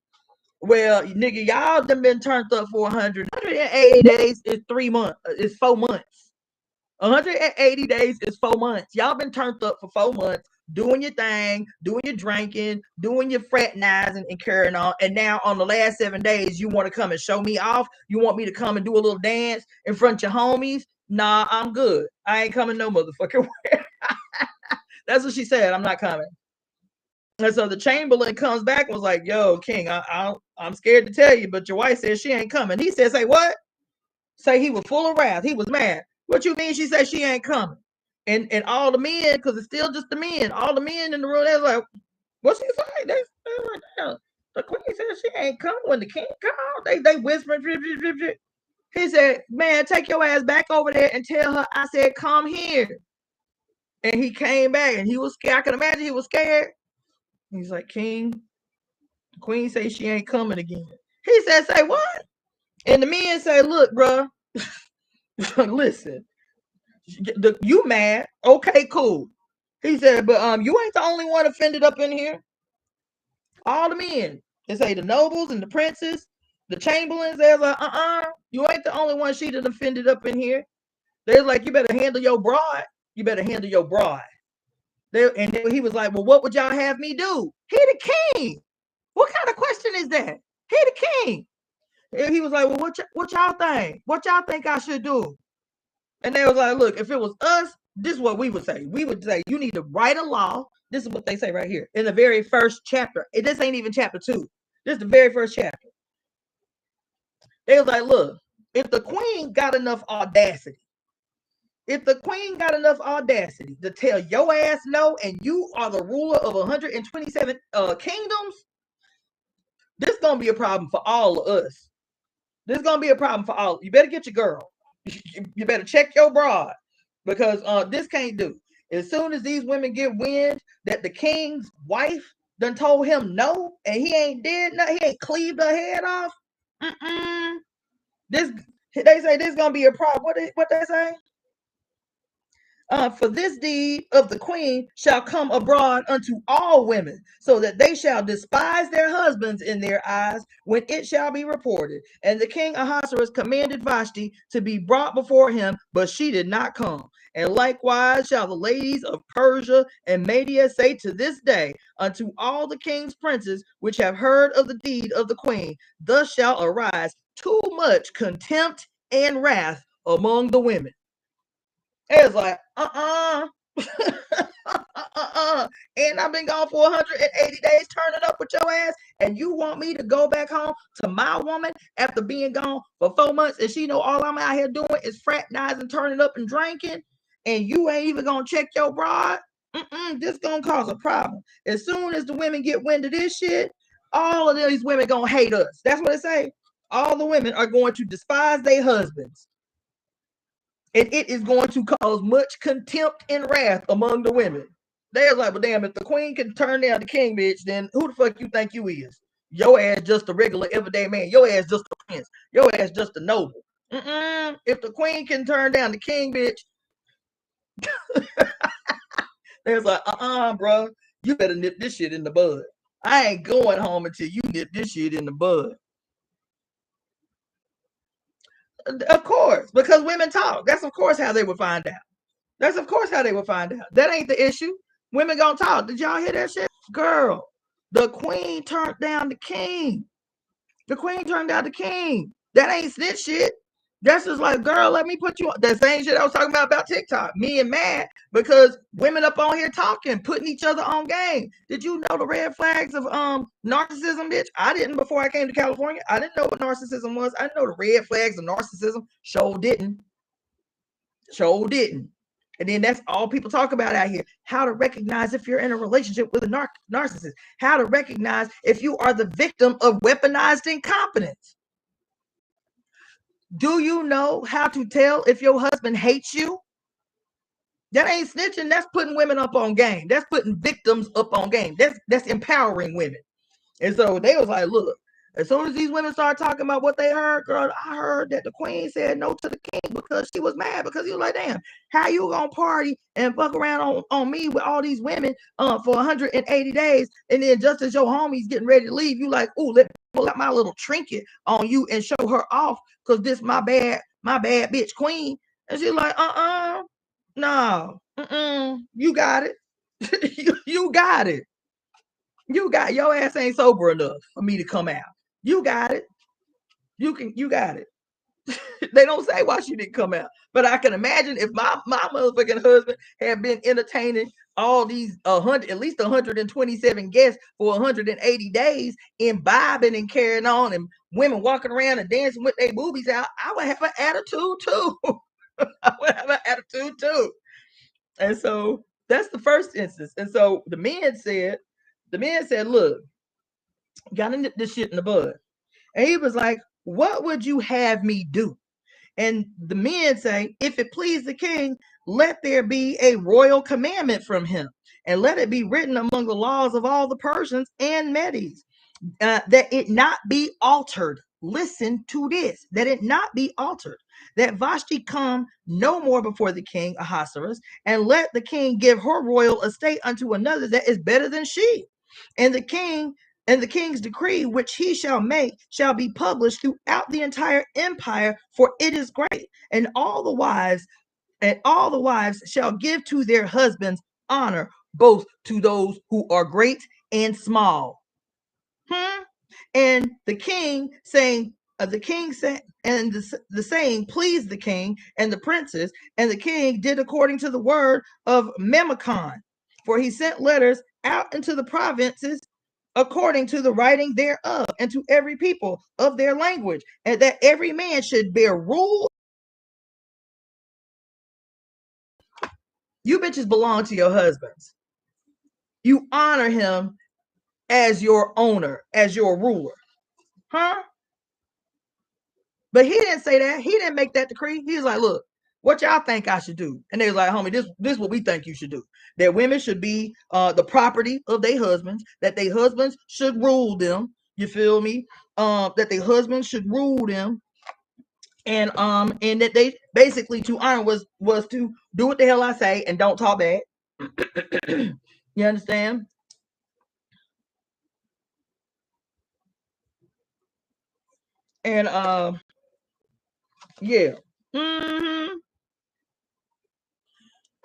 Well, nigga, y'all done been turned up for 180 days is 3 months. It's 4 months. 180 days is 4 months. Y'all been turned up for 4 months, doing your thing, doing your drinking, doing your fraternizing and carrying on. And now on the last 7 days, you want to come and show me off? You want me to come and do a little dance in front of your homies? Nah, I'm good. I ain't coming no motherfucking way. That's what she said. I'm not coming. And so the Chamberlain comes back and was like, yo, King, I'm scared to tell you, but your wife says she ain't coming. He said, say what? Say he was full of wrath. He was mad. What you mean she said she ain't coming? And all the men, because it's still just the men, all the men in the room, they're like, what's he saying? They're like, damn, the queen said she ain't coming when the king called. They whispering. He said, man, take your ass back over there and tell her I said, come here. And he came back and he was scared. I can imagine he was scared. He's like, King, the queen say she ain't coming again. He said, say what? And the men say, look, bro, listen, you mad? Okay, cool. He said, but you ain't the only one offended up in here. All the men, they say the nobles and the princes, the chamberlains, they're like, you ain't the only one she done offended up in here. They're like, you better handle your bride. You better handle your bride. And then he was like, well, what would y'all have me do? He the king. What kind of question is that? He the king. And he was like, well, what y'all think? What y'all think I should do? And they was like, look, if it was us, this is what we would say. We would say, you need to write a law. This is what they say right here in the very first chapter. This ain't even chapter 2. This is the very first chapter. They was like, look, if the queen got enough audacity, to tell your ass no, and you are the ruler of 127 kingdoms, this is going to be a problem for all of us. This is going to be a problem for all. You better get your girl. You better check your broad, because this can't do. As soon as these women get wind that the king's wife done told him no, and he ain't did nothing, he ain't cleaved her head off. They say this is gonna be a problem. What they say? For this deed of the queen shall come abroad unto all women, so that they shall despise their husbands in their eyes when it shall be reported. And the king Ahasuerus commanded Vashti to be brought before him, but she did not come. And likewise shall the ladies of Persia and Media say to this day unto all the king's princes which have heard of the deed of the queen, thus shall arise too much contempt and wrath among the women. It's like, and I've been gone for 180 days turning up with your ass, and you want me to go back home to my woman after being gone for 4 months, and she know all I'm out here doing is fraternizing, turning up, and drinking, and you ain't even gonna check your broad? This gonna cause a problem. As soon as the women get wind of this shit, all of these women gonna hate us. That's what they say. All the women are going to despise their husbands. And it is going to cause much contempt and wrath among the women. They're like, well, damn, if the queen can turn down the king, bitch, then who the fuck you think you is? Your ass just a regular everyday man. Your ass just a prince. Your ass just a noble. If the queen can turn down the king, bitch, there's like, bro, you better nip this shit in the bud. I ain't going home until you nip this shit in the bud. Of course, because women talk. That's of course how they would find out. That ain't the issue. Women gonna talk. Did y'all hear that shit? Girl, the queen turned down the king. That ain't snitch shit. That's just like, girl, let me put you on. That same shit I was talking about TikTok. Me and mad because women up on here talking, putting each other on game. Did you know the red flags of narcissism, bitch? I didn't before I came to California. I didn't know what narcissism was. I didn't know the red flags of narcissism. Sure didn't. And then that's all people talk about out here. How to recognize if you're in a relationship with a narcissist. How to recognize if you are the victim of weaponized incompetence. Do you know how to tell if your husband hates you? That ain't snitching. That's putting women up on game. That's putting victims up on game. That's empowering women. And so they was like, look, as soon as these women started talking about what they heard, girl, I heard that the queen said no to the king because she was mad, because he was like, damn, how you gonna party and fuck around on me with all these women for 180 days, and then just as your homie's getting ready to leave, you like, oh, let me pull out my little trinket on you and show her off because this my bad bitch queen. And she's like, no, you got it. you got it. You got, your ass ain't sober enough for me to come out. You got it. You got it. They don't say why she didn't come out, but I can imagine if my motherfucking husband had been entertaining all these at least 127 guests for 180 days, imbibing and carrying on, and women walking around and dancing with their boobies out, I would have an attitude too. I would have an attitude too. And so that's the first instance. And so the men said, look, gotta nip this shit in the bud. And he was like, what would you have me do? And the men say, if it please the king, let there be a royal commandment from him, and let it be written among the laws of all the Persians and Medes, that it not be altered. Listen to this, that it not be altered, that Vashti come no more before the king Ahasuerus, and let the king give her royal estate unto another that is better than she. And the king's decree which he shall make shall be published throughout the entire empire, for it is great. And all the wives shall give to their husbands honor, both to those who are great and small. And the king saying, and the saying pleased the king and the princes, and the king did according to the word of Memucan, for he sent letters out into the provinces according to the writing thereof, and to every people of their language, and that every man should bear rule. You bitches belong to your husbands. You honor him as your owner, as your ruler. But he didn't say that. He didn't make that decree. He was like, look, what y'all think I should do? And they was like, homie, this is what we think you should do. That women should be the property of their husbands, that their husbands should rule them. You feel me? That their husbands should rule them. And that they basically, to honor was to do what the hell I say and don't talk back. You understand? And yeah.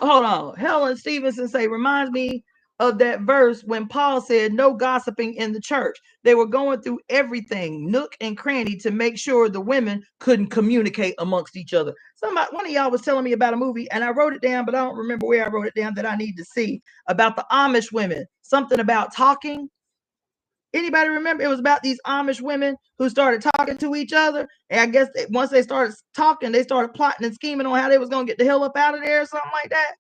Hold on. Helen Stevenson say, reminds me of that verse when Paul said no gossiping in the church. They were going through everything, nook and cranny, to make sure the women couldn't communicate amongst each other. One of y'all was telling me about a movie, and I wrote it down, but I don't remember where I wrote it down, that I need to see, about the Amish women. Something about talking. Anybody remember? It was about these Amish women who started talking to each other. And I guess once they started talking, they started plotting and scheming on how they was going to get the hell up out of there or something like that.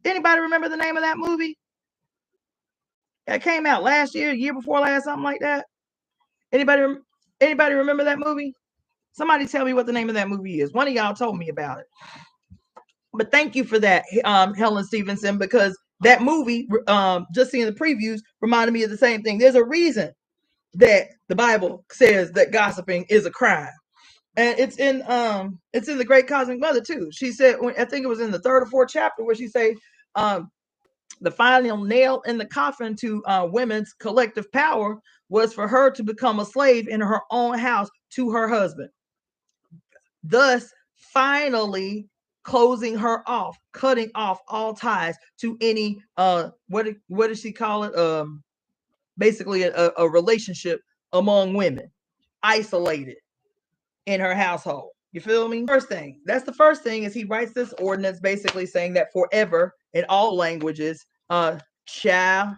Anybody remember the name of that movie? It came out last year, year before last, something like that. Anybody remember that movie? Somebody tell me what the name of that movie is. One of y'all told me about it. But thank you for that, Helen Stevenson, because that movie, just seeing the previews, reminded me of the same thing. There's a reason that the Bible says that gossiping is a crime, and it's in the Great Cosmic Mother too. She said, I think it was in the 3rd or 4th chapter, where she say the final nail in the coffin to women's collective power was for her to become a slave in her own house to her husband, thus finally closing her off, cutting off all ties to any what does she call it, basically a relationship among women, isolated in her household. You feel me? That's the first thing, is he writes this ordinance basically saying that forever, in all languages, child,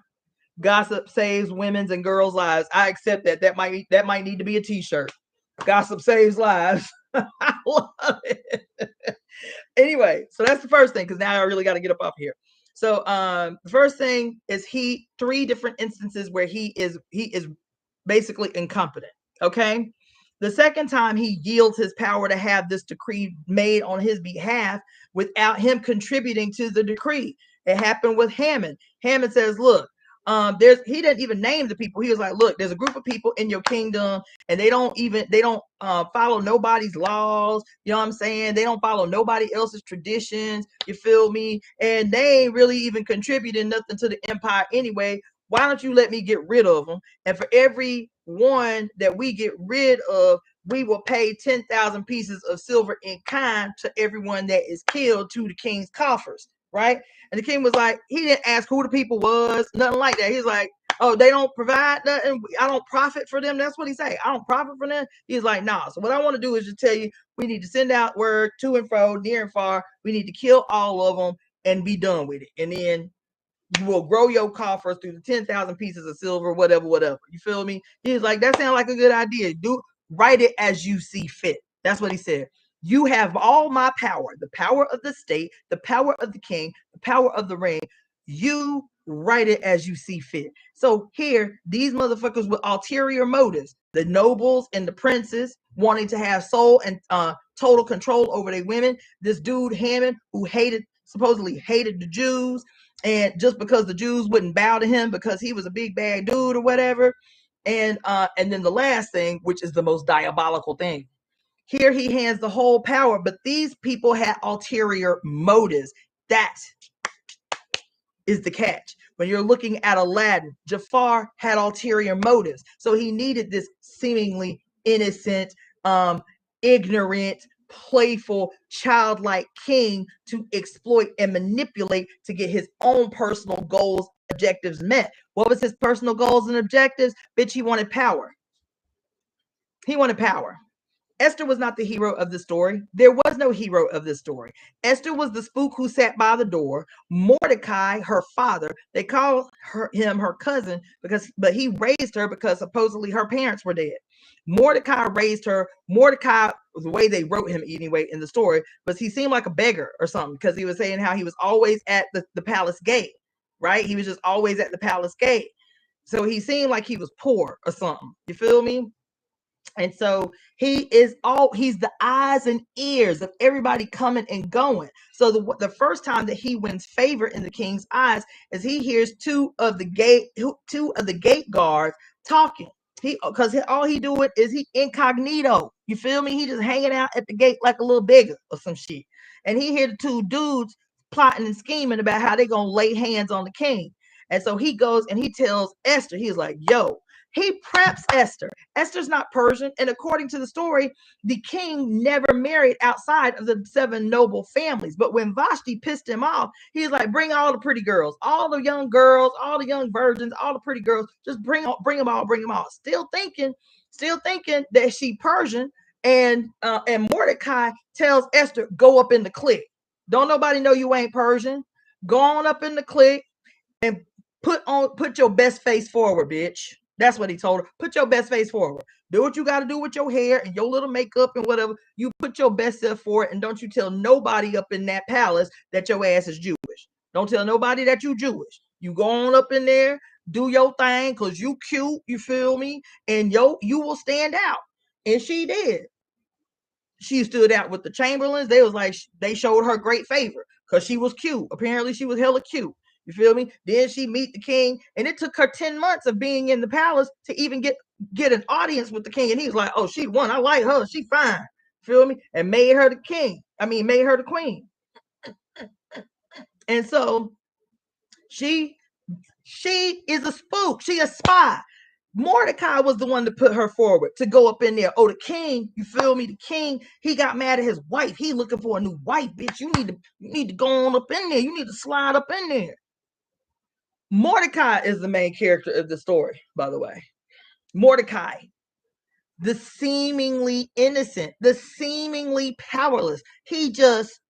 gossip saves women's and girls' lives. I accept that. That might need to be a t-shirt. Gossip saves lives. I love it. Anyway, so that's the first thing, because now I really got to get up off here. So the first thing is 3 different instances where he is basically incompetent. Okay. The second time, he yields his power to have this decree made on his behalf without him contributing to the decree. It happened with Hammond. Hammond says, look, he didn't even name the people. He was like, look, there's a group of people in your kingdom, and they don't follow nobody's laws. You know what I'm saying? They don't follow nobody else's traditions. You feel me? And they ain't really even contributing nothing to the empire anyway. Why don't you let me get rid of them? And for every one that we get rid of, we will pay 10,000 pieces of silver in kind to everyone that is killed to the king's coffers, right? And the king was like, he didn't ask who the people was, nothing like that. He's like, oh, they don't provide nothing. I don't profit for them. That's what he say. I don't profit for them. He's like, nah. So what I want to do is just tell you, we need to send out word to and fro, near and far. We need to kill all of them and be done with it. And then you will grow your coffers through the 10,000 pieces of silver, whatever. You feel me? He's like, that sounds like a good idea. Write it as you see fit. That's what he said. You have all my power, the power of the state, the power of the king, the power of the ring. You write it as you see fit. So here, these motherfuckers with ulterior motives, the nobles and the princes wanting to have sole and total control over their women. This dude Hammond, who supposedly hated the Jews, and just because the Jews wouldn't bow to him because he was a big bad dude or whatever. And then the last thing, which is the most diabolical thing, here he hands the whole power, but these people had ulterior motives. That is the catch. When you're looking at Aladdin, Jafar had ulterior motives. So he needed this seemingly innocent, ignorant, playful, childlike king to exploit and manipulate to get his own personal goals, objectives met. What was his personal goals and objectives? Bitch, he wanted power. He wanted power. Esther was not the hero of the story. There was no hero of this story. Esther was the spook who sat by the door. Mordecai, her father, they call him her cousin but he raised her because supposedly her parents were dead. Mordecai raised her. Mordecai, the way they wrote him anyway in the story, was he seemed like a beggar or something, because he was saying how he was always at the palace gate, right? He was just always at the palace gate. So he seemed like he was poor or something. You feel me? And so he's the eyes and ears of everybody coming and going. So the first time that he wins favor in the king's eyes is he hears two of the gate guards talking. Because all he doing is he incognito. You feel me? He just hanging out at the gate like a little beggar or some shit. And he hear the two dudes plotting and scheming about how they gonna lay hands on the king. And so he goes and he tells Esther, he's like, yo, he preps Esther. Esther's not Persian. And according to the story, the king never married outside of the 7 noble families. But when Vashti pissed him off, he's like, bring all the pretty girls, all the young girls, all the young virgins, all the pretty girls, just bring them all. Still thinking that she Persian. And Mordecai tells Esther, go up in the clique. Don't nobody know you ain't Persian. Go on up in the clique and put your best face forward, bitch. That's what he told her. Put your best face forward. Do what you got to do with your hair and your little makeup and whatever. You put your best self forward, and don't you tell nobody up in that palace that your ass is Jewish. Don't tell nobody that you Jewish. You go on up in there, do your thing, because you cute, you feel me? And you will stand out. And she did. She stood out with the Chamberlains. They showed her great favor because she was cute. Apparently, she was hella cute. You feel me? Then she meet the king, and it took her 10 months of being in the palace to even get an audience with the king. And he's like, oh, she won. I like her. She fine. Feel me? And made her the queen. And so she is a spook. She a spy. Mordecai was the one to put her forward to go up in there. Oh, the king, you feel me? The king, he got mad at his wife. He looking for a new wife, bitch. You need to go on up in there. You need to slide up in there. Mordecai is the main character of the story, by the way. Mordecai, the seemingly innocent, the seemingly powerless. He just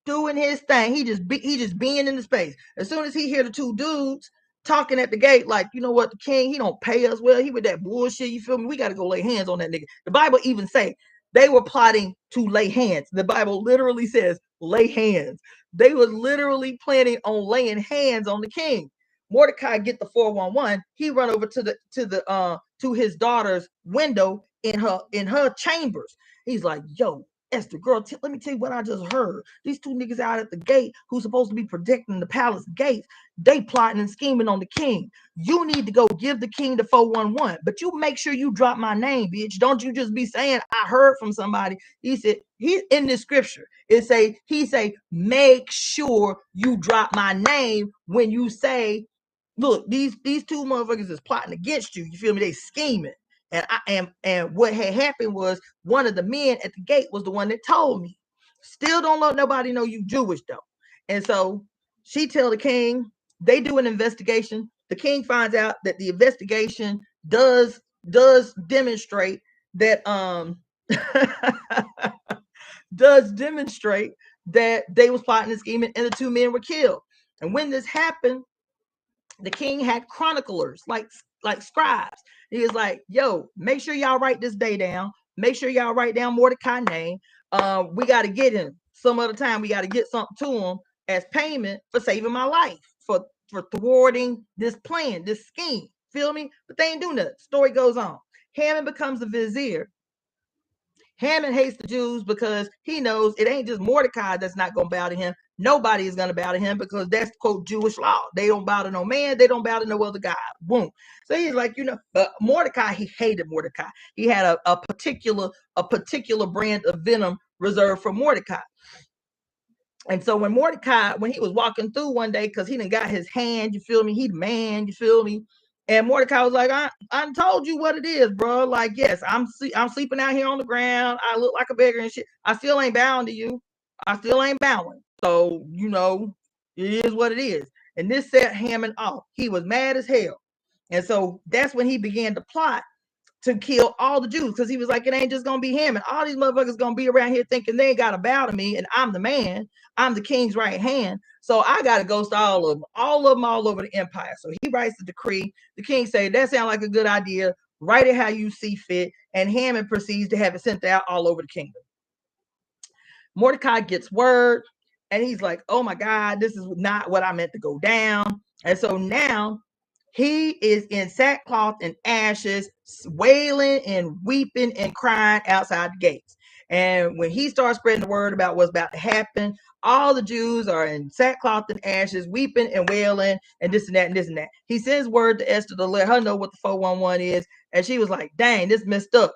doing his thing. He just being in the space. As soon as he hear the two dudes talking at the gate, like, you know what, the king, he don't pay us well. He with that bullshit, you feel me? We got to go lay hands on that nigga. The Bible even say they were plotting to lay hands. The Bible literally says lay hands. They were literally planning on laying hands on the king. Mordecai get the 411. He run over to his daughter's window in her chambers. He's like, yo, Esther, girl, let me tell you what I just heard. These two niggas out at the gate who's supposed to be protecting the palace gates, they plotting and scheming on the king. You need to go give the king the 411, but you make sure you drop my name, bitch. Don't you just be saying, I heard from somebody. He said, he in the scripture, he say, make sure you drop my name when you say, look, these two motherfuckers is plotting against you. You feel me? They scheming. And what had happened was one of the men at the gate was the one that told me. Still don't let nobody know you Jewish though. And so she tell the king, they do an investigation. The king finds out that the investigation does demonstrate that does demonstrate that they was plotting and scheming and the two men were killed. And when this happened, the king had chroniclers, like scribes. He was like, yo, make sure y'all write this day down. Make sure y'all write down Mordecai's name. We got to get him. Some other time we got to get something to him as payment for saving my life, for thwarting this plan, this scheme. Feel me? But they ain't do nothing. Story goes on. Haman becomes a vizier. Haman hates the Jews because he knows it ain't just Mordecai that's not going to bow to him. Nobody is going to bow to him because that's, quote, Jewish law. They don't bow to no man. They don't bow to no other God. Boom. So he's like, Mordecai, he hated Mordecai. He had a particular brand of venom reserved for Mordecai. And so when he was walking through one day, because he done got his hand, you feel me? He the man, you feel me? And Mordecai was like, I told you what it is, bro. Like, yes, I'm sleeping out here on the ground. I look like a beggar and shit. I still ain't bowing to you. I still ain't bowing. So, it is what it is. And this set Haman off. He was mad as hell. And so that's when he began to plot to kill all the Jews, because he was like, it ain't just gonna be him, and all these motherfuckers gonna be around here thinking they ain't gotta bow to me, and I'm the man, I'm the king's right hand, so I gotta ghost all of them all over the empire. So he writes the decree. The king say, that sounds like a good idea, write it how you see fit, and Haman proceeds to have it sent out all over the kingdom. Mordecai gets word, and he's like, oh my God, this is not what I meant to go down. And so now he is in sackcloth and ashes, wailing and weeping and crying outside the gates. And when he starts spreading the word about what's about to happen, all the Jews are in sackcloth and ashes, weeping and wailing, and this and that and this and that. He sends word to Esther to let her know what the 411 is. And she was like, dang, this messed up.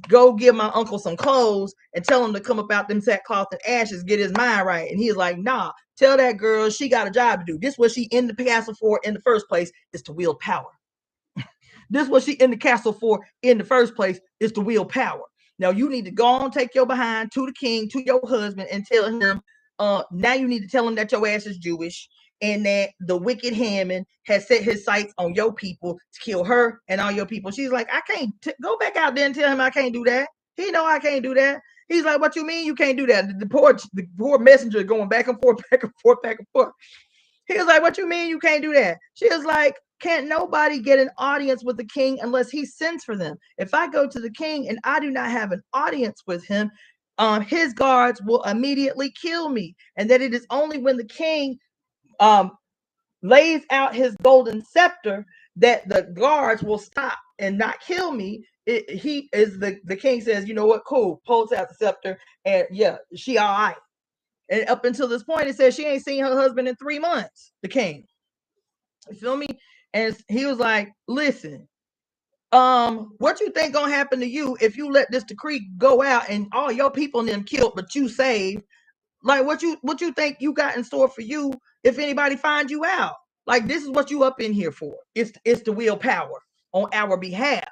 Go give my uncle some clothes and tell him to come up out them sackcloth and ashes, get his mind right. And he's like, nah, tell that girl she got a job to do. This what she in the castle for in the first place, is to wield power. This what she in the castle for in the first place, is to wield power. Now you need to go on, take your behind to the king, to your husband, and tell him, now you need to tell him that your ass is Jewish, and that the wicked Haman has set his sights on your people to kill her and all your people. She's like, I can't go back out there and tell him I can't do that. He know I can't do that. He's like, what you mean you can't do that? The poor messenger going back and forth, back and forth, back and forth. He was like, what you mean you can't do that? She was like, can't nobody get an audience with the king unless he sends for them. If I go to the king and I do not have an audience with him, his guards will immediately kill me. And that it is only when the king lays out his golden scepter that the guards will stop and not kill me. The king says, you know what, cool, pulls out the scepter, and yeah, she all right. And up until this point, it says she ain't seen her husband in 3 months, the king. You feel me? And he was like, listen, what you think gonna happen to you if you let this decree go out and all your people and them killed, but you saved? Like, what you think you got in store for you if anybody finds you out? Like, this is what you up in here for. It's the will power on our behalf.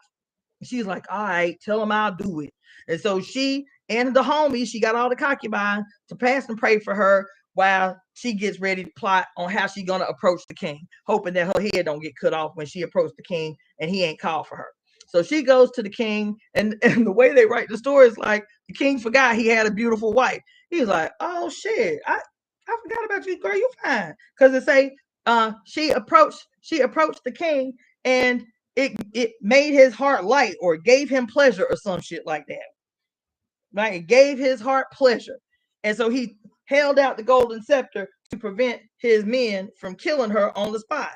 She's like, all right, tell him I'll do it. And so she and the homies, she got all the concubines to pass and pray for her while she gets ready to plot on how she's gonna approach the king, hoping that her head don't get cut off when she approached the king and he ain't called for her. So she goes to the king, and the way they write the story is like, the king forgot he had a beautiful wife. He's like, oh shit, I forgot about you, girl, you fine. Because it say she approached the king, and it made his heart light, or gave him pleasure, or some shit like that. Right? It gave his heart pleasure. And so he held out the golden scepter to prevent his men from killing her on the spot.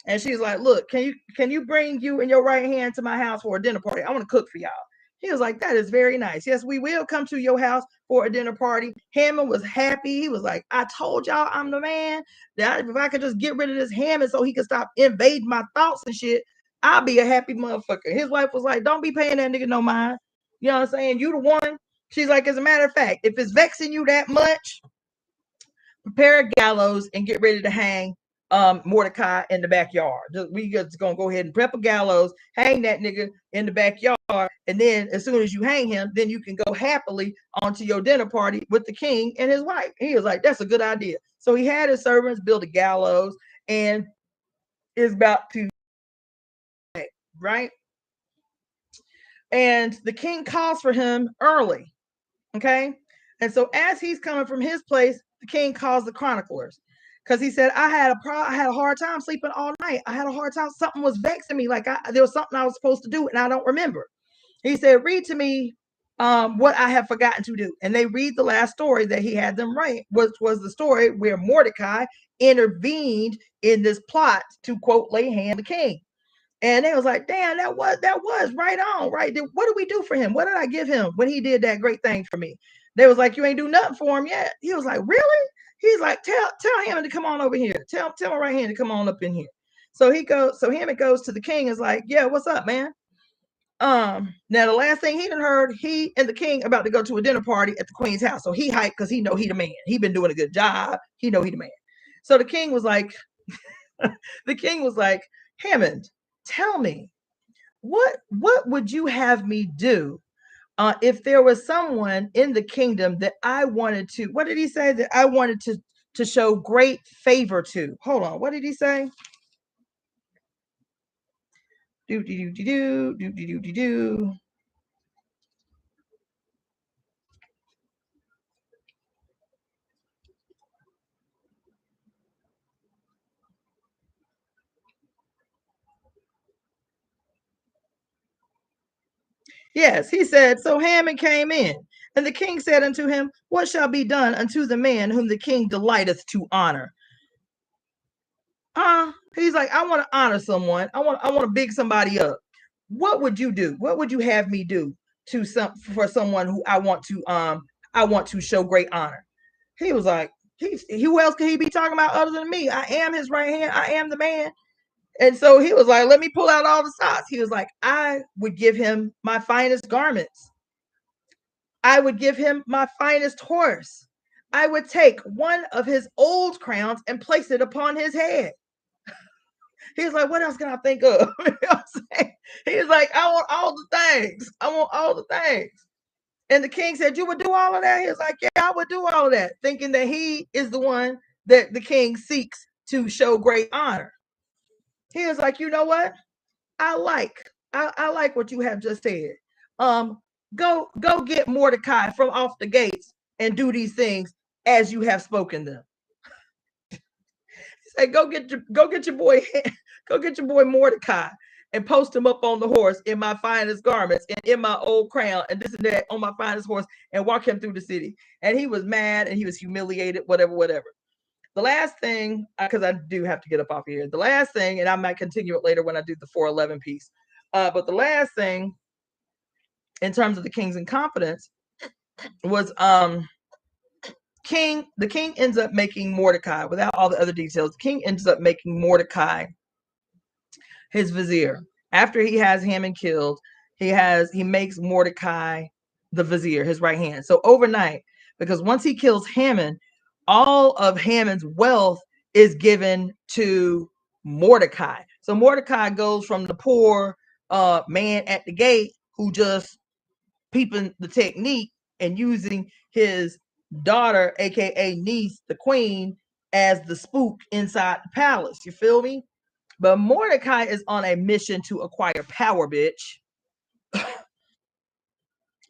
And she's like, look, can you bring you and your right hand to my house for a dinner party? I want to cook for y'all. He was like, that is very nice. Yes, we will come to your house for a dinner party. Hammond was happy. He was like, I told y'all I'm the man. That if I could just get rid of this Hammond so he could stop invading my thoughts and shit, I'll be a happy motherfucker. His wife was like, don't be paying that nigga no mind. You know what I'm saying? You the one. She's like, as a matter of fact, if it's vexing you that much, prepare a gallows and get ready to hang Mordecai in the backyard. We just gonna go ahead and prep a gallows, hang that nigga in the backyard, and then as soon as you hang him, then you can go happily onto your dinner party with the king and his wife. He was like, that's a good idea. So he had his servants build a gallows and is about to, right? And the king calls for him early, okay? And so as he's coming from his place, the king calls the chroniclers. Because he said, I had a hard time sleeping all night. I had a hard time. Something was vexing me. Like there was something I was supposed to do and I don't remember. He said, read to me what I have forgotten to do. And they read the last story that he had them write, which was the story where Mordecai intervened in this plot to, quote, lay hand on the king. And they was like, damn, that was right on, right? What did we do for him? What did I give him when he did that great thing for me? They was like, you ain't do nothing for him yet. He was like, really? He's like, tell him to come on over here. Tell my right hand to come on up in here. So Hammond goes to the king, is like, yeah, what's up, man? Now the last thing he done heard, he and the king about to go to a dinner party at the queen's house. So he hyped because he know he the man. He been doing a good job. He know he the man. So the king was like, Hammond, tell me, what would you have me do if there was someone in the kingdom that I wanted to, what did he say? That I wanted to show great favor to. Hold on, what did he say? Do. Yes, he said, so Hammond came in, and the king said unto him, what shall be done unto the man whom the king delighteth to honor? He's like, I want to honor someone. I want to big somebody up. What would you do? What would you have me do for someone who I want to show great honor? He was like, who else could he be talking about other than me? I am his right hand. I am the man. And so he was like, let me pull out all the stops. He was like, I would give him my finest garments. I would give him my finest horse. I would take one of his old crowns and place it upon his head. He's like, what else can I think of? You know what I'm saying? He's like, I want all the things. I want all the things. And the king said, you would do all of that? He was like, yeah, I would do all of that, thinking that he is the one that the king seeks to show great honor. He was like, you know what? I like what you have just said. Go get Mordecai from off the gates and do these things as you have spoken them. He said, go get your boy Mordecai and post him up on the horse in my finest garments and in my old crown and this and that on my finest horse and walk him through the city. And he was mad and he was humiliated, whatever. The last thing, because I do have to get up off here. The last thing, and I might continue it later when I do the 411 piece. But the last thing, in terms of the king's incompetence, was the king ends up making Mordecai, without all the other details, the king ends up making Mordecai his vizier. After he has Hammond killed, he makes Mordecai the vizier, his right hand. So overnight, because once he kills Hammond, all of Hammond's wealth is given to Mordecai. So Mordecai goes from the poor man at the gate who just peeping the technique and using his daughter, aka niece, the queen, as the spook inside the palace. You feel me? But Mordecai is on a mission to acquire power, bitch.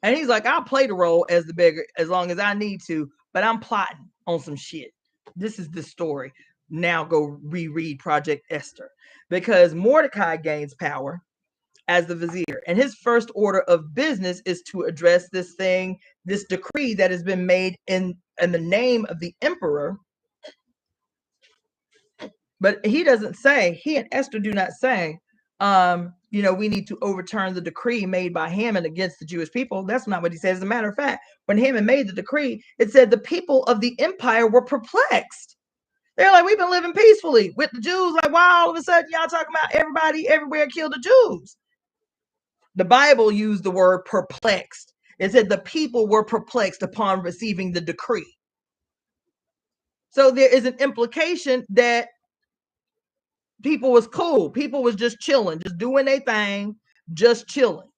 And he's like, I'll play the role as the beggar as long as I need to, but I'm plotting on some shit. This is the story. Now go reread Project Esther, because Mordecai gains power as the vizier, and his first order of business is to address this decree that has been made in the name of the emperor. But he and Esther do not say we need to overturn the decree made by Haman against the Jewish people. That's not what he says. As a matter of fact, when Haman made the decree, it said the people of the empire were perplexed. They're like, we've been living peacefully with the Jews. Like, why all of a sudden y'all talking about everybody everywhere kill the Jews? The Bible used the word perplexed. It said the people were perplexed upon receiving the decree. So there is an implication that people was cool. People was just chilling, just doing their thing, just chilling.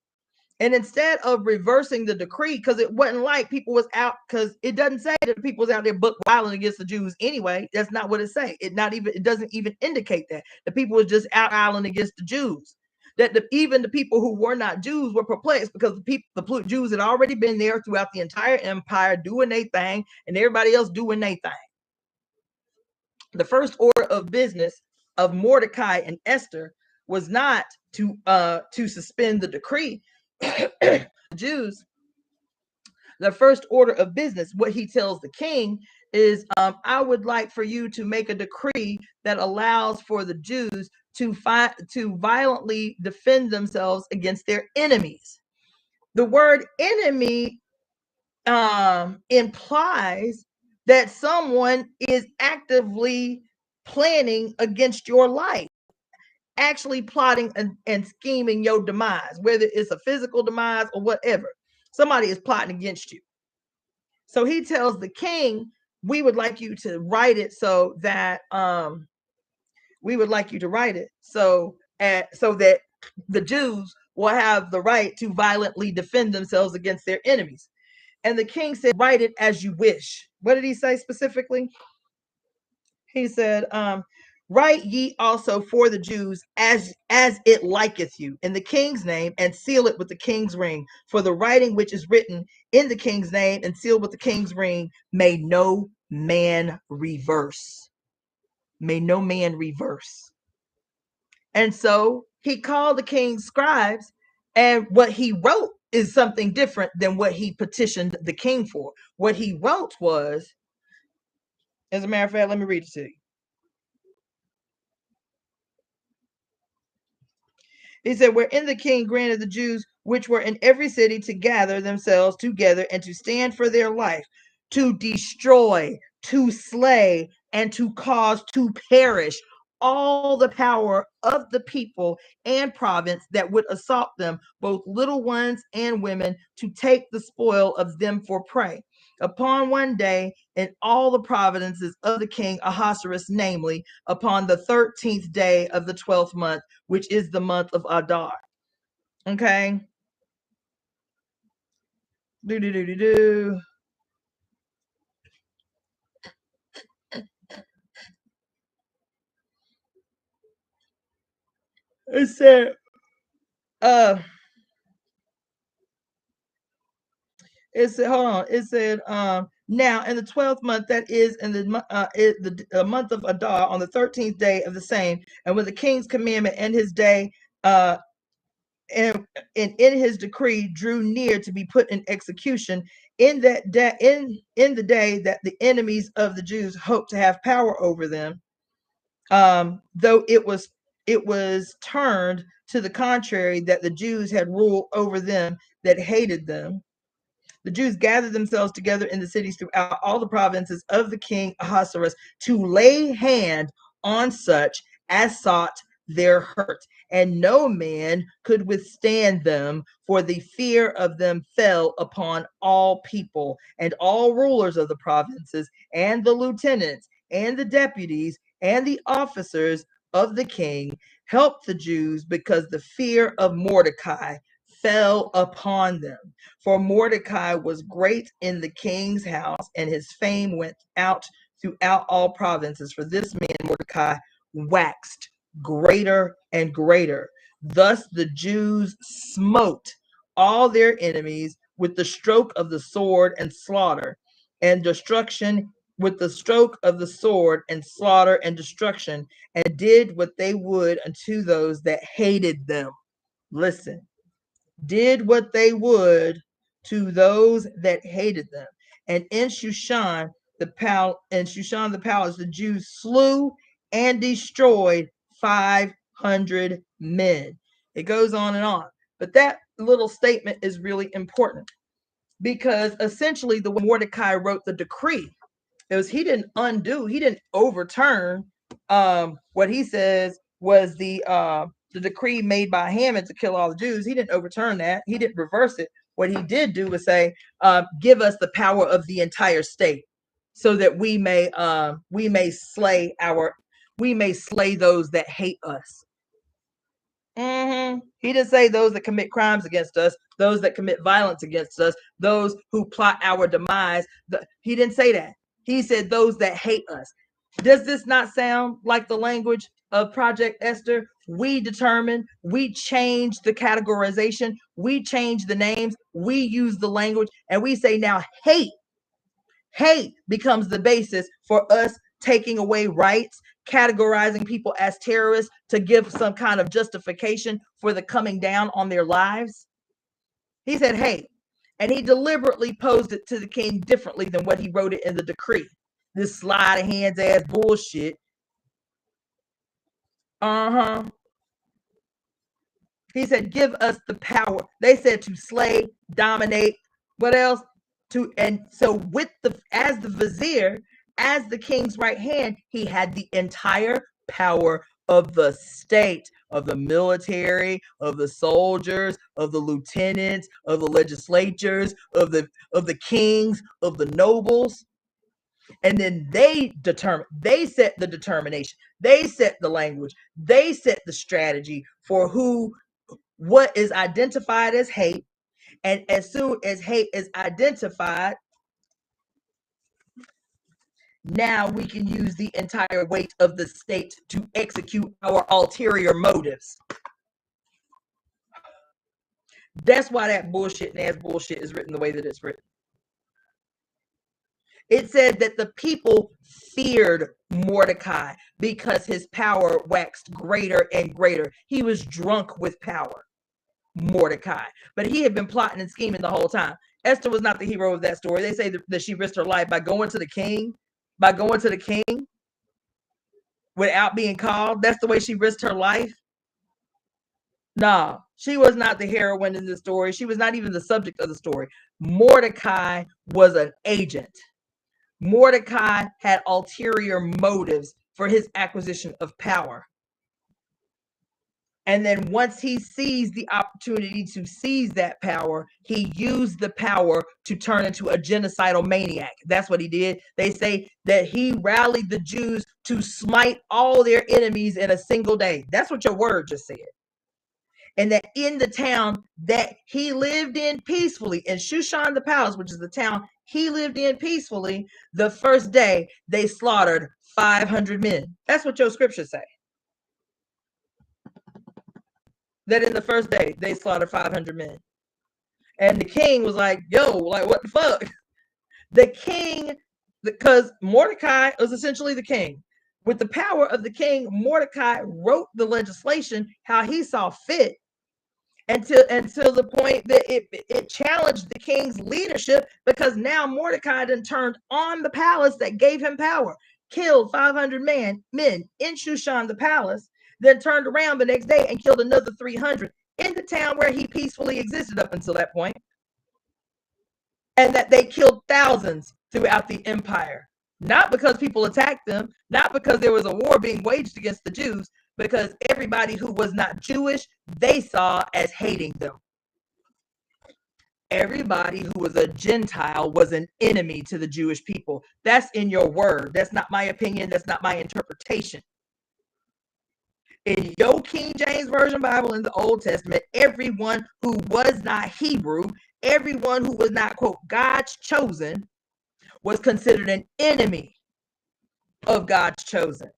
And instead of reversing the decree, because it wasn't like people was out, because it doesn't say that people was out there buck wilding against the Jews anyway. That's not what it say. It doesn't even indicate that the people was just out wilding against the Jews. That even the people who were not Jews were perplexed because the Jews had already been there throughout the entire empire doing their thing, and everybody else doing their thing. The first order of business of Mordecai and Esther was not to suspend the decree. The Jews, the first order of business, what he tells the king is, I would like for you to make a decree that allows for the Jews to violently defend themselves against their enemies. The word enemy implies that someone is actively planning against your life, actually plotting and scheming your demise, whether it's a physical demise or whatever. Somebody is plotting against you. So he tells the king, we would like you to write it so that that the Jews will have the right to violently defend themselves against their enemies. And the king said, write it as you wish. What did he say specifically? He said, write ye also for the Jews as it liketh you, in the king's name, and seal it with the king's ring. For the writing which is written in the king's name and sealed with the king's ring, may no man reverse. May no man reverse. And so he called the king's scribes, and what he wrote is something different than what he petitioned the king for. What he wrote was, as a matter of fact, let me read it to you. He said, wherein the king granted the Jews which were in every city to gather themselves together and to stand for their life, to destroy, to slay, and to cause to perish all the power of the people and province that would assault them, both little ones and women, to take the spoil of them for prey. Upon one day in all the provinces of the king Ahasuerus, namely, upon the 13th day of the 12th month, which is the month of Adar. Okay. It said, hold on. It said, now in the 12th month, that is in the month of Adar, on the 13th day of the same, and when the king's commandment and his day, and in his decree drew near to be put in execution, in that day, in the day that the enemies of the Jews hoped to have power over them, though it was turned to the contrary, that the Jews had ruled over them that hated them. The Jews gathered themselves together in the cities throughout all the provinces of the king Ahasuerus to lay hand on such as sought their hurt, and no man could withstand them, for the fear of them fell upon all people, and all rulers of the provinces, and the lieutenants, and the deputies, and the officers of the king helped the Jews, because the fear of Mordecai fell upon them. For Mordecai was great in the king's house, and his fame went out throughout all provinces. For this man Mordecai waxed greater and greater. Thus the Jews smote all their enemies with the stroke of the sword and slaughter and destruction, with the stroke of the sword and slaughter and destruction, and did what they would unto those that hated them. Listen. Did what they would to those that hated them. And in Shushan the palace, the Jews slew and destroyed 500 men. It goes on and on. But that little statement is really important because essentially the way Mordecai wrote the decree, it was he didn't overturn what he says was the decree made by Haman to kill all the Jews. He didn't overturn that. He didn't reverse it. What he did do was say, give us the power of the entire state so that we may slay those that hate us. He didn't say those that commit crimes against us, those that commit violence against us, those who plot our demise. He didn't say that. He said those that hate us. Does this not sound like the language of Project Esther? We determine, we change the categorization, we change the names, we use the language, and we say now hate becomes the basis for us taking away rights, categorizing people as terrorists to give some kind of justification for the coming down on their lives. He said hate, and he deliberately posed it to the king differently than what he wrote it in the decree. This sleight of hands ass bullshit. He said, give us the power. They said to slay, dominate, what else? And so as the vizier, as the king's right hand, he had the entire power of the state, of the military, of the soldiers, of the lieutenants, of the legislatures, of the kings, of the nobles. And then they set the determination, they set the language, they set the strategy for what is identified as hate. And as soon as hate is identified, now we can use the entire weight of the state to execute our ulterior motives. That's why that bullshit is written the way that it's written. It said that the people feared Mordecai because his power waxed greater and greater. He was drunk with power, Mordecai. But he had been plotting and scheming the whole time. Esther was not the hero of that story. They say that she risked her life by going to the king without being called. That's the way she risked her life. No, she was not the heroine in the story. She was not even the subject of the story. Mordecai was an agent. Mordecai had ulterior motives for his acquisition of power. And then once he seized the opportunity to seize that power, he used the power to turn into a genocidal maniac. That's what he did. They say that he rallied the Jews to smite all their enemies in a single day. That's what your word just said. And that in the town that he lived in peacefully, in Shushan the palace, which is the town he lived in peacefully, the first day they slaughtered 500 men. That's what your scriptures say. That in the first day they slaughtered 500 men. And the king was like, yo, like what the fuck? The king, because Mordecai was essentially the king. With the power of the king, Mordecai wrote the legislation how he saw fit. Until the point that it challenged the king's leadership, because now Mordecai then turned on the palace that gave him power, killed 500 men in Shushan the palace, then turned around the next day and killed another 300 in the town where he peacefully existed up until that point. And that they killed thousands throughout the empire, not because people attacked them, not because there was a war being waged against the Jews, because everybody who was not Jewish, they saw as hating them. Everybody who was a Gentile was an enemy to the Jewish people. That's in your word. That's not my opinion. That's not my interpretation. In your King James Version Bible in the Old Testament, everyone who was not Hebrew, everyone who was not, quote, God's chosen, was considered an enemy of God's chosen.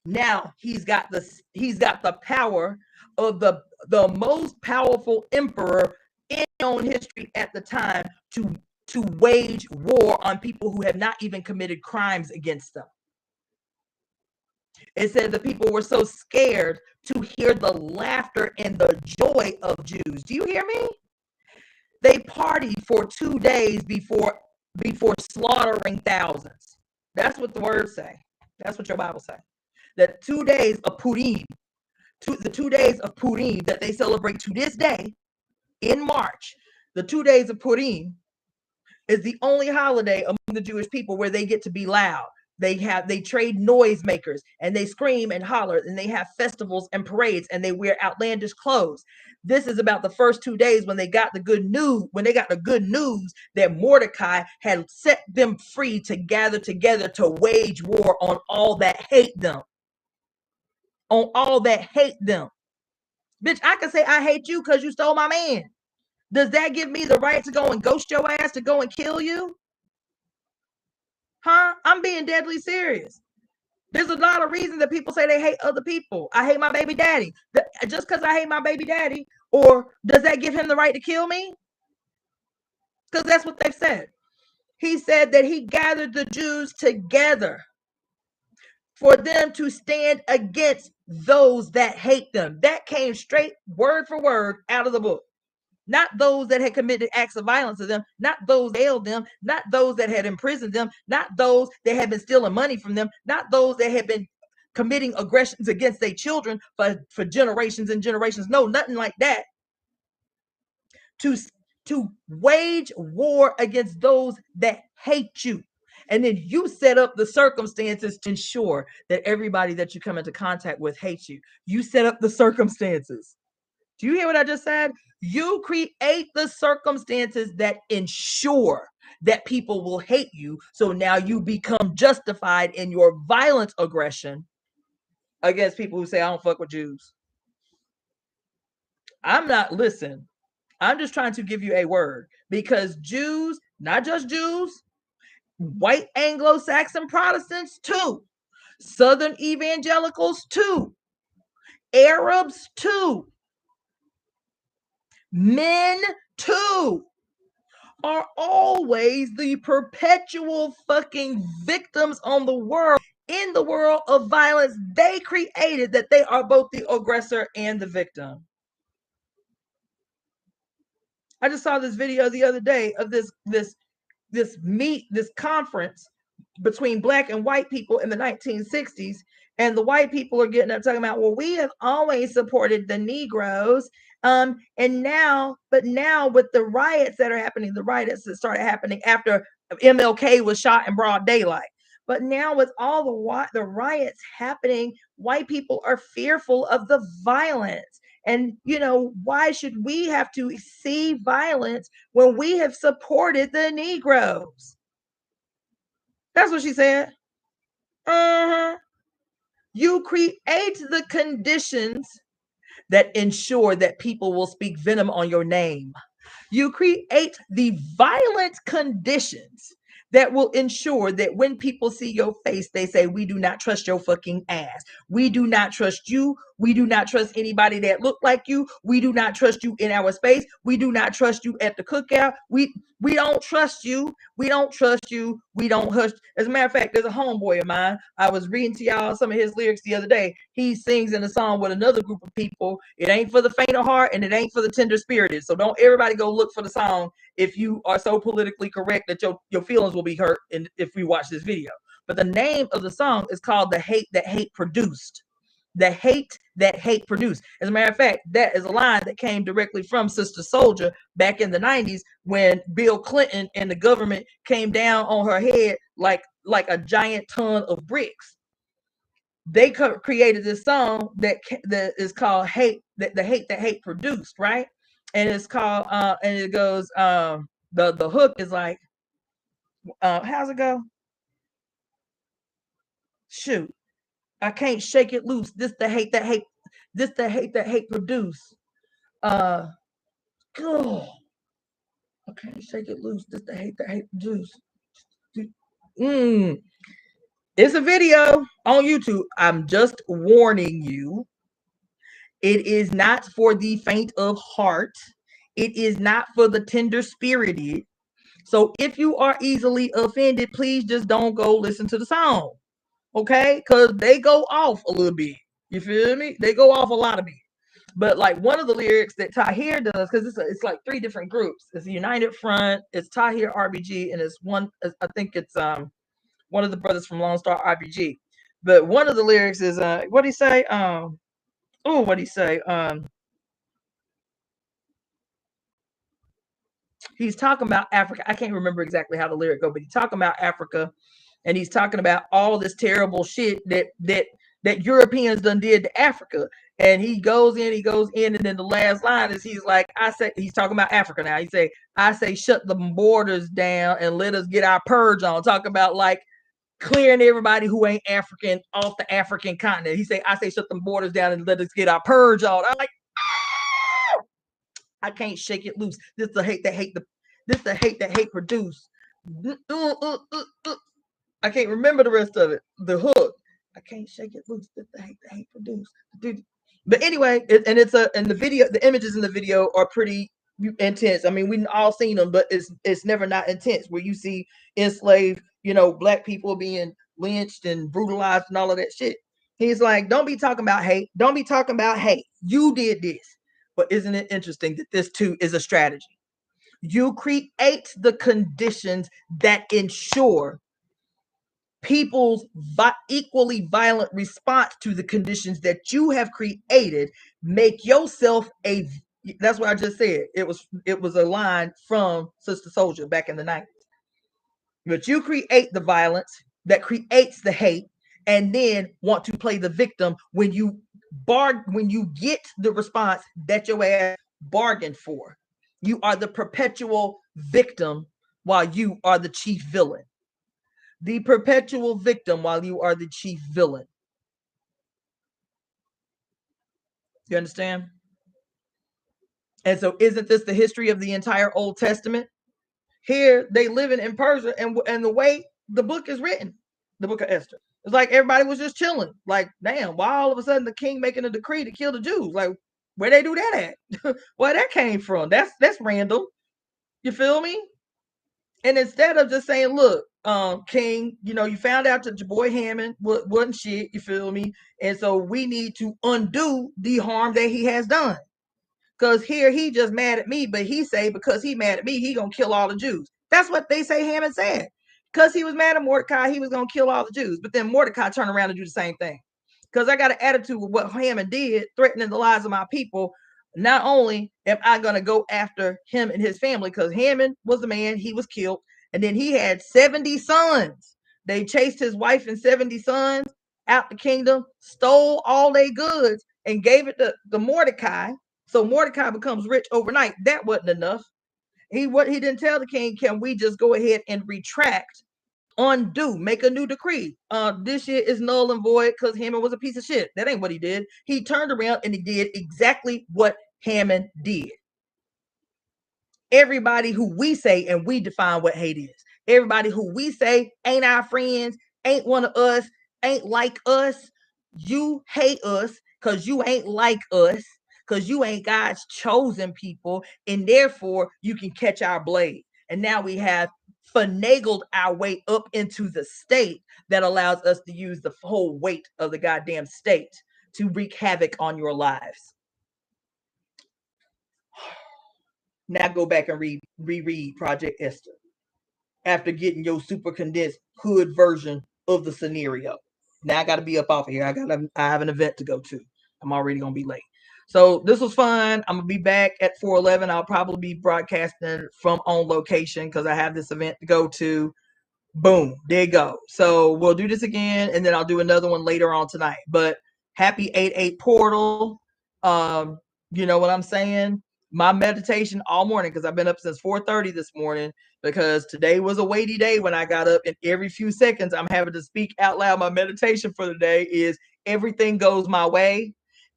Now he's got the power of the most powerful emperor in known history at the time to wage war on people who have not even committed crimes against them. It said the people were so scared to hear the laughter and the joy of Jews. Do you hear me? They partied for 2 days before slaughtering thousands. That's what the words say. That's what your Bible says. That 2 days of Purim, the 2 days of Purim that they celebrate to this day in March. The 2 days of Purim is the only holiday among the Jewish people where they get to be loud. They trade noisemakers and they scream and holler, and they have festivals and parades, and they wear outlandish clothes. This is about the first 2 days when they got the good news, that Mordecai had set them free to gather together to wage war on all that hate them. On all that hate them. Bitch, I can say I hate you because you stole my man. Does that give me the right to go and ghost your ass, to go and kill you? Huh? I'm being deadly serious. There's a lot of reasons that people say they hate other people. I hate my baby daddy. Just because I hate my baby daddy, or does that give him the right to kill me? Because that's what they've said. He said that he gathered the Jews together for them to stand against those that hate them. That came straight word for word out of the book. Not those that had committed acts of violence to them, not those that failed them, not those that had imprisoned them, not those that had been stealing money from them, not those that had been committing aggressions against their children for generations and generations. No, nothing like that. To wage war against those that hate you. And then you set up the circumstances to ensure that everybody that you come into contact with hates you. You set up the circumstances. Do you hear what I just said? You create the circumstances that ensure that people will hate you. So now you become justified in your violent aggression against people who say, I don't fuck with Jews. I'm just trying to give you a word, because Jews, not just Jews, white Anglo-Saxon Protestants too, Southern evangelicals too, Arabs too, men too, are always the perpetual fucking victims on the world, in the world of violence they created, that they are both the aggressor and the victim. I just saw this video the other day of this conference between black and white people in the 1960s, and the white people are getting up talking about, well, we have always supported the Negroes, and now with the riots that are happening, the riots that started happening after MLK was shot in broad daylight, but now with all the riots happening, white people are fearful of the violence. And, why should we have to see violence when we have supported the Negroes? That's what she said. You create the conditions that ensure that people will speak venom on your name. You create the violent conditions that will ensure that when people see your face, they say, we do not trust your fucking ass. We do not trust you. We do not trust anybody that look like you. We do not trust you in our space. We do not trust you at the cookout. We don't trust you. We don't trust you. We don't hush. As a matter of fact, there's a homeboy of mine. I was reading to y'all some of his lyrics the other day. He sings in a song with another group of people. It ain't for the faint of heart, and it ain't for the tender spirited. So don't everybody go look for the song if you are so politically correct that your feelings will be hurt if we watch this video. But the name of the song is called The Hate That Hate Produced. The hate that hate produced. As a matter of fact, that is a line that came directly from Sister Soldier back in the 90s, when Bill Clinton and the government came down on her head like a giant ton of bricks. They created this song that is called Hate, the Hate That Hate Produced, right? And it's called and it goes, the hook is like, how's it go? Shoot, I can't shake it loose. This the hate that hate produce. God, I can't shake it loose. This the hate that hate produce. It's a video on YouTube. I'm just warning you. It is not for the faint of heart. It is not for the tender spirited. So if you are easily offended, please just don't go listen to the song. Okay? Because they go off a little bit. You feel me? They go off a lot of bit. But like one of the lyrics that Tahir does, because it's like three different groups. It's the United Front, it's Tahir RBG, and it's one, I think it's one of the brothers from Lone Star RBG. But one of the lyrics is what do you say? oh, what'd he say? He's talking about Africa. I can't remember exactly how the lyric go, but he's talking about Africa, and he's talking about all this terrible shit that Europeans done did to Africa. And he goes in, and then the last line is he's like, I say, he's talking about Africa now. He say, I say, shut the borders down and let us get our purge on. Talking about like clearing everybody who ain't African off the African continent. He say, I say, shut the borders down and let us get our purge on. I'm like, I can't shake it loose. This the hate that hate produce. I can't remember the rest of it. The hook. I can't shake it loose. This the hate that hate produce. But anyway, and the video, the images in the video are pretty intense. I mean, we've all seen them, but it's never not intense. Where you see enslaved, black people being lynched and brutalized and all of that shit. He's like, don't be talking about hate. Don't be talking about hate. You did this. But isn't it interesting that this too is a strategy? You create the conditions that ensure people's equally violent response to the conditions that you have created. Make yourself a. That's what I just said. It was a line from Sister Soldier back in the 90s. But you create the violence that creates the hate, and then want to play the victim when you get the response that your ass bargained for. You are the perpetual victim while you are the chief villain. The perpetual victim while you are the chief villain. You understand? And so isn't this the history of the entire Old Testament? Here they living in Persia, and the way the book is written, the book of Esther, it's like everybody was just chilling. Like, damn, why all of a sudden the king making a decree to kill the Jews? Like, where they do that at? Where that came from? That's random. You feel me? And instead of just saying, look, king, you found out that your boy Hammond wasn't shit, you feel me? And so we need to undo the harm that he has done. Because here he just mad at me, but he say because he mad at me, he gonna kill all the Jews. That's what they say Hammond said. Because he was mad at Mordecai, he was gonna kill all the Jews. But then Mordecai turned around and do the same thing. Because I got an attitude with what Hammond did, threatening the lives of my people. Not only am I gonna go after him and his family, because Hammond was the man, he was killed, and then he had 70 sons. They chased his wife and 70 sons out the kingdom, stole all their goods, and gave it to Mordecai. So Mordecai becomes rich overnight. That wasn't enough. He didn't tell the king, can we just go ahead and retract, undo, make a new decree? This shit is null and void because Hammond was a piece of shit. That ain't what he did. He turned around and he did exactly what Hammond did. Everybody who we say, and we define what hate is, everybody who we say ain't our friends, ain't one of us, ain't like us, you hate us because you ain't like us, because you ain't God's chosen people, and therefore you can catch our blade. And now we have finagled our way up into the state that allows us to use the whole weight of the goddamn state to wreak havoc on your lives. Now go back and reread Project Esther after getting your super condensed hood version of the scenario. Now I got to be up off of here. I have an event to go to. I'm already going to be late. So this was fun. I'm going to be back at 411. I'll probably be broadcasting from on location because I have this event to go to. Boom. There you go. So we'll do this again, and then I'll do another one later on tonight. But happy 8/8 portal. You know what I'm saying? My meditation all morning, because I've been up since 4:30 this morning, because today was a weighty day when I got up, and every few seconds I'm having to speak out loud. My meditation for the day is everything goes my way.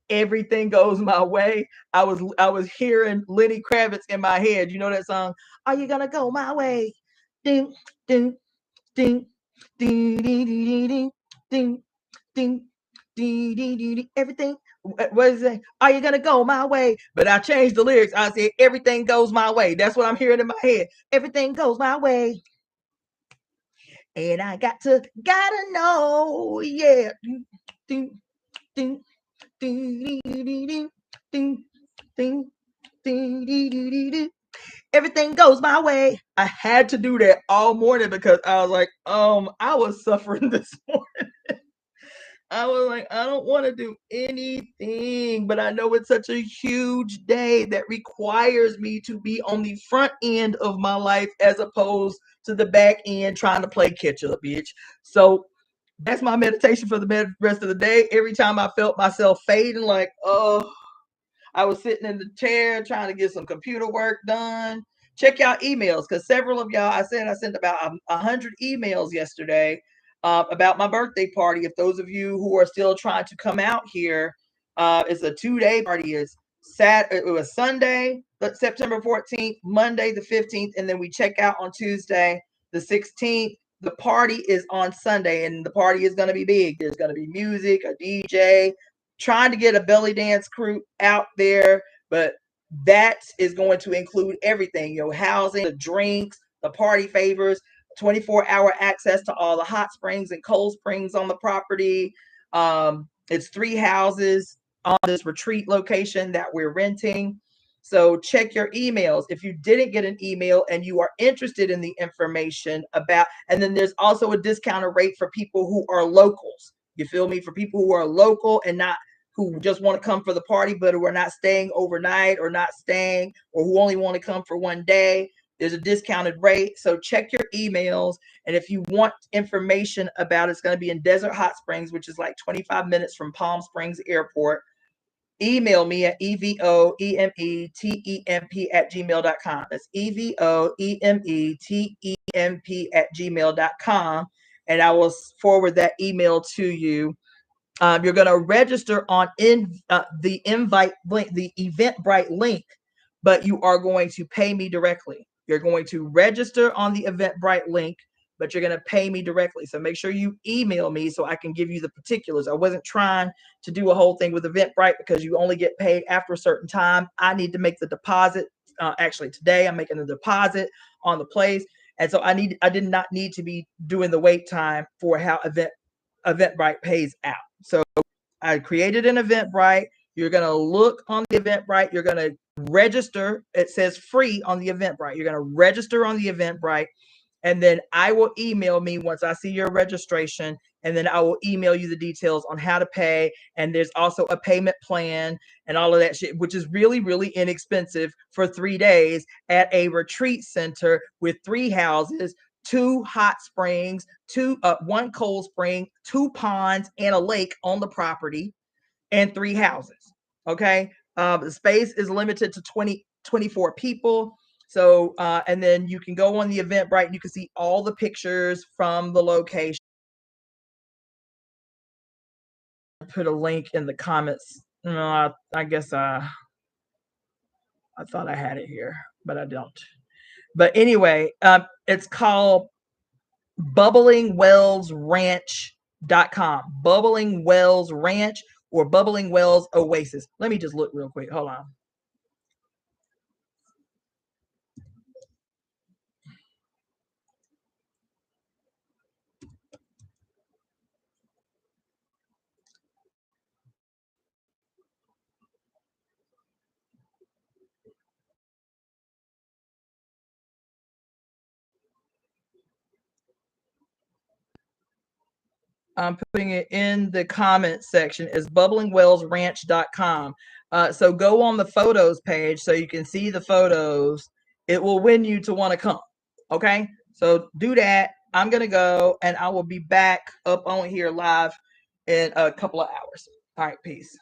Everything goes my way. I was hearing Lenny Kravitz in my head. You know that song? Are you gonna go my way? Ding, ding, ding, ding, ding, ding, ding, ding, ding, ding, ding. Everything. What is it? Are you gonna go my way? But I changed the lyrics. I said everything goes my way. That's what I'm hearing in my head. Everything goes my way. And I gotta know, yeah. Ding, ding, ding, ding, ding, ding, ding. Everything goes my way. I had to do that all morning because I was like, I was suffering this morning. I was like, I don't want to do anything, but I know it's such a huge day that requires me to be on the front end of my life as opposed to the back end trying to play catch up, bitch. So that's my meditation for the rest of the day. Every time I felt myself fading, like, oh, I was sitting in the chair trying to get some computer work done. Check y'all emails, because several of y'all, I sent about 100 emails yesterday about my birthday party. If those of you who are still trying to come out here, it's a 2-day party. It was Sunday, September 14th, Monday the 15th, and then we check out on Tuesday the 16th. The party is on Sunday, and the party is going to be big. There's going to be music, a DJ, trying to get a belly dance crew out there, but that is going to include everything, housing, the drinks, the party favors, 24-hour access to all the hot springs and cold springs on the property. It's 3 houses on this retreat location that we're renting. So check your emails. If you didn't get an email and you are interested in the information about, and then there's also a discounted rate for people who are locals. You feel me? For people who are local and not who just want to come for the party, but who are not staying overnight or not staying, or who only want to come for one day, there's a discounted rate. So check your emails. And if you want information about it, it's going to be in Desert Hot Springs, which is like 25 minutes from Palm Springs Airport. Email me at evoemetemp@gmail.com. That's evoemetemp@gmail.com. And I will forward that email to you. You're going to register on the invite link, the Eventbrite link, but you are going to pay me directly. You're going to register on the Eventbrite link, but you're going to pay me directly. So make sure you email me so I can give you the particulars. I wasn't trying to do a whole thing with Eventbrite because you only get paid after a certain time. I need to make the deposit. Actually, today I'm making the deposit on the place. And so I did not need to be doing the wait time for how Eventbrite pays out. So I created an Eventbrite. You're going to look on the Eventbrite. You're going to register. It says free on the Eventbrite. You're going to register on the Eventbrite. And then I will email me once I see your registration. And then I will email you the details on how to pay. And there's also a payment plan and all of that shit, which is really, really inexpensive for 3 days at a retreat center with 3 houses, 2 hot springs, 1 cold spring, 2 ponds, and a lake on the property, and 3 houses. Okay. The space is limited to 24 people. So, and then you can go on the Eventbrite and you can see all the pictures from the location. Put a link in the comments. No, I guess I thought I had it here, but I don't. But anyway, it's called bubblingwellsranch.com. Bubbling Wells Ranch or Bubbling Wells Oasis. Let me just look real quick. Hold on. I'm putting it in the comment section as bubblingwellsranch.com. So go on the photos page so you can see the photos. It will win you to want to come. Okay. So do that. I'm going to go and I will be back up on here live in a couple of hours. All right. Peace.